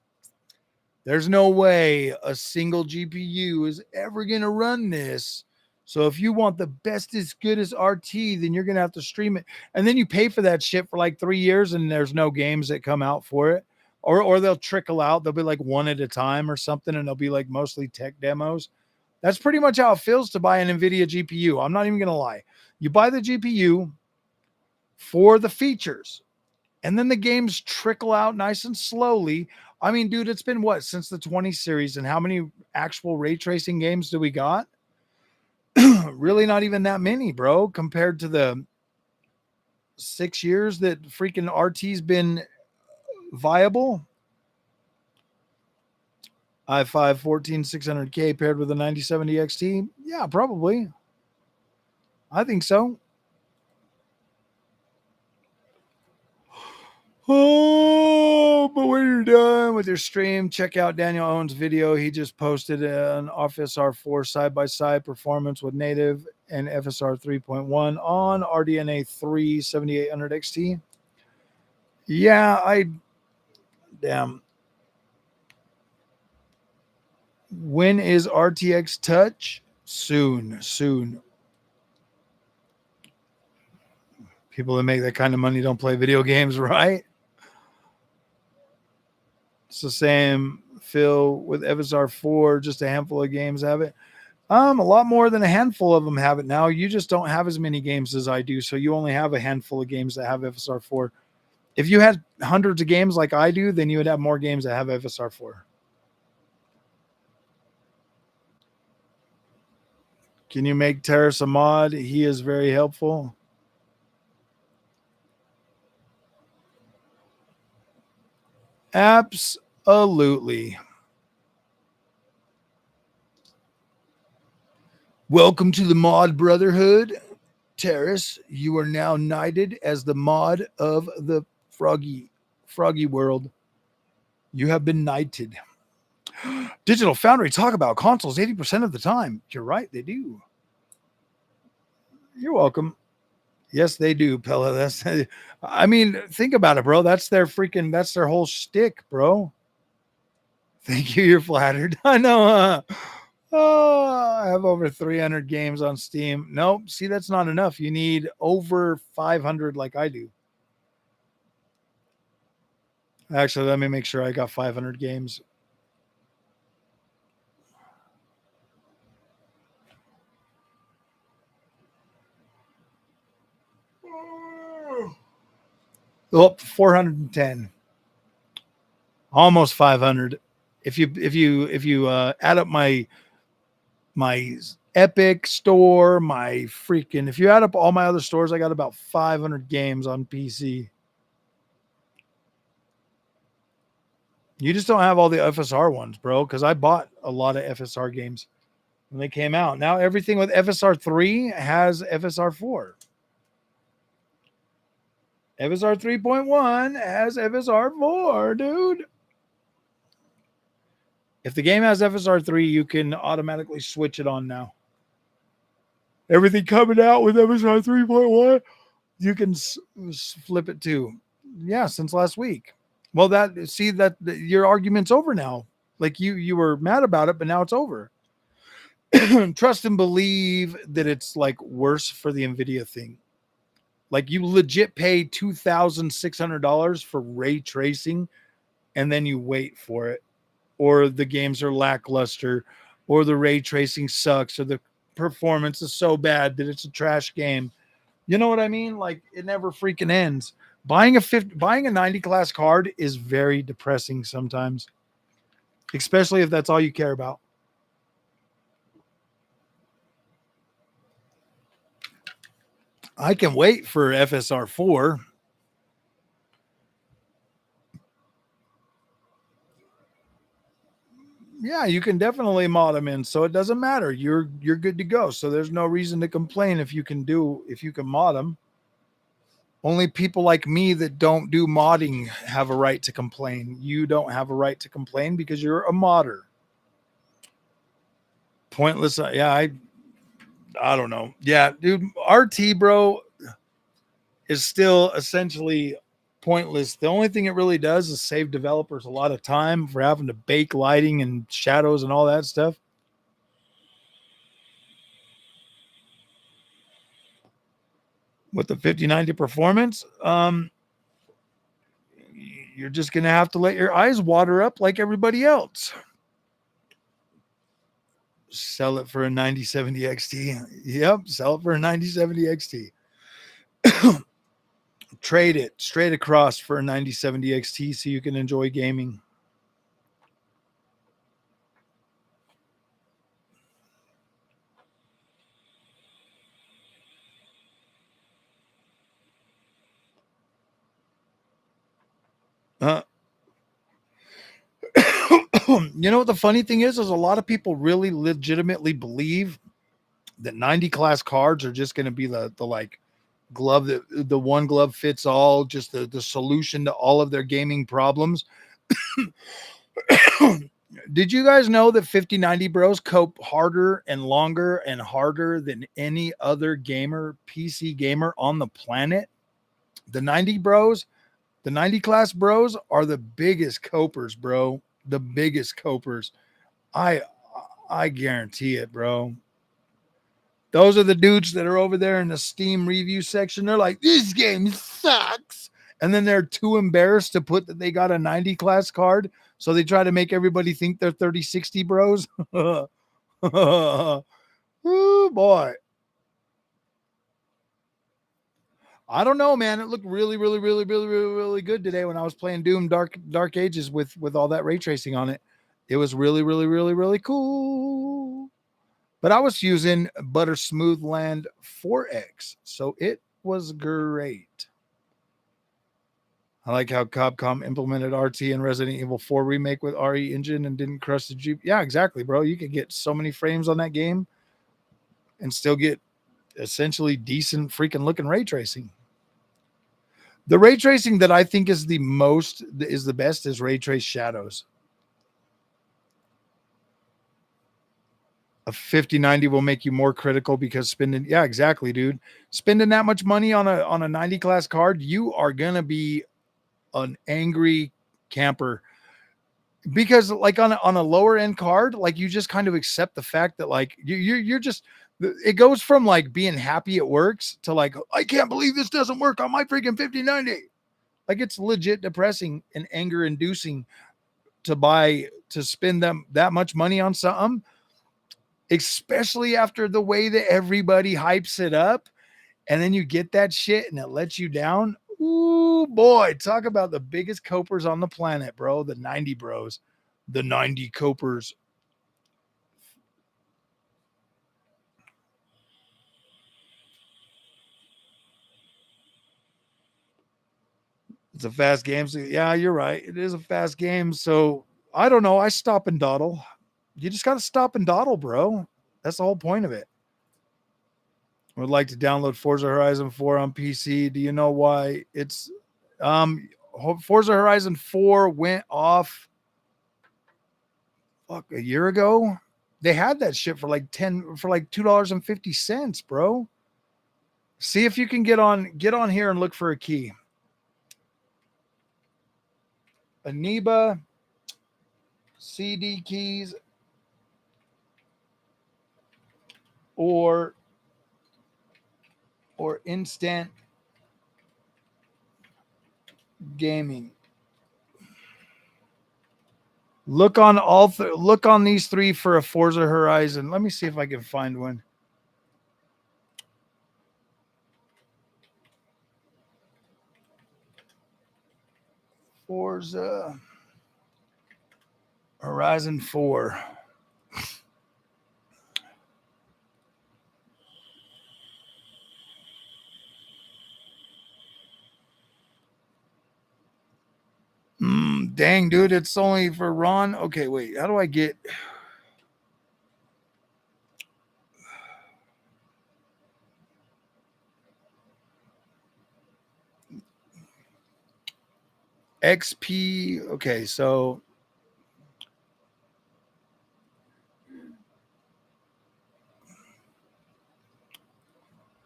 There's no way a single GPU is ever going to run this. So if you want the best as good as RT, then you're going to have to stream it. And then you pay for that shit for like 3 years and there's no games that come out for it. Or they'll trickle out. They'll be like one at a time or something. And they'll be like mostly tech demos. That's pretty much how it feels to buy an NVIDIA GPU. I'm not even going to lie. You buy the GPU for the features. And then the games trickle out nice and slowly. I mean, dude, it's been what, since the 20 series, and how many actual ray tracing games do we got? Really not even that many, bro, compared to the 6 years that freaking RT's been viable. i5 14600K paired with a 9070 XT. Yeah, probably. I think so. Oh, but when you're done with your stream, check out Daniel Owen's video. He just posted an FSR 4 side-by-side performance with native and FSR 3.1 on RDNA 3 7800 XT. Yeah, damn. When is RTX touch? Soon. People that make that kind of money don't play video games, right? It's the same, Phil, with FSR 4. Just a handful of games have it. A lot more than a handful of them have it now. You just don't have as many games as I do, so you only have a handful of games that have FSR 4. If you had hundreds of games like I do, then you would have more games that have FSR 4. Can you make Terrace a mod? He is very helpful. Absolutely. Welcome to the Mod Brotherhood. Terrace, you are now knighted as the mod of the Froggy world. You have been knighted. Digital Foundry talk about consoles 80% of the time. You're right, they do. You're welcome. Yes, they do, Pella. That's, I mean, think about it, bro. That's their whole shtick, bro. Thank you. You're flattered. I know. Oh, I have over 300 games on Steam. Nope. See, that's not enough. You need over 500 like I do. Actually, let me make sure I got 500 games. Oh, 410. Almost 500. If you add up my Epic store, if you add up all my other stores, I got about 500 games on PC. You just don't have all the FSR ones, bro, because I bought a lot of FSR games when they came out. Now everything with FSR 3 has FSR 4. FSR 3.1 has FSR 4, dude. If the game has FSR 3, you can automatically switch it on now. Everything coming out with FSR 3.1, you can flip it to. Yeah, since last week. Well, that your argument's over now. Like you were mad about it, but now it's over. Trust and believe that it's like worse for the NVIDIA thing. Like you legit pay $2,600 for ray tracing, and then you wait for it, or the games are lackluster, or the ray tracing sucks, or the performance is so bad that it's a trash game. You know what I mean? Like it never freaking ends. Buying a 90 class card is very depressing sometimes, especially if that's all you care about. I can wait for FSR 4. Yeah, you can definitely mod them in, so it doesn't matter. You're good to go. So there's no reason to complain if you can mod them. Only people like me that don't do modding have a right to complain. You don't have a right to complain because you're a modder. Pointless. Yeah, I don't know. Yeah, dude, RT, bro, is still essentially pointless. The only thing it really does is save developers a lot of time for having to bake lighting and shadows and all that stuff. With the 5090 performance, you're just going to have to let your eyes water up like everybody else. Sell it for a 9070 XT. Yep, sell it for a 9070 XT. Trade it straight across for a 9070 XT so you can enjoy gaming. You know what the funny thing is a lot of people really legitimately believe that 90 class cards are just going to be the like glove, that the one glove fits all, just the solution to all of their gaming problems. Did you guys know that 5090 bros cope harder and longer and harder than any other gamer, PC gamer on the planet? The 90 bros, the 90 class bros are the biggest copers, bro. The biggest copers. I guarantee it, bro. Those are the dudes that are over there in the Steam review section. They're like, this game sucks. And then they're too embarrassed to put that they got a 90 class card. So they try to make everybody think they're 3060 bros. Ooh, boy. I don't know, man. It looked really, really, really, really, really, really good today when I was playing Doom Dark Ages with all that ray tracing on it. It was really, really, really, really cool. But I was using ButterSmoothLand 4X, so it was great. I like how Capcom implemented RT in Resident Evil 4 remake with RE engine and didn't crush the Jeep. Yeah, exactly, bro. You could get so many frames on that game and still get essentially decent freaking looking ray tracing. The ray tracing that I think is the best is ray trace shadows. A 5090 will make you more critical because spending, yeah, exactly, dude. Spending that much money on a 90 class card, you are gonna be an angry camper. Because like on a lower end card, like you just kind of accept the fact that like you're just, it goes from like being happy it works to like, I can't believe this doesn't work on my freaking 5090. Like it's legit depressing and anger inducing to spend them that much money on something, especially after the way that everybody hypes it up, and then you get that shit and it lets you down. Ooh, boy, talk about the biggest copers on the planet, bro. The 90 bros, the 90 copers. It's a fast game. So yeah, you're right. It is a fast game. So I don't know. I stop and dawdle. You just got to stop and dawdle, bro. That's the whole point of it. Would like to download Forza Horizon 4 on PC. Do you know why? It's Forza Horizon 4 went off a year ago. They had that shit for like $2.50, bro. See if you can get on here and look for a key. Aniba CD keys or instant gaming. Look on look on these three for a Forza Horizon. Let me see if I can find one. Forza Horizon 4. Dang, dude, it's only for Ron. Okay, wait. How do I get? XP. Okay, so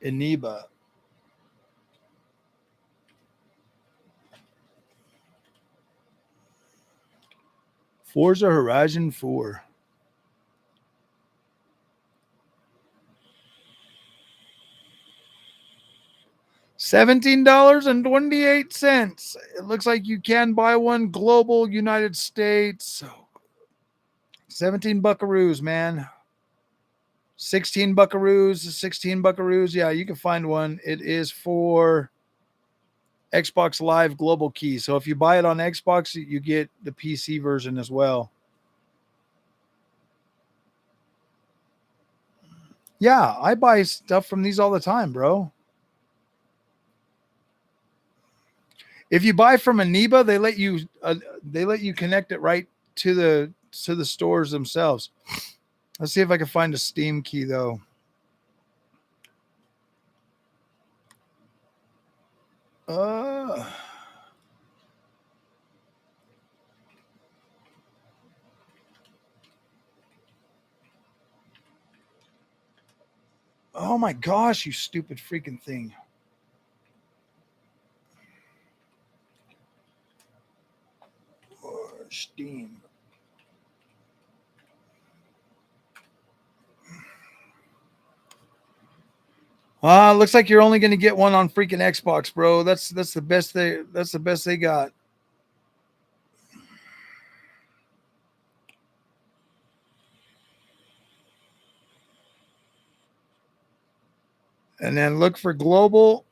Eniba. Forza Horizon 4. $17.28. It looks like you can buy one global United States. 17 buckaroos, man. 16 buckaroos, 16 buckaroos. Yeah, you can find one. It is for Xbox Live Global Key. So if you buy it on Xbox, you get the PC version as well. Yeah, I buy stuff from these all the time, bro. If you buy from Aniba, they let you connect it right to the stores themselves. Let's see if I can find a Steam key though. Oh my gosh, you stupid freaking thing. Steam. Looks like you're only going to get one on freaking Xbox, bro. That's the best they got. And then look for global.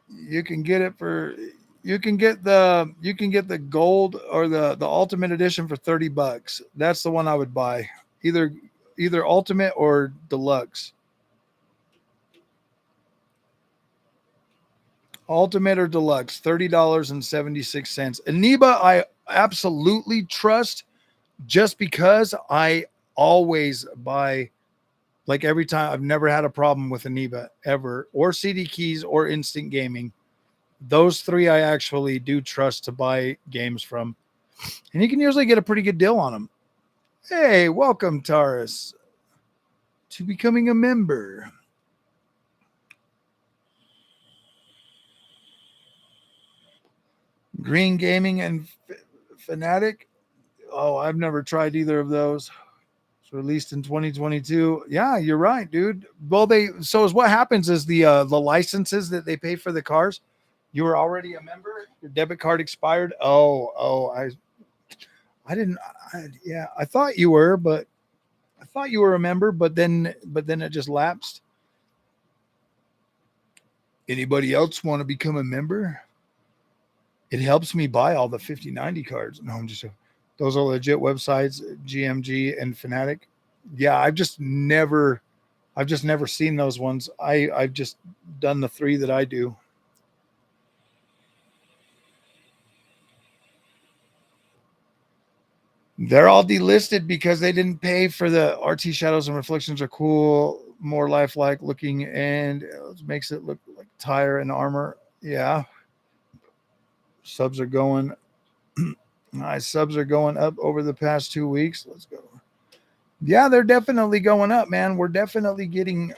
You can get the gold or the ultimate edition for $30. That's the one I would buy. Either ultimate or deluxe. Ultimate or deluxe, $30.76. Aniba, I absolutely trust just because I always buy, like every time. I've never had a problem with Aniba ever, or CD Keys or Instant Gaming. Those three I actually do trust to buy games from. And you can usually get a pretty good deal on them. Hey, welcome, Taurus, to becoming a member. Green Gaming and Fanatic. Oh, I've never tried either of those. It's released in 2022. Yeah, you're right, dude. Well, is what happens is the licenses that they pay for the cars. You were already a member. Your debit card expired. I didn't. Yeah, I thought you were, but I thought you were a member, but then it just lapsed. Anybody else want to become a member? It helps me buy all the 5090 cards. No, I'm just. Those are legit websites, GMG and Fanatic. Yeah, I've just never seen those ones. I've just done the three that I do. They're all delisted because they didn't pay for the RT shadows and reflections are cool, more lifelike looking, and it makes it look like tire and armor. Yeah. Subs are going nice. Subs are going up over the past 2 weeks. Let's go. Yeah, they're definitely going up, man. We're definitely getting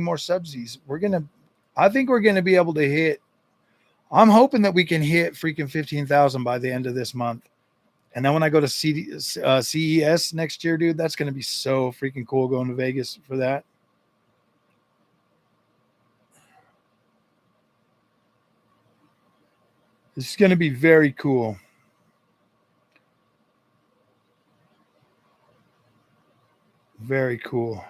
more subsidies. I think we're gonna be able to hit. I'm hoping that we can hit freaking 15,000 by the end of this month. And then when I go to CES next year, dude, that's going to be so freaking cool going to Vegas for that. This is going to be very cool. Very cool.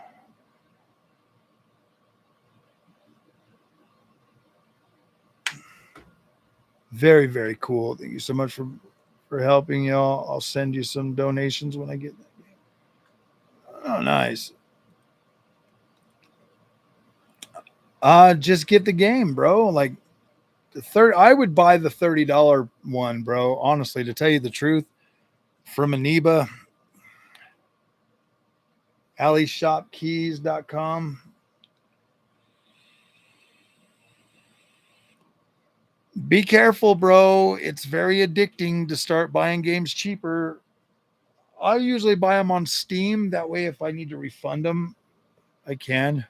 Very, very cool. Thank you so much for helping, y'all. I'll send you some donations when I get that. Oh, nice. Just get the game, bro. Like I would buy the $30 one, bro. Honestly, to tell you the truth, from Aniba, AliShopKeys.com. Be careful, bro. It's very addicting to start buying games cheaper. I usually buy them on Steam. That way, if I need to refund them, I can.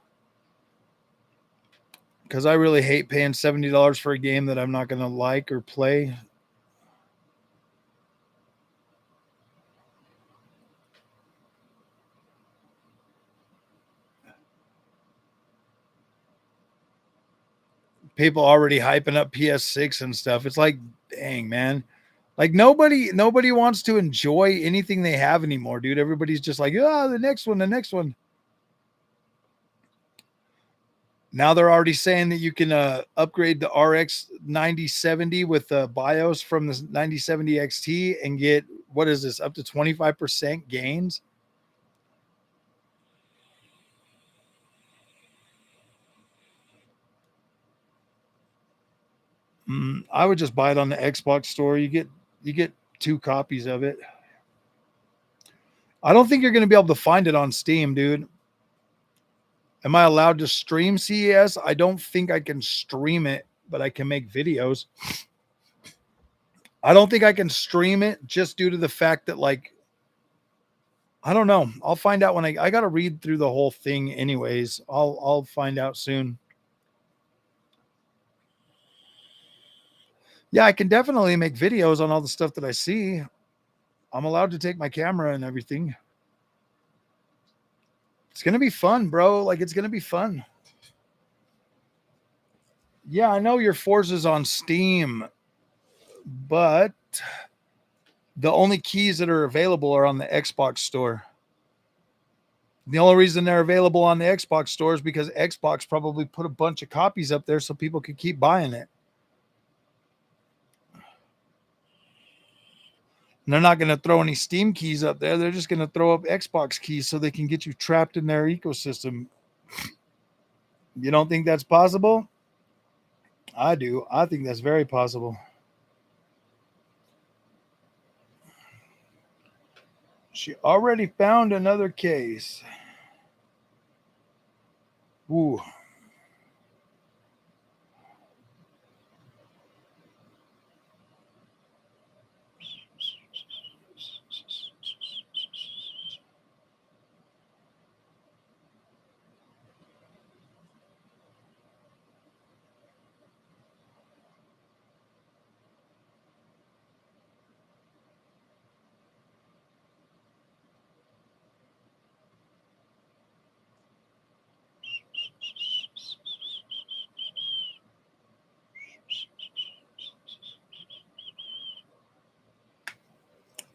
Because I really hate paying $70 for a game that I'm not going to like or play. People already hyping up PS6 and stuff. It's like, dang, man. Like nobody wants to enjoy anything they have anymore, dude. Everybody's just like, oh, the next one, the next one. Now they're already saying that you can upgrade the RX 9070 with the BIOS from the 9070 XT and get, what is this, up to 25% gains? I would just buy it on the Xbox store. You get 2 copies of it. I don't think you're going to be able to find it on Steam, dude. Am I allowed to stream CES? I don't think I can stream it, but I can make videos. I don't think I can stream it just due to the fact that, like, I don't know. I'll find out when I got to read through the whole thing anyways. I'll find out soon. Yeah, I can definitely make videos on all the stuff that I see. I'm allowed to take my camera and everything. It's going to be fun, bro. Like, it's going to be fun. Yeah, I know your Forza's on Steam, but the only keys that are available are on the Xbox store. The only reason they're available on the Xbox store is because Xbox probably put a bunch of copies up there so people could keep buying it. And they're not going to throw any Steam keys up there. They're just going to throw up Xbox keys so they can get you trapped in their ecosystem. You don't think that's possible? I do. I think that's very possible. She already found another case. Ooh.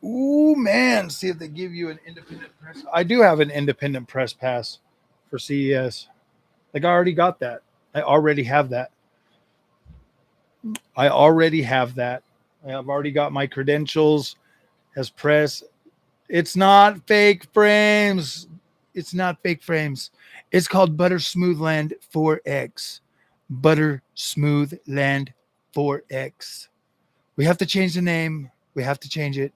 Ooh, man. See if they give you an independent press. I do have an independent press pass for CES. Like, I already got that. I already have that. I've already got my credentials as press. It's not fake frames. It's not fake frames. It's called ButterSmoothLand 4X. ButterSmoothLand 4X. We have to change the name. We have to change it.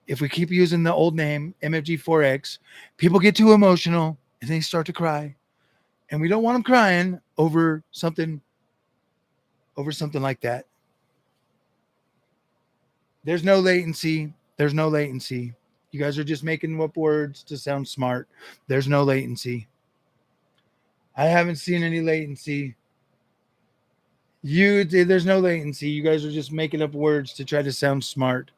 If we keep using the old name, MFG4X, people get too emotional and they start to cry. And we don't want them crying over something like that. There's no latency. There's no latency. You guys are just making up words to sound smart. There's no latency. I haven't seen any latency. There's no latency. You guys are just making up words to try to sound smart.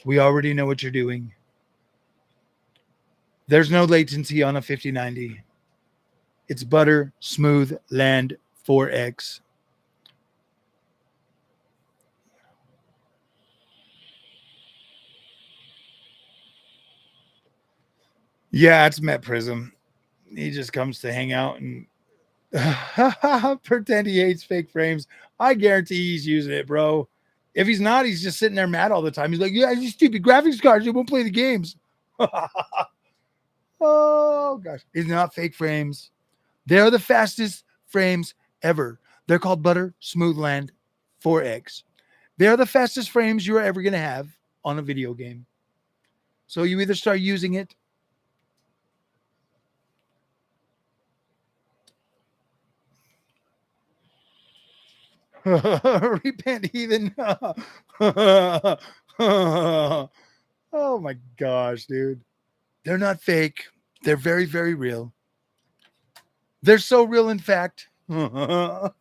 We already know what you're doing. There's no latency on a 5090. It's ButterSmoothLand 4X. Yeah, it's Met Prism. He just comes to hang out and pretend he hates fake frames. I guarantee he's using it, bro. If he's not, he's just sitting there mad all the time. He's like, yeah, these stupid graphics cards, they won't play the games. Oh, gosh. It's not fake frames. They're the fastest frames ever. They're called ButterSmoothLand 4X. They're the fastest frames you're ever going to have on a video game. So you either start using it. Repent, heathen. Oh my gosh, dude. They're not fake. They're very, very real. They're so real, in fact. They're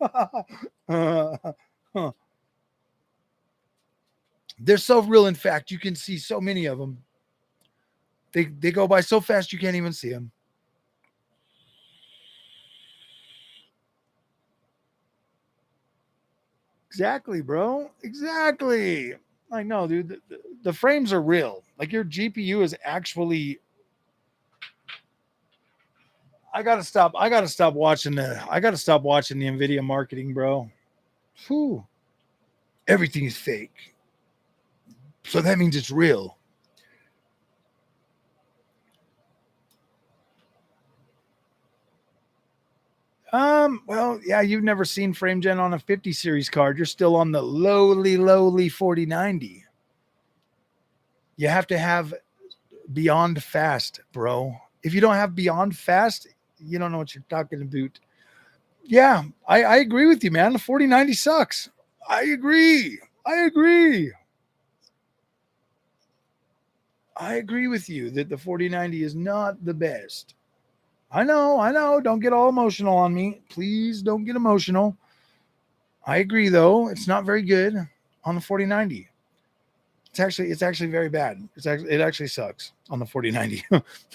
so real, in fact, you can see so many of them. They go by so fast you can't even see them. Exactly, bro. Exactly. I know, dude. The frames are real. Like your GPU is actually. I gotta stop watching the NVIDIA marketing, bro. Whew. Everything is fake. So that means it's real. Well, yeah, you've never seen frame gen on a 50 series card. You're still on the lowly 4090. You have to have beyond fast, bro. If you don't have beyond fast, you don't know what you're talking about. Yeah, I agree with you, man. The 4090 sucks. I agree. I agree with you that the 4090 is not the best. I know. Don't get all emotional on me. Please don't get emotional. I agree, though. It's not very good on the 4090. It's actually very bad. It actually sucks on the 4090.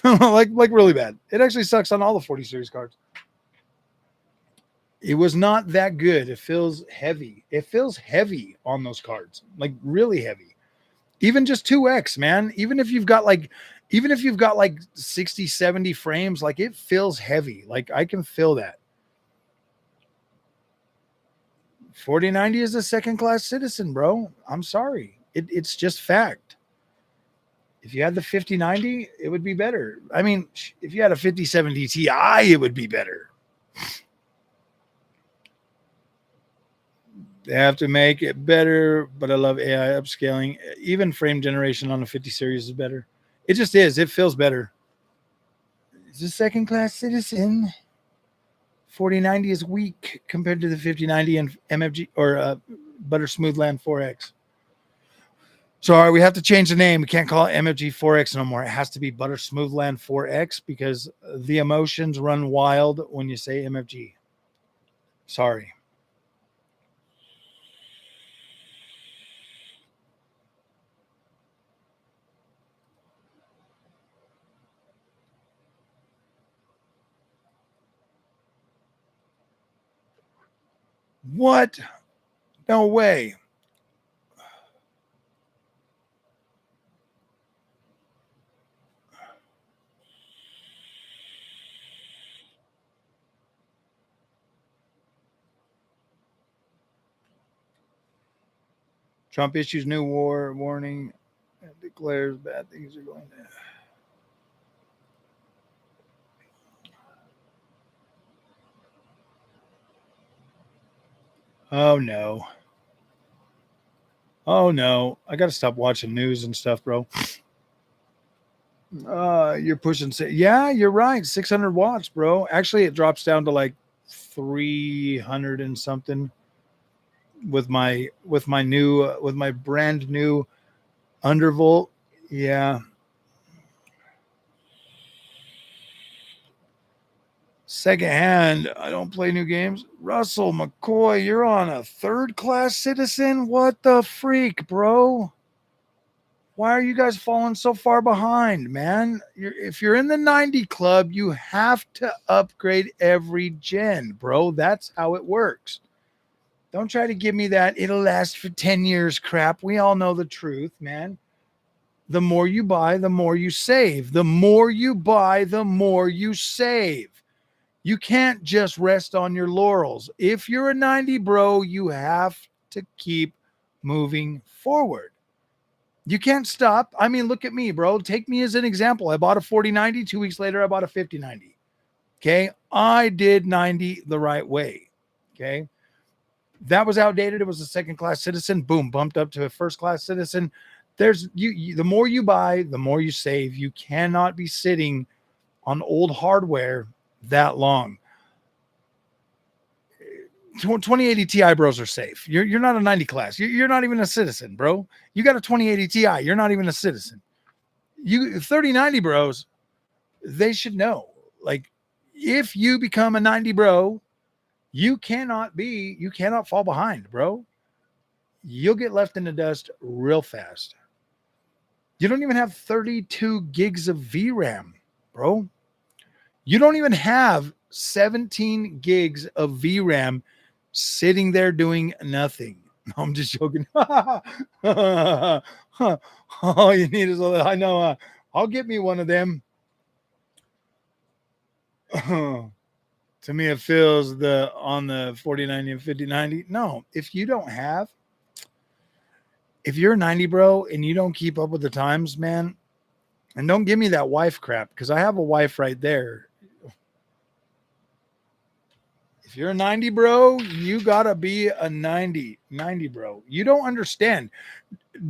like really bad. It actually sucks on all the 40 series cards. It was not that good. It feels heavy. It feels heavy on those cards. Like really heavy. Even just 2x, man. Even if you've got like 60, 70 frames, like it feels heavy. Like I can feel that. 4090 is a second class citizen, bro. I'm sorry. It's just fact. If you had the 5090, it would be better. I mean, if you had a 5070 Ti, it would be better. They have to make it better, but I love AI upscaling. Even frame generation on the 50 series is better. It just is. It feels better. It's a second class citizen. 4090 is weak compared to the 5090 and MFG or ButterSmoothLand 4X. Sorry, we have to change the name. We can't call it MFG 4X no more. It has to be ButterSmoothLand 4X because the emotions run wild when you say MFG. Sorry. What? No way. Trump issues new war warning and declares bad things are going to. Oh no. Oh no. I got to stop watching news and stuff, bro. You're pushing. Yeah, you're right. 600 watts, bro. Actually, it drops down to like 300 and something with my brand new undervolt. Yeah. Secondhand, I don't play new games. Russell McCoy, you're on a third class citizen? What the freak, bro? Why are you guys falling so far behind, man? If you're in the 90 club, you have to upgrade every gen, bro. That's how it works. Don't try to give me that it'll last for 10 years crap. We all know the truth, man. The more you buy, the more you save. The more you buy, the more you save. You can't just rest on your laurels. If you're a 90 bro, you have to keep moving forward. You can't stop. I mean, look at me, bro. Take me as an example. I bought a 4090. 2 weeks later, I bought a 5090. Okay. I did 90 the right way. Okay. That was outdated. It was a second class citizen. Boom, bumped up to a first class citizen. There's you the more you buy, the more you save. You cannot be sitting on old hardware that long. 2080 Ti bros are safe. You're not a 90 class. You're not even a citizen, bro. You got a 2080 Ti. You're not even a citizen. You 3090 bros, they should know. Like, if you become a 90 bro, you cannot fall behind, bro. You'll get left in the dust real fast. You don't even have 32 gigs of VRAM, bro. You don't even have 17 gigs of VRAM sitting there doing nothing. No, I'm just joking. All you need is I know. I'll get me one of them. To me, it feels on the 4090 and 5090. No, if you're a 90 bro and you don't keep up with the times, man, and don't give me that wife crap, because I have a wife right there. If you're a 90 bro, you gotta be a 90 bro. You don't understand.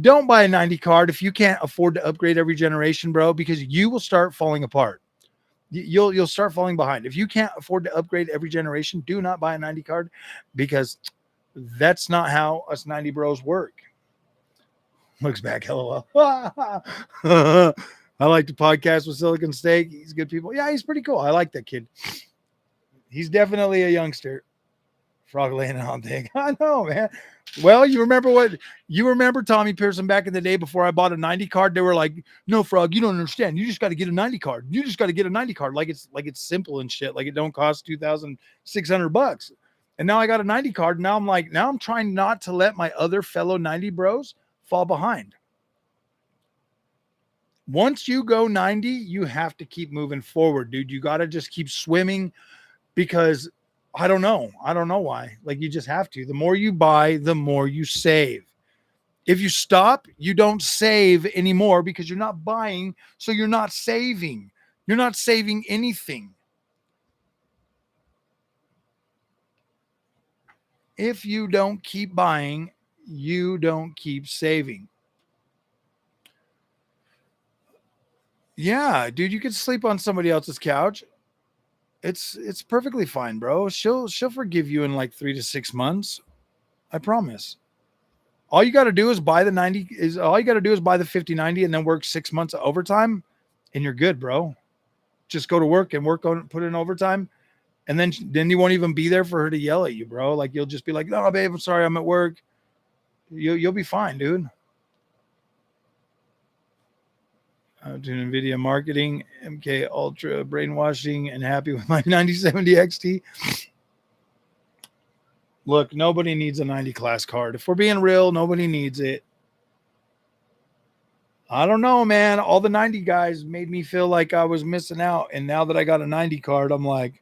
Don't buy a 90 card if you can't afford to upgrade every generation, bro, because you will start falling apart. You'll start falling behind. If you can't afford to upgrade every generation, do not buy a 90 card, because that's not how us 90 bros work. Looks back, LOL. I like to podcast with Silicon Steak. He's good people. Yeah, he's pretty cool. I like that kid. He's definitely a youngster. Frog laying on thing. I know, man. Well, you remember Tommy Pearson back in the day before I bought a 90 card? They were like, no, Frog, you don't understand. You just got to get a 90 card. You just got to get a 90 card. Like it's simple and shit. Like it don't cost $2,600. And now I got a 90 card. Now I'm trying not to let my other fellow 90 bros fall behind. Once you go 90, you have to keep moving forward, dude. You got to just keep swimming, because I don't know why. Like, you just have to. The more you buy, the more you save. If you stop, you don't save anymore, because you're not buying, so you're not saving. You're not saving anything. If you don't keep buying, you don't keep saving. Yeah, dude, you could sleep on somebody else's couch. It's perfectly fine, bro. She'll forgive you in like 3 to 6 months. I promise. All you got to do is buy the 5090 and then work 6 months of overtime, and you're good, bro. Just go to work and put in overtime, and then you won't even be there for her to yell at you, bro. Like, you'll just be like, "No, babe, I'm sorry, I'm at work." You'll be fine, dude. To NVIDIA marketing, MK Ultra brainwashing, and happy with my 9070 XT. Look, nobody needs a 90 class card. If we're being real, nobody needs it. I don't know, man. All the 90 guys made me feel like I was missing out. And now that I got a 90 card, I'm like,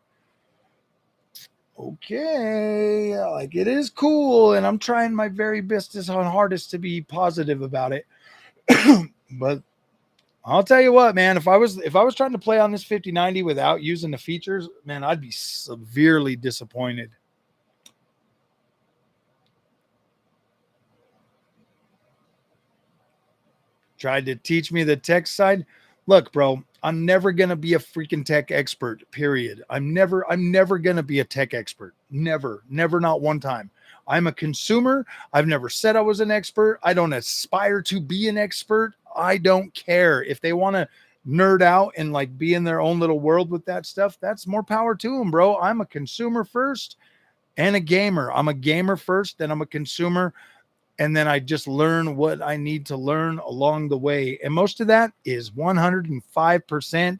okay, like, it is cool. And I'm trying my very best and hardest to be positive about it. But I'll tell you what, man, if I was trying to play on this 5090 without using the features, man, I'd be severely disappointed. Tried to teach me the tech side. Look, bro, I'm never going to be a freaking tech expert, period. I'm never going to be a tech expert. Never, not one time. I'm a consumer. I've never said I was an expert. I don't aspire to be an expert. I don't care. If they want to nerd out and like be in their own little world with that stuff, that's more power to them, bro. I'm a consumer first and a gamer. I'm a gamer first, then I'm a consumer. And then I just learn what I need to learn along the way. And most of that is 105%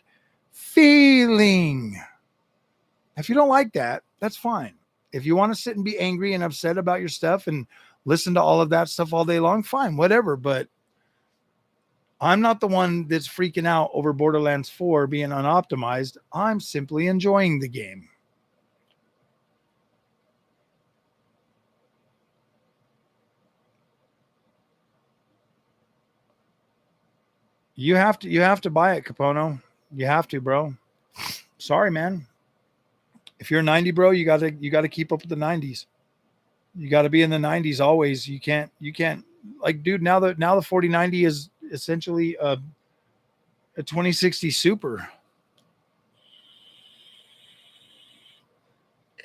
feeling. If you don't like that, that's fine. If you want to sit and be angry and upset about your stuff and listen to all of that stuff all day long, fine, whatever. But I'm not the one that's freaking out over Borderlands 4 being unoptimized. I'm simply enjoying the game. You have to buy it, Capono. You have to, bro. Sorry, man. If you're 90, bro, you gotta keep up with the 90s. You got to be in the 90s always. You can't like, dude. Now the 4090 is essentially a 2060 Super.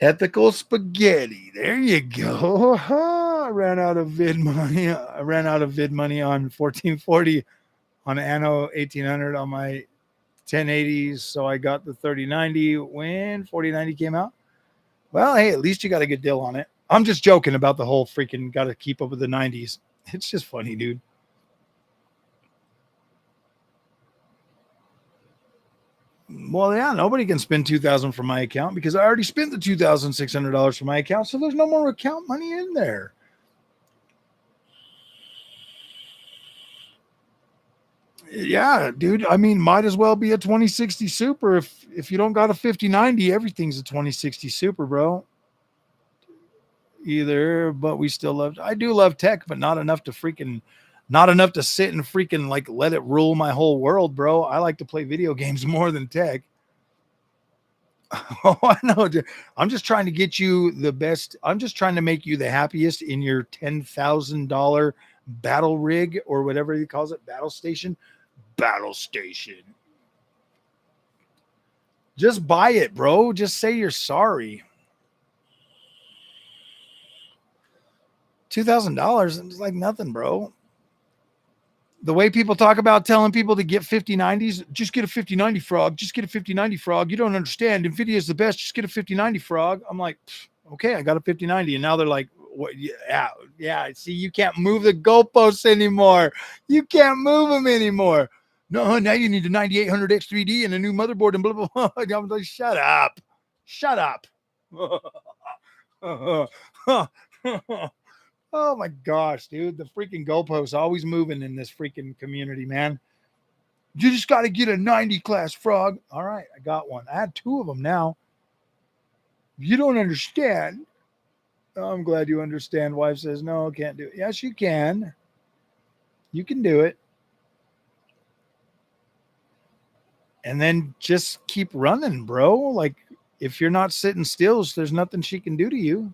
Ethical spaghetti. There you go. I ran out of vid money. I ran out of vid money on 1440 on Anno 1800 on my 1080s. So I got the 3090 when 4090 came out. Well, hey, at least you got a good deal on it. I'm just joking about the whole freaking got to keep up with the 90s. It's just funny, dude. Well, yeah, nobody can spend $2,000 from my account because I already spent the $2,600 from my account, so there's no more account money in there. Yeah, dude. I mean, might as well be a 2060 Super. If you don't got a 5090, everything's a 2060 Super, bro. Either, but we still love. I do love tech, but not enough to sit and freaking like let it rule my whole world, bro. I like to play video games more than tech. Oh, I know. I'm just trying to get you the best. I'm just trying to make you the happiest in your $10,000 battle rig or whatever he calls it, battle station. Battle station. Just buy it, bro. Just say you're sorry. $2,000 is like nothing, bro. The way people talk about telling people to get 5090s, just get a 5090 frog. Just get a 5090 frog. You don't understand. NVIDIA is the best. Just get a 5090 frog. I'm like, okay, I got a 5090. And now they're like, what? Yeah. See, you can't move the goalposts anymore. You can't move them anymore. No, now you need a 9800X3D and a new motherboard and blah, blah, blah. I'm like, shut up. Shut up. Oh my gosh, dude. The freaking goalposts always moving in this freaking community, man. You just got to get a 90 class frog. All right, I got one. I had two of them now. You don't understand. Oh, I'm glad you understand. Wife says, no, can't do it. Yes, you can. You can do it. And then just keep running, bro. Like, if you're not sitting still, there's nothing she can do to you.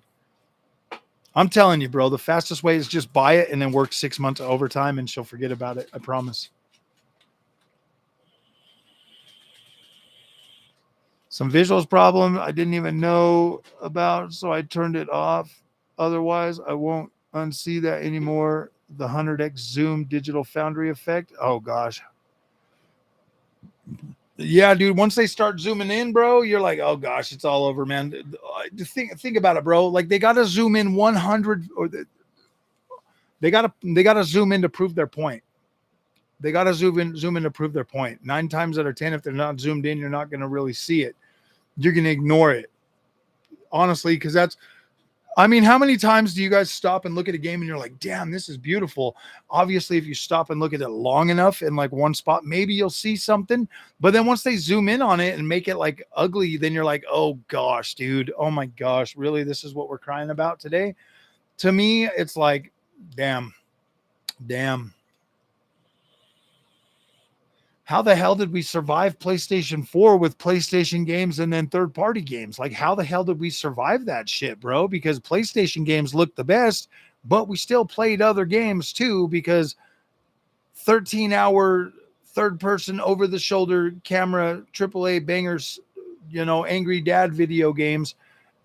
I'm telling you, bro, the fastest way is just buy it and then work 6 months of overtime and she'll forget about it. I promise. Some visuals problem I didn't even know about, so I turned it off. Otherwise, I won't unsee that anymore. The 100x zoom digital foundry effect. Oh gosh. Yeah, dude. Once they start zooming in, bro, you're like, oh gosh, it's all over, man. Think about it, bro. Like they gotta zoom in 100, or they gotta zoom in to prove their point. They gotta zoom in to prove their point. 9 times out of 10, if they're not zoomed in, you're not gonna really see it. You're gonna ignore it, honestly, because I mean, how many times do you guys stop and look at a game and you're like, damn, this is beautiful? Obviously, if you stop and look at it long enough in like one spot, maybe you'll see something. But then once they zoom in on it and make it like ugly, then you're like, oh gosh, dude. Oh my gosh, really? This is what we're crying about today? To me, it's like, damn. How the hell did we survive PlayStation 4 with PlayStation games and then third-party games? Like, how the hell did we survive that shit, bro? Because PlayStation games looked the best, but we still played other games too, because 13-hour third-person over-the-shoulder camera AAA bangers, angry dad video games,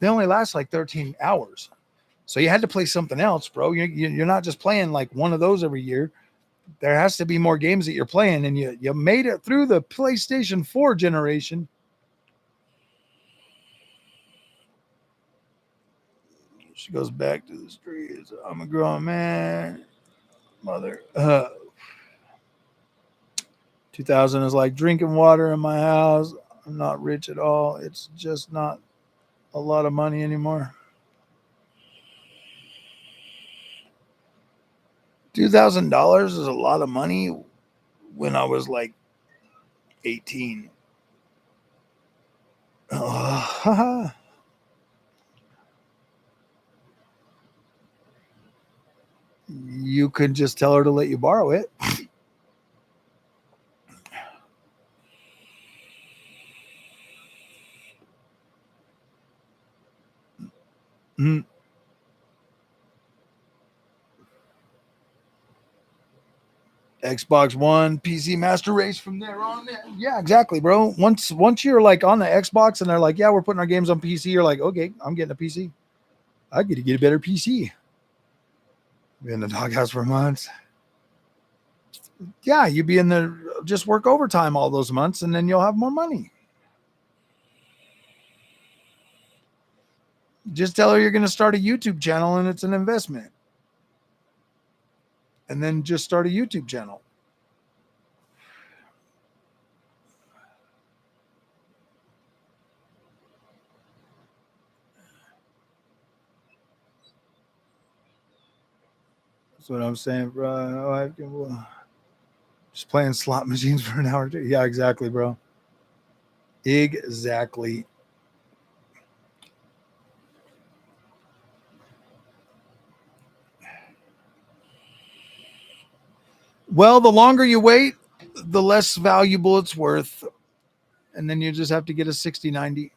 they only last like 13 hours. So you had to play something else, bro. You're not just playing like one of those every year. There has to be more games that you're playing, and you made it through the PlayStation 4 generation. She goes back to the streets. I'm a grown man. Mother. 2000 is like drinking water in my house. I'm not rich at all. It's just not a lot of money anymore. $2,000 is a lot of money when I was like 18. You could just tell her to let you borrow it. Mm. Xbox One, PC Master Race from there on. Yeah, exactly, bro. Once you're like on the Xbox and they're like, yeah, we're putting our games on PC, you're like, okay, I'm getting a PC. I get to get a better PC. Been in the doghouse for months. Yeah, you be in the just work overtime all those months and then you'll have more money. Just tell her you're going to start a YouTube channel and it's an investment. And then just start a YouTube channel. That's what I'm saying, bro. Just playing slot machines for an hour. Yeah, exactly, bro. Exactly. Well, the longer you wait, the less valuable it's worth. And then you just have to get a 6090.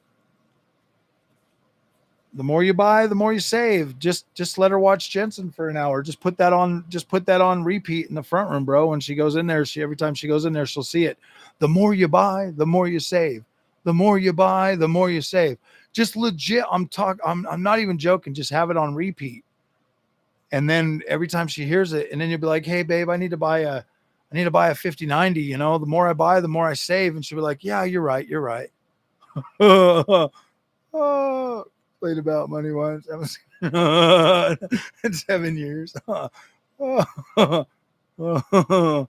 The more you buy, the more you save. Just let her watch Jensen for an hour. Just put that on repeat in the front room, bro. When she goes in there, every time she goes in there, she'll see it. The more you buy, the more you save. The more you buy, the more you save. Just legit, I'm not even joking. Just have it on repeat. And then every time she hears it, and then you'll be like, hey babe, I need to buy a 5090, you know. The more I buy, the more I save. And she'll be like, yeah, you're right. Oh, played about money once. That was in 7 years. I don't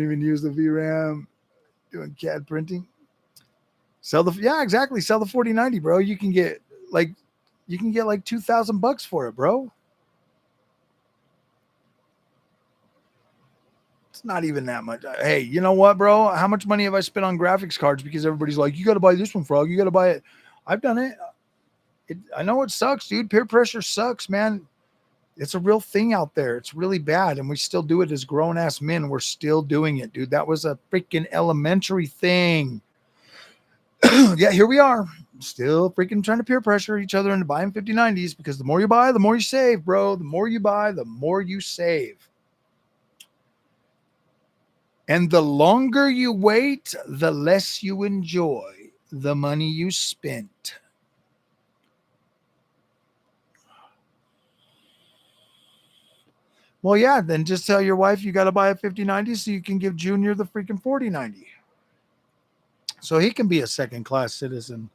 even use the VRAM. Doing CAD printing. Sell the 4090, bro. You can get like $2,000 for it, bro. It's not even that much. Hey, you know what, bro? How much money have I spent on graphics cards? Because everybody's like, you got to buy this one, Frog. You got to buy it. I've done it. I know it sucks, dude. Peer pressure sucks, man. It's a real thing out there. It's really bad. And we still do it as grown ass men. We're still doing it, dude. That was a freaking elementary thing. Yeah, here we are. Still freaking trying to peer pressure each other into buying 5090s because the more you buy, the more you save, bro. The more you buy, the more you save. And the longer you wait, the less you enjoy the money you spent. Well, yeah, then just tell your wife you got to buy a 5090 so you can give Junior the freaking 4090. So he can be a second-class citizen.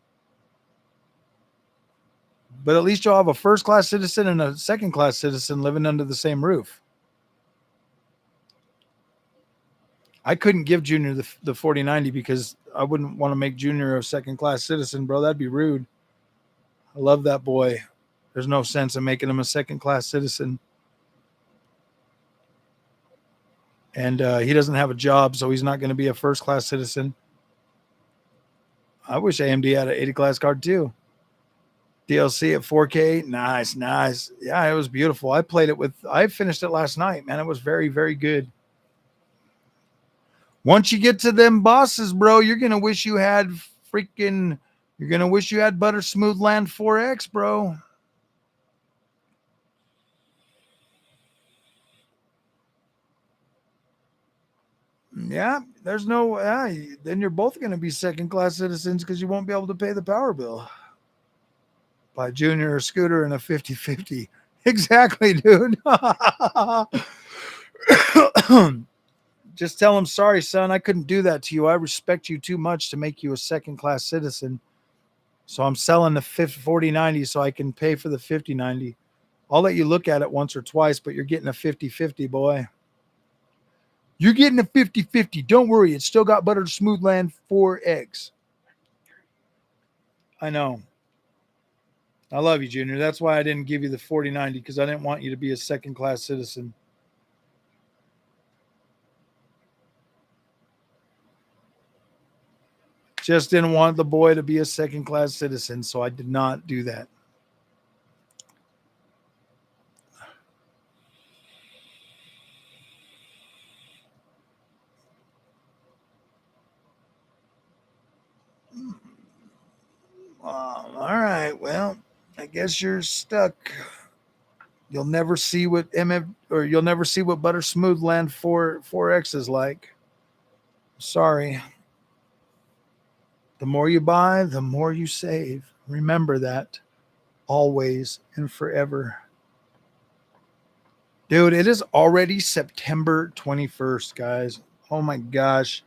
But at least you'll have a first-class citizen and a second-class citizen living under the same roof. I couldn't give Junior the 4090 because I wouldn't want to make Junior a second-class citizen, bro. That'd be rude. I love that boy. There's no sense in making him a second-class citizen. And he doesn't have a job, so he's not going to be a first-class citizen. I wish AMD had an 80-class card too. DLC at 4K, nice. Yeah, it was beautiful. I finished it last night, man. It was very, very good. Once you get to them bosses, bro, you're going to wish you had ButterSmoothLand 4X, bro. Yeah, there's no, then you're both going to be second-class citizens because you won't be able to pay the power bill. Buy Junior or Scooter in a 50-50. Exactly, dude. Just tell him, sorry, son, I couldn't do that to you. I respect you too much to make you a second-class citizen. So I'm selling the 4090 so I can pay for the 5090. I'll let you look at it once or twice, but you're getting a 50-50, boy. You're getting a 50-50. Don't worry. It's still got ButterSmoothLand 4X. I know. I love you, Junior. That's why I didn't give you the 4090 because I didn't want you to be a second-class citizen. Just didn't want the boy to be a second-class citizen, so I did not do that. All right. Well, I guess you're stuck. You'll never see what you'll never see what ButterSmoothLand 4X is like. Sorry. The more you buy, the more you save. Remember that always and forever. Dude, it is already September 21st, guys. Oh my gosh.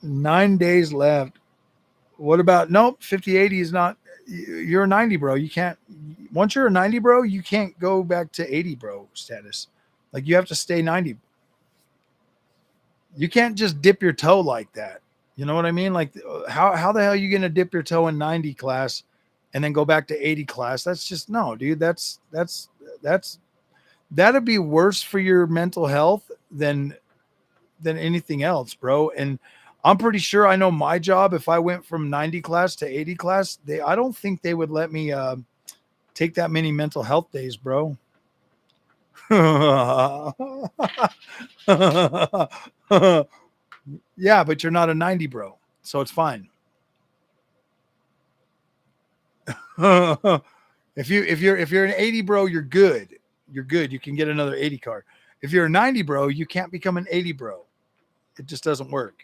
9 days left. What about, nope, 5080 is not, you're a 90, bro. You can't, once you're a 90, bro, you can't go back to 80, bro status. Like you have to stay 90. You can't just dip your toe like that. You know what I mean? Like how the hell are you going to dip your toe in 90 class and then go back to 80 class? That's just, no, dude, that'd be worse for your mental health than anything else, bro. And I'm pretty sure I know my job. If I went from 90 class to 80 class, I don't think they would let me take that many mental health days, bro. Yeah, but you're not a 90, bro, so it's fine. if you're an 80, bro, you're good. You're good. You can get another 80 card. If you're a 90, bro, you can't become an 80, bro. It just doesn't work.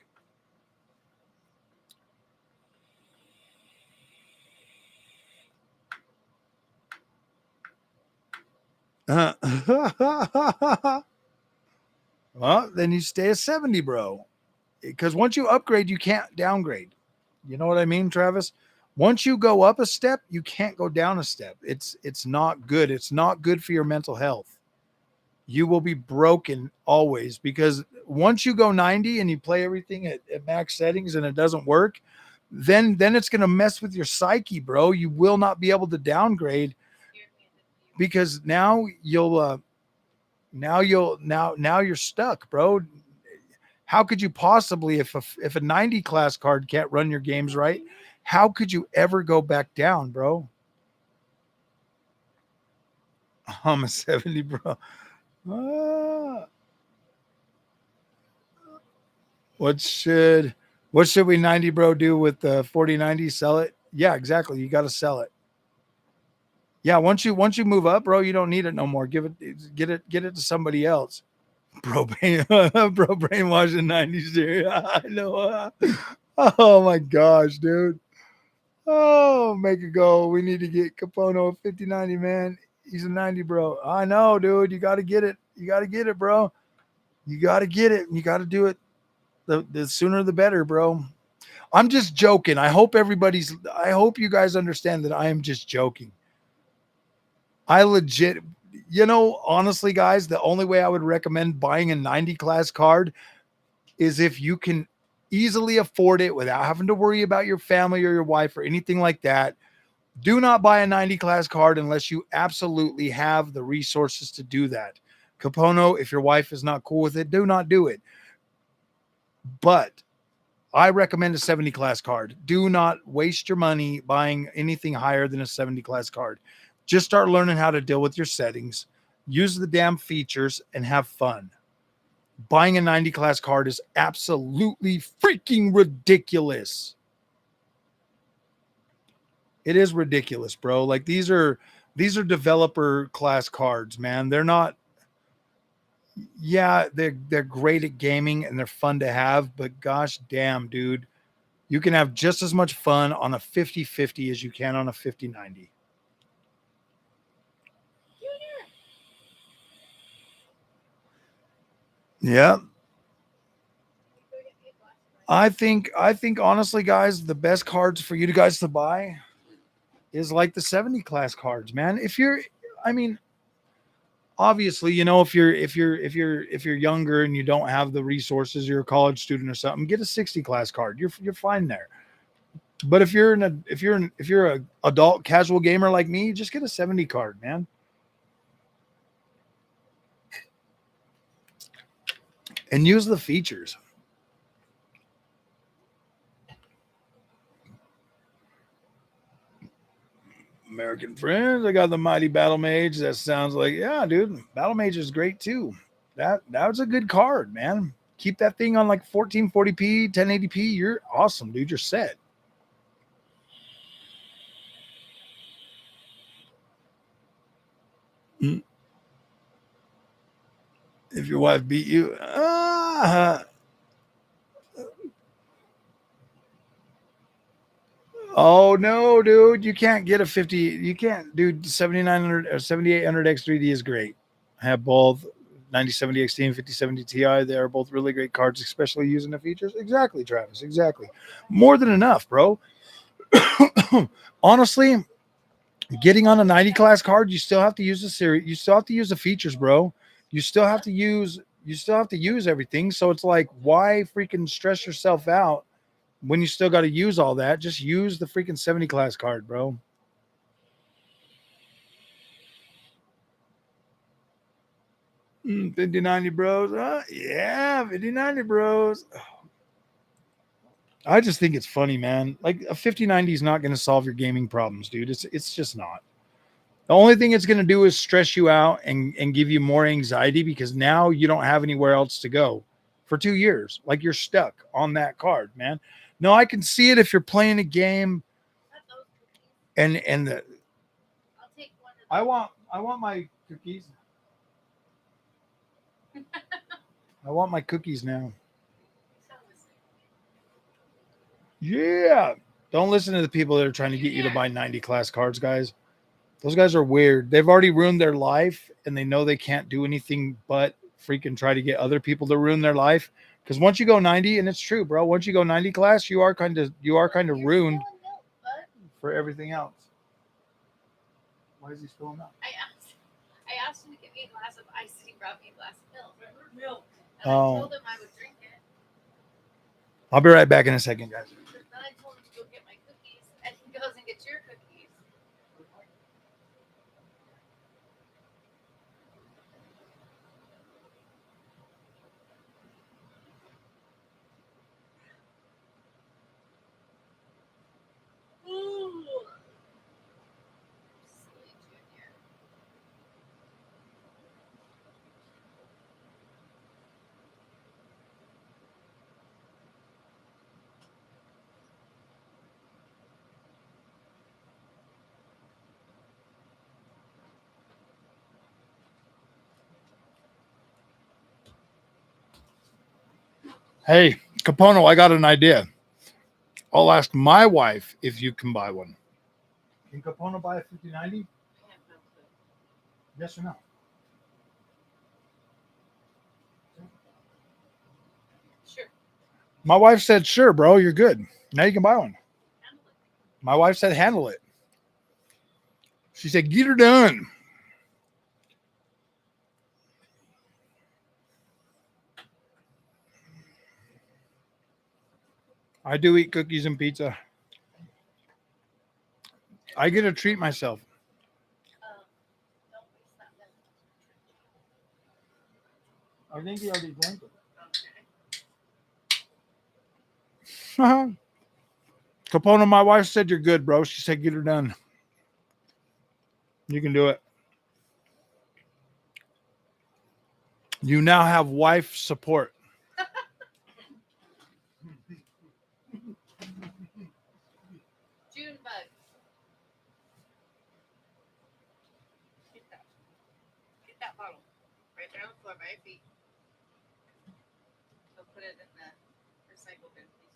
Well, then you stay a 70, bro. Because once you upgrade, you can't downgrade. You know what I mean, Travis? Once you go up a step, you can't go down a step. It's not good. It's not good for your mental health. You will be broken always, because once you go 90 and you play everything at max settings and it doesn't work, then it's going to mess with your psyche, bro. You will not be able to downgrade, because now you're stuck, bro. How could you possibly, if a 90 class card can't run your games right, how could you ever go back down, bro? I'm a 70, bro. What should we 90, bro, do with the 4090? Sell it? Yeah, exactly. You got to sell it. Yeah, once you move up, bro, you don't need it no more. Get it to somebody else. Bro, brainwashing 90s here. I know. Oh my gosh, dude. Oh, make it go. We need to get Capono 5090, man. He's a 90, bro. I know, dude. You got to get it. You got to get it, bro. You got to get it. You got to do it. The sooner the better, bro. I'm just joking. I hope you guys understand that I am just joking. I legit, honestly, guys, the only way I would recommend buying a 90 class card is if you can easily afford it without having to worry about your family or your wife or anything like that. Do not buy a 90 class card unless you absolutely have the resources to do that. Capono, if your wife is not cool with it, do not do it. But I recommend a 70 class card. Do not waste your money buying anything higher than a 70 class card. Just start learning how to deal with your settings, use the damn features, and have fun. Buying a 90 class card is absolutely freaking ridiculous. It is ridiculous, bro. Like these are developer class cards, man. They're not, yeah, they're great at gaming and they're fun to have, but gosh damn, dude, you can have just as much fun on a 5050 as you can on a 5090. Yeah. I think honestly, guys, the best cards for you guys to buy is like the 70 class cards, man. Obviously, if you're younger and you don't have the resources, you're a college student or something, get a 60 class card. You're fine there. But if you're a adult casual gamer like me, just get a 70 card, man. And use the features. American friends, I got the Mighty Battle Mage. That sounds like, yeah, dude, Battle Mage is great too. That was a good card, man. Keep that thing on like 1440p, 1080p. You're awesome, dude. You're set. If your wife beat you, oh no, dude, you can't get a 50. You can't, dude. 7900 or 7800 X3D is great. I have both 9070 XT and 5070 Ti. They are both really great cards, especially using the features. Exactly, Travis. Exactly. More than enough, bro. Honestly, getting on a 90 class card, you still have to use the series. You still have to use the features, bro. You still have to use everything. So it's like, why freaking stress yourself out when you still got to use all that? Just use the freaking 70 class card, bro. – 5090 bros. Yeah, 5090 bros. I just think it's funny, man. Like a 5090 is not going to solve your gaming problems, dude. It's just not. The only thing it's going to do is stress you out and give you more anxiety, because now you don't have anywhere else to go for 2 years. Like you're stuck on that card, man. No, I can see it if you're playing a game and the, I'll take one of I want my cookies. I want my cookies now. Yeah. Don't listen to the people that are trying to get you to buy 90 class cards, guys. Those guys are weird. They've already ruined their life, and they know they can't do anything but freaking try to get other people to ruin their life. Because once you go 90, and it's true, bro, once you go 90 class, you are kind of ruined for everything else. Why is he spilling milk? I asked him to get me a glass of ice, and he brought me a glass of milk. And Oh. I told him I would drink it. I'll be right back in a second, guys. But then I told him to go get my cookies, and he goes and gets your cookies. Ooh. Silly Junior. Hey, Capono, I got an idea. I'll ask my wife if you can buy one. Can Capono buy a 5090? I have no clue. Yes or no? Sure. My wife said, sure, bro, you're good. Now you can buy one. Handle it. My wife said, handle it. She said, get her done. I do eat cookies and pizza. I get to treat myself. Don't waste that milk. I think he already drank Okay. it. Capono, my wife said you're good, bro. She said, get her done. You can do it. You now have wife support. June bugs. Get that bottle. Right there on the floor by your feet. So put it in the recycle bin, please.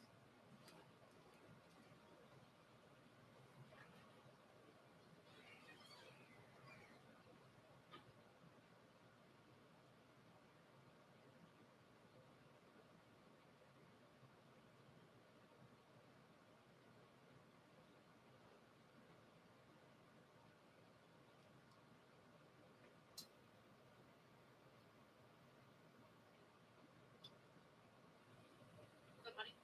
Good money.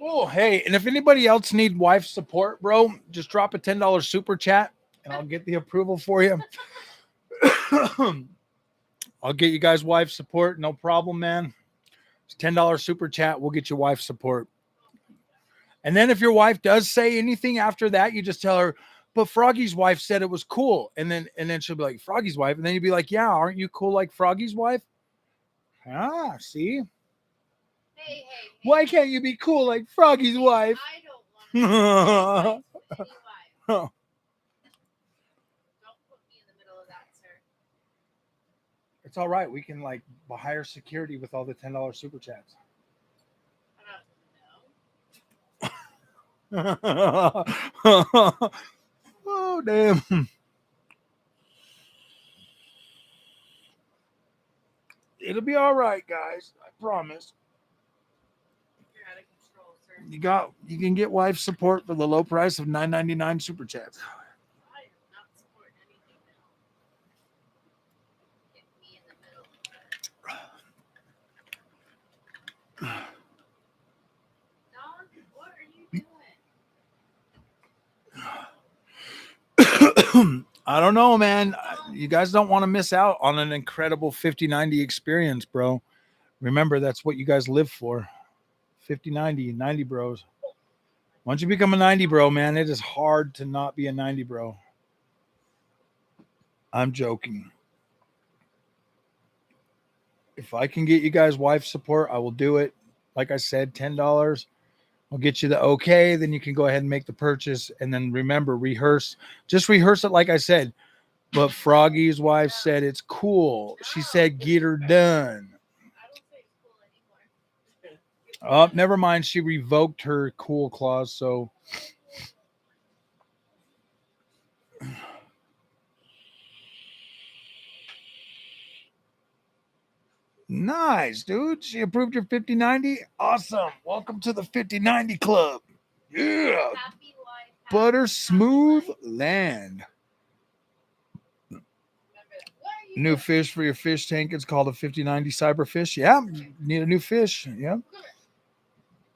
Oh, hey, and if anybody else need wife support, bro, just drop a $10 super chat and I'll get the approval for you. I'll get you guys wife support. No problem, man. It's $10 super chat. We'll get you wife support. And then if your wife does say anything after that, you just tell her, but Froggy's wife said it was cool. And then she'll be like, Froggy's wife. And then you'd be like, yeah, aren't you cool like Froggy's wife? Ah, see? Hey. Why can't you be cool like Froggy's wife? I don't want to. Don't put me in the middle of that, sir. It's all right. We can like hire security with all the $10 super chats. Oh, damn. It'll be all right, guys. I promise. You're out of control, sir. You can get wife support for the low price of $9.99 super chats. I am not supporting anything now. Get me in the middle. Don, what are you doing? I don't know, man. You guys don't want to miss out on an incredible 5090 experience, bro. Remember, that's what you guys live for. 5090, 90 bros. Once you become a 90 bro, man, it is hard to not be a 90 bro. I'm joking. If I can get you guys wife support, I will do it. Like I said, $10. I'll get you the okay. Then you can go ahead and make the purchase. And then remember, rehearse. Just rehearse it like I said. But Froggy's wife said it's cool. She said, get her done. I don't say it's cool anymore. Oh, never mind. She revoked her cool clause. So nice, dude. She approved your 5090. Awesome. Welcome to the 5090 club. Yeah. Happy life. ButterSmoothLand. New fish for your fish tank. It's called a 5090 Cyberfish. Yeah. Need a new fish. Yeah.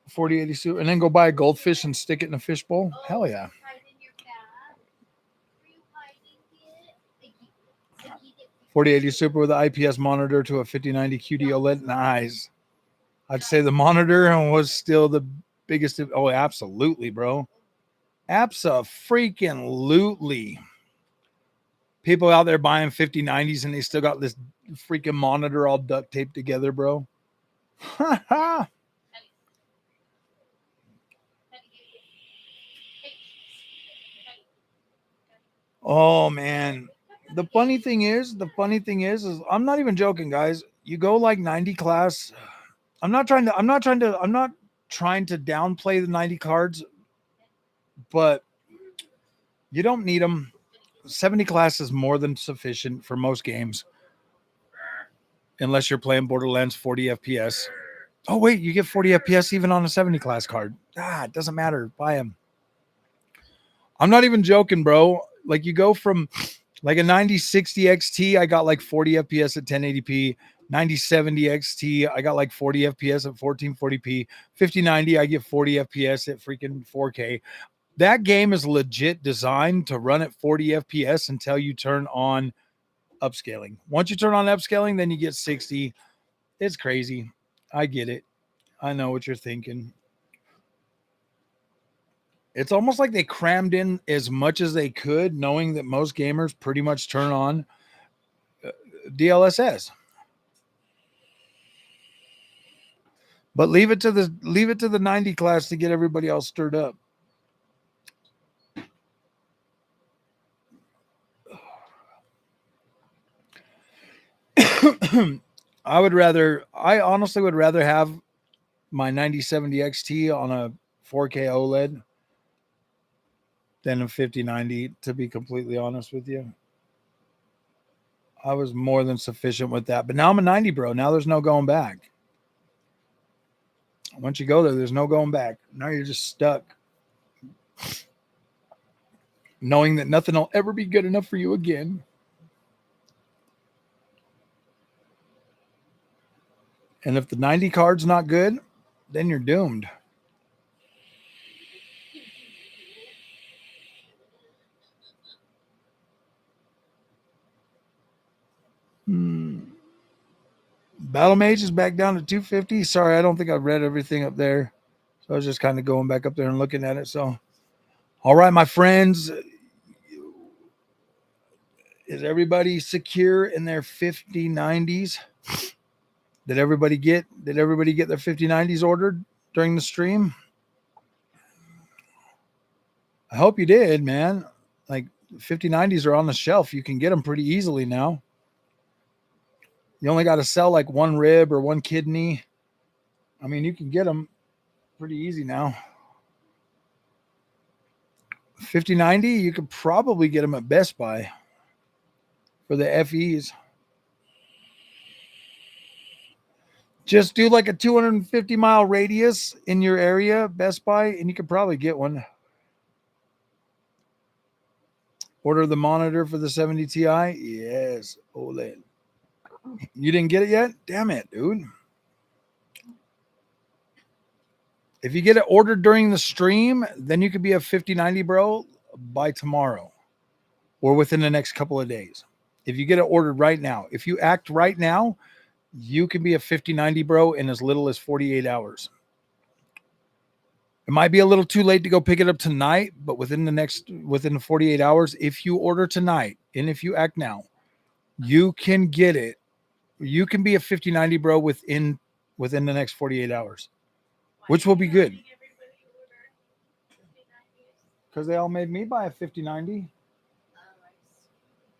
4080 suit. And then go buy a goldfish and stick it in a fish bowl. Hell yeah. 4080 Super with an IPS monitor to a 5090 QD OLED. Nice. I'd say the monitor was still the biggest. Oh, absolutely, bro. Abso-freaking-lutely. People out there buying 5090s and they still got this freaking monitor all duct taped together, bro. Oh, man. The funny thing is I'm not even joking, guys. You go like 90 class. I'm not trying to downplay the 90 cards, but you don't need them. 70 class is more than sufficient for most games. Unless you're playing Borderlands 40 FPS. Oh, wait, you get 40 FPS even on a 70 class card. It doesn't matter. Buy them. I'm not even joking, bro. Like you go from like a 9060 XT, I got like 40 FPS at 1080p. 9070 XT, I got like 40 FPS at 1440p. 5090, I get 40 FPS at freaking 4K. That game is legit designed to run at 40 FPS until you turn on upscaling. Once you turn on upscaling, then you get 60. It's crazy. I get it. I know what you're thinking. It's almost like they crammed in as much as they could, knowing that most gamers pretty much turn on DLSS. But leave it to the 90 class to get everybody all stirred up. I honestly would rather have my 9070 XT on a 4K OLED than a 5090, to be completely honest with you. I was more than sufficient with that. But now I'm a 90 bro. Now there's no going back. Once you go there, there's no going back. Now you're just stuck. Knowing that nothing will ever be good enough for you again. And if the 90 card's not good, then you're doomed. Battle Mage is back down to 250. Sorry, I don't think I've read everything up there. So I was just kind of going back up there and looking at it. So, all right, my friends, is everybody secure in their 5090s? Did everybody get their 5090s ordered during the stream? I hope you did, man. Like 5090s are on the shelf. You can get them pretty easily now. You only got to sell like one rib or one kidney. I mean, you can get them pretty easy now. 5090, you could probably get them at Best Buy for the FEs. Just do like a 250-mile radius in your area, Best Buy, and you could probably get one. Order the monitor for the 70 Ti? Yes, OLED. You didn't get it yet? Damn it, dude. If you get it ordered during the stream, then you could be a 5090 bro by tomorrow or within the next couple of days. If you get it ordered right now, if you act right now, you can be a 5090 bro in as little as 48 hours. It might be a little too late to go pick it up tonight, but within the 48 hours, if you order tonight and if you act now, you can get it. You can be a 5090 bro within the next 48 hours, which will be good. Because they all made me buy a 5090.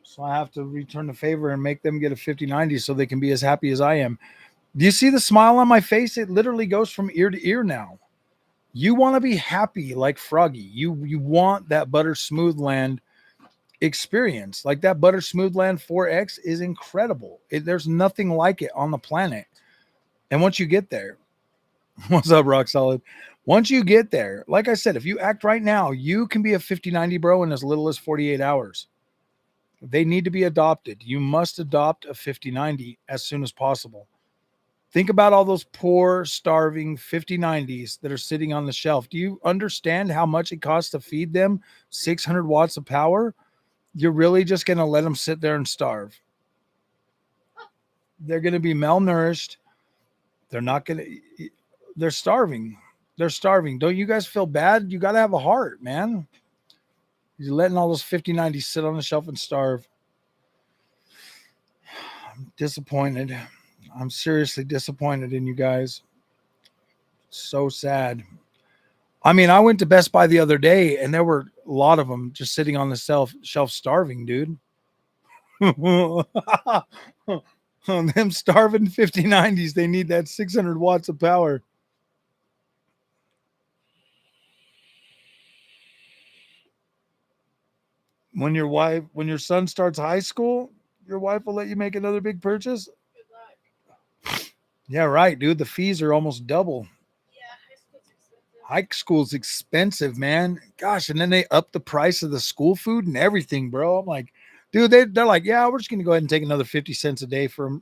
So I have to return the favor and make them get a 5090 so they can be as happy as I am. Do you see the smile on my face? It literally goes from ear to ear now. You want to be happy like Froggy. You want that ButterSmoothLand experience. Like that ButterSmoothLand 4X is incredible. There's nothing like it on the planet. And once you get there, what's up, Rock Solid? Once you get there, like I said, if you act right now, you can be a 5090 bro in as little as 48 hours. They need to be adopted. You must adopt a 5090 as soon as possible. Think about all those poor, starving 5090s that are sitting on the shelf. Do you understand how much it costs to feed them 600 watts of power? You're really just going to let them sit there and starve. They're going to be malnourished. They're not going to, they're starving. They're starving. Don't you guys feel bad? You got to have a heart, man. You're letting all those 5090s sit on the shelf and starve. I'm disappointed. I'm seriously disappointed in you guys. So sad. I mean, I went to Best Buy the other day and there were a lot of them just sitting on the shelf starving, dude. Them starving 5090s, they need that 600 watts of power. When your son starts high school, your wife will let you make another big purchase? Yeah, right, dude. The fees are almost double. High school's expensive, man. Gosh, and then they up the price of the school food and everything, bro. I'm like, dude, they're like, yeah, we're just gonna go ahead and take another 50 cents a day for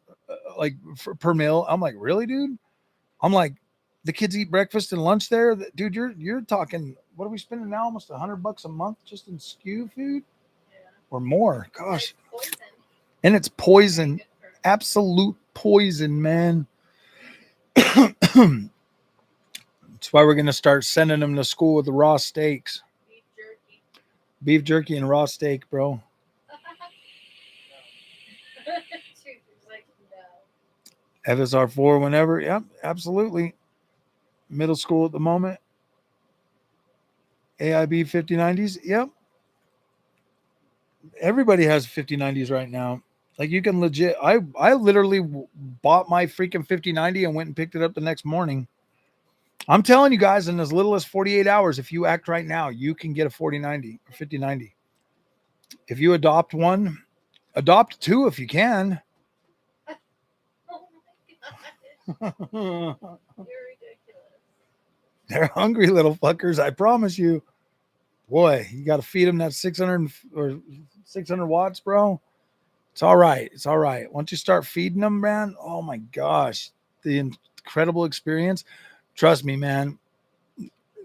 per meal. I'm like, really, dude? I'm like, the kids eat breakfast and lunch there, dude. You're talking. What are we spending now? Almost $100 a month just in SKU food, or more. Gosh, and it's poison, absolute poison, man. That's why we're going to start sending them to school with the raw steaks. Beef jerky and raw steak, bro. FSR4 whenever. Yep, absolutely. Middle school at the moment. AIB 5090s. Yep. Everybody has 5090s right now. Like you can legit. I literally bought my freaking 5090 and went and picked it up the next morning. I'm telling you guys, in as little as 48 hours, if you act right now, you can get a 4090 or 5090. If you adopt one, adopt two if you can. You're ridiculous. They're hungry little fuckers, I promise you. Boy, you got to feed them that 600 watts, bro. It's all right. It's all right. Once you start feeding them, man, oh my gosh, the incredible experience. Trust me, man.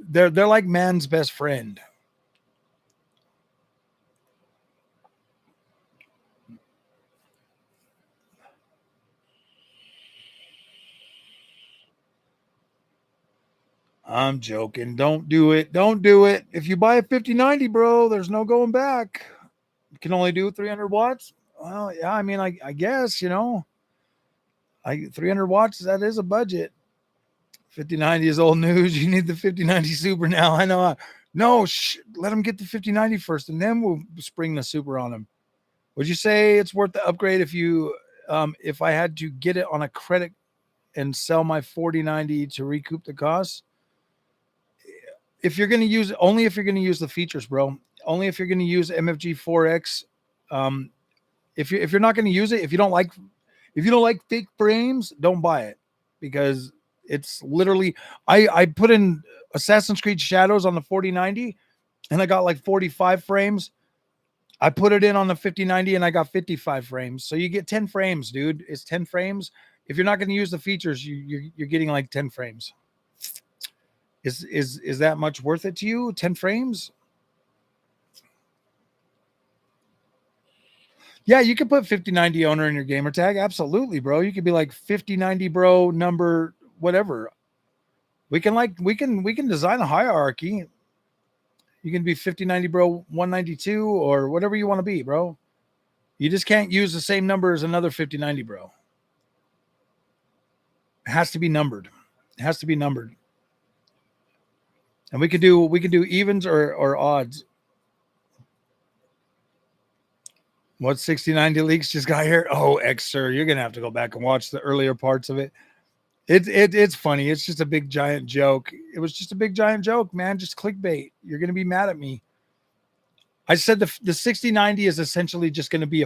They're like man's best friend. I'm joking. Don't do it. Don't do it. If you buy a 5090, bro, there's no going back. You can only do 300 watts. Well, yeah, I mean, I guess, 300 watts, that is a budget. 5090 is old news. You need the 5090 Super now. I know. No, let them get the 5090 first, and then we'll spring the Super on them. Would you say it's worth the upgrade if I had to get it on a credit and sell my 4090 to recoup the costs? If you're going to use the features, bro. Only if you're going to use MFG 4X. If you're not going to use it, if you don't like fake frames, don't buy it, because it's literally I put in Assassin's Creed Shadows on the 4090 and I got like 45 frames. I put it in on the 5090 and I got 55 frames. So you get 10 frames, dude. It's 10 frames. If you're not going to use the features, you're getting like 10 frames. Is that much worth it to you? 10 frames? Yeah, you could put 5090 owner in your gamer tag. Absolutely, bro. You could be like 5090 bro number whatever. We can design a hierarchy. You can be 5090 bro 192 or whatever you want to be, bro. You just can't use the same number as another 5090 bro. It has to be numbered. It has to be numbered. And we could do evens or odds. What 6090 leaks just got here? Oh, XSir, you're gonna have to go back and watch the earlier parts of it. It's funny. It's just a big giant joke. It was just a big giant joke, man. Just clickbait. You're gonna be mad at me. I said the 6090 is essentially just gonna be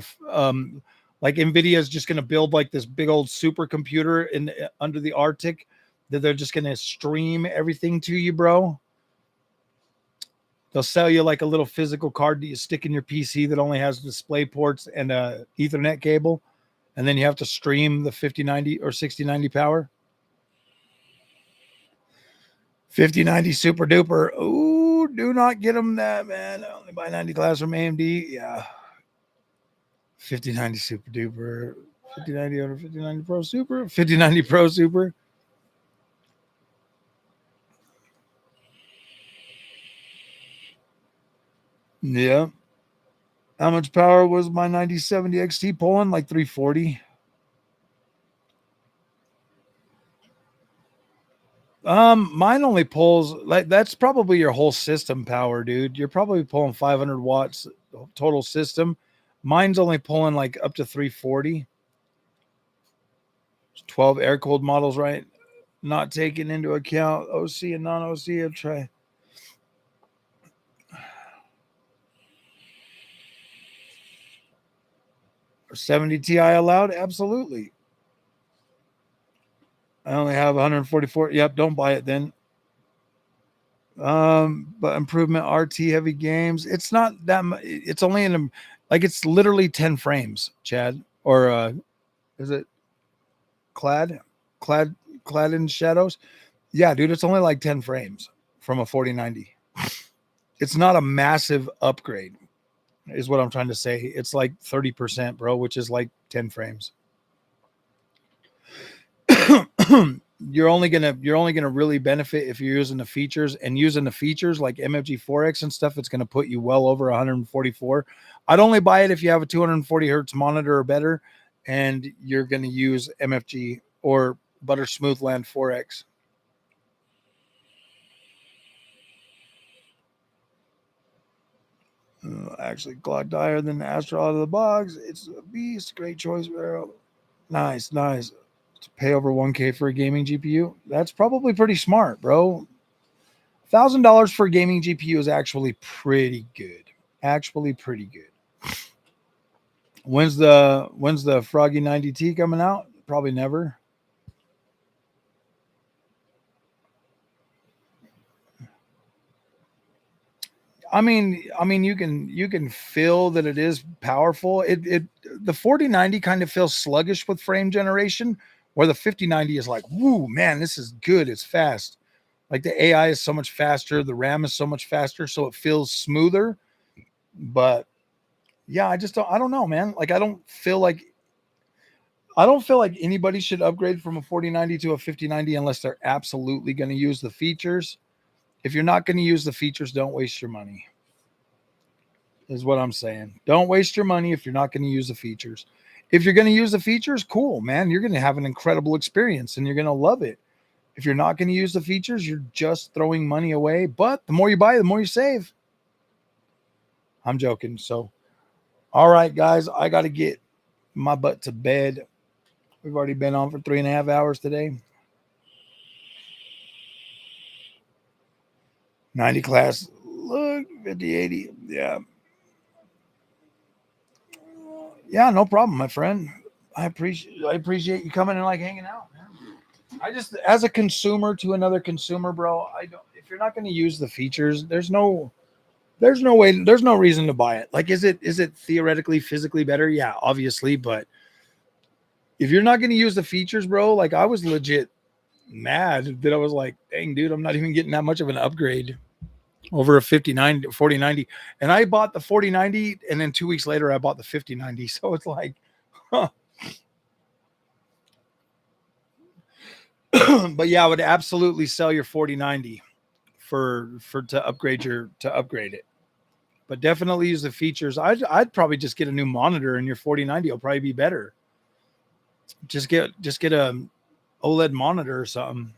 like NVIDIA is just gonna build like this big old supercomputer under the Arctic that they're just gonna stream everything to you, bro. They'll sell you like a little physical card that you stick in your PC that only has display ports and a Ethernet cable. And then you have to stream the 5090 or 6090 power. 5090 super duper. Ooh, do not get them that, man. Only buy 90 class from AMD. Yeah. 5090 super duper. 5090 over 5090 Pro Super. 5090 Pro Super. Yeah. How much power was my 9070 XT pulling? Like 340. Mine only pulls like that's probably your whole system power, dude. You're probably pulling 500 watts total system. Mine's only pulling like up to 340. 12 air cooled models, right? Not taking into account OC and non-OC. I'll try. Are 70 Ti allowed? Absolutely. I only have 144. Yep, don't buy it then. But improvement RT heavy games. It's not that much. It's only in like it's literally 10 frames, Chad. Or is it clad in shadows? Yeah, dude, it's only like 10 frames from a 4090. It's not a massive upgrade, is what I'm trying to say. It's like 30%, bro, which is like 10 frames. You're only gonna really benefit if you're using the features, and using the features like MFG 4X and stuff. It's gonna put you well over 144. I'd only buy it if you have a 240 hertz monitor or better, and you're gonna use MFG or ButterSmoothLand 4X. Actually, clocked higher than the Astro out of the box. It's a beast. Great choice, Vero. Nice. To pay over 1K for a gaming GPU, that's probably pretty smart, bro. $1,000 for a gaming GPU is actually pretty good. When's the Froggy 90T coming out? Probably never. I mean, you can feel that it is powerful. The 4090 kind of feels sluggish with frame generation, where the 5090 is like, woo, man, this is good. It's fast. Like the AI is so much faster, the RAM is so much faster, so it feels smoother. But yeah, I don't know, man. Like I don't feel like I don't feel like anybody should upgrade from a 4090 to a 5090 unless they're absolutely going to use the features. If you're not going to use the features, don't waste your money. Is what I'm saying. Don't waste your money if you're not going to use the features. If you're going to use the features, cool, man. You're going to have an incredible experience and you're going to love it. If you're not going to use the features, you're just throwing money away. But the more you buy, the more you save. I'm joking. So, all right, guys, I got to get my butt to bed. We've already been on for 3.5 hours today. 90 class. Look, 50, 80. Yeah. Yeah, no problem, my friend. I appreciate you coming and like hanging out, man. I just, as a consumer to another consumer, bro, I don't, if you're not going to use the features, there's no way, there's no reason to buy it. Like, is it theoretically, physically better? Yeah, obviously. But if you're not going to use the features, bro, like I was legit mad that I was like, dang, dude, I'm not even getting that much of an upgrade over a 4090. And I bought the 4090 and then 2 weeks later I bought the 5090. So it's like, huh. But yeah, I would absolutely sell your 4090 to upgrade it. But definitely use the features. I'd probably just get a new monitor and your 4090 will probably be better. Just get a OLED monitor or something.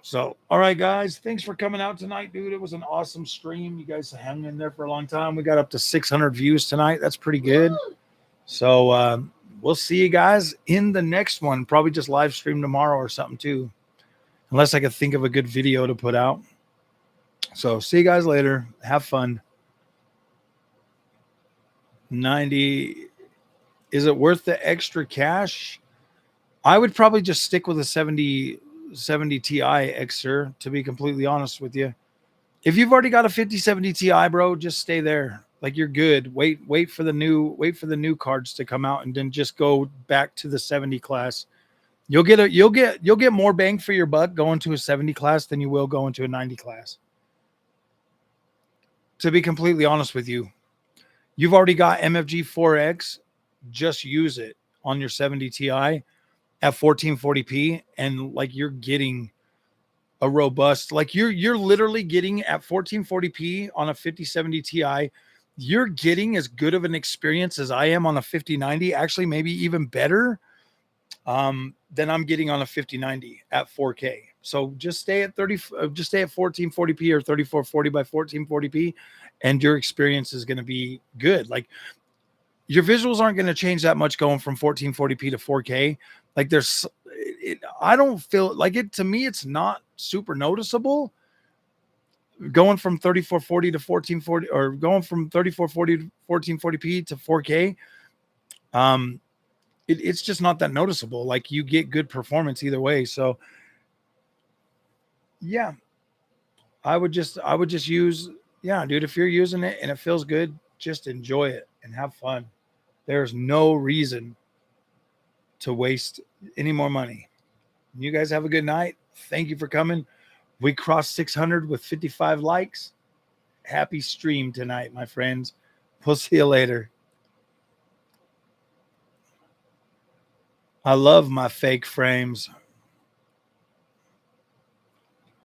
So, all right, guys, thanks for coming out tonight, dude. It was an awesome stream. You guys hung in there for a long time. We got up to 600 views tonight. That's pretty good. So we'll see you guys in the next one. Probably just live stream tomorrow or something too, unless I could think of a good video to put out. So see you guys later. Have fun. 90. Is it worth the extra cash? I would probably just stick with a 70 Ti XR, to be completely honest with you. If you've already got a 5070 Ti, bro, just stay there. Like, you're good. Wait for the new cards to come out and then just go back to the 70 class. You'll get more bang for your buck going to a 70 class than you will going to a 90 class. To be completely honest with you, you've already got MFG 4X. Just use it on your 70 Ti at 1440p, and like, you're getting a robust, like you're literally getting at 1440p on a 5070 Ti. You're getting as good of an experience as I am on a 5090, actually maybe even better than I'm getting on a 5090 at 4K. So just stay at 1440p or 3440 by 1440p, and your experience is going to be good. Like, your visuals aren't going to change that much going from 1440p to 4K. Like, I don't feel like it. To me, it's not super noticeable going from 3440 to 1440, or going from 3440 to 1440p to 4K. It's just not that noticeable. Like, you get good performance either way. So yeah, I would just use, yeah, dude, if you're using it and it feels good, just enjoy it and have fun. There's no reason to waste any more money. You guys have a good night. Thank you for coming. We crossed 600 with 55 likes. Happy stream tonight, my friends. We'll see you later. I love my fake frames.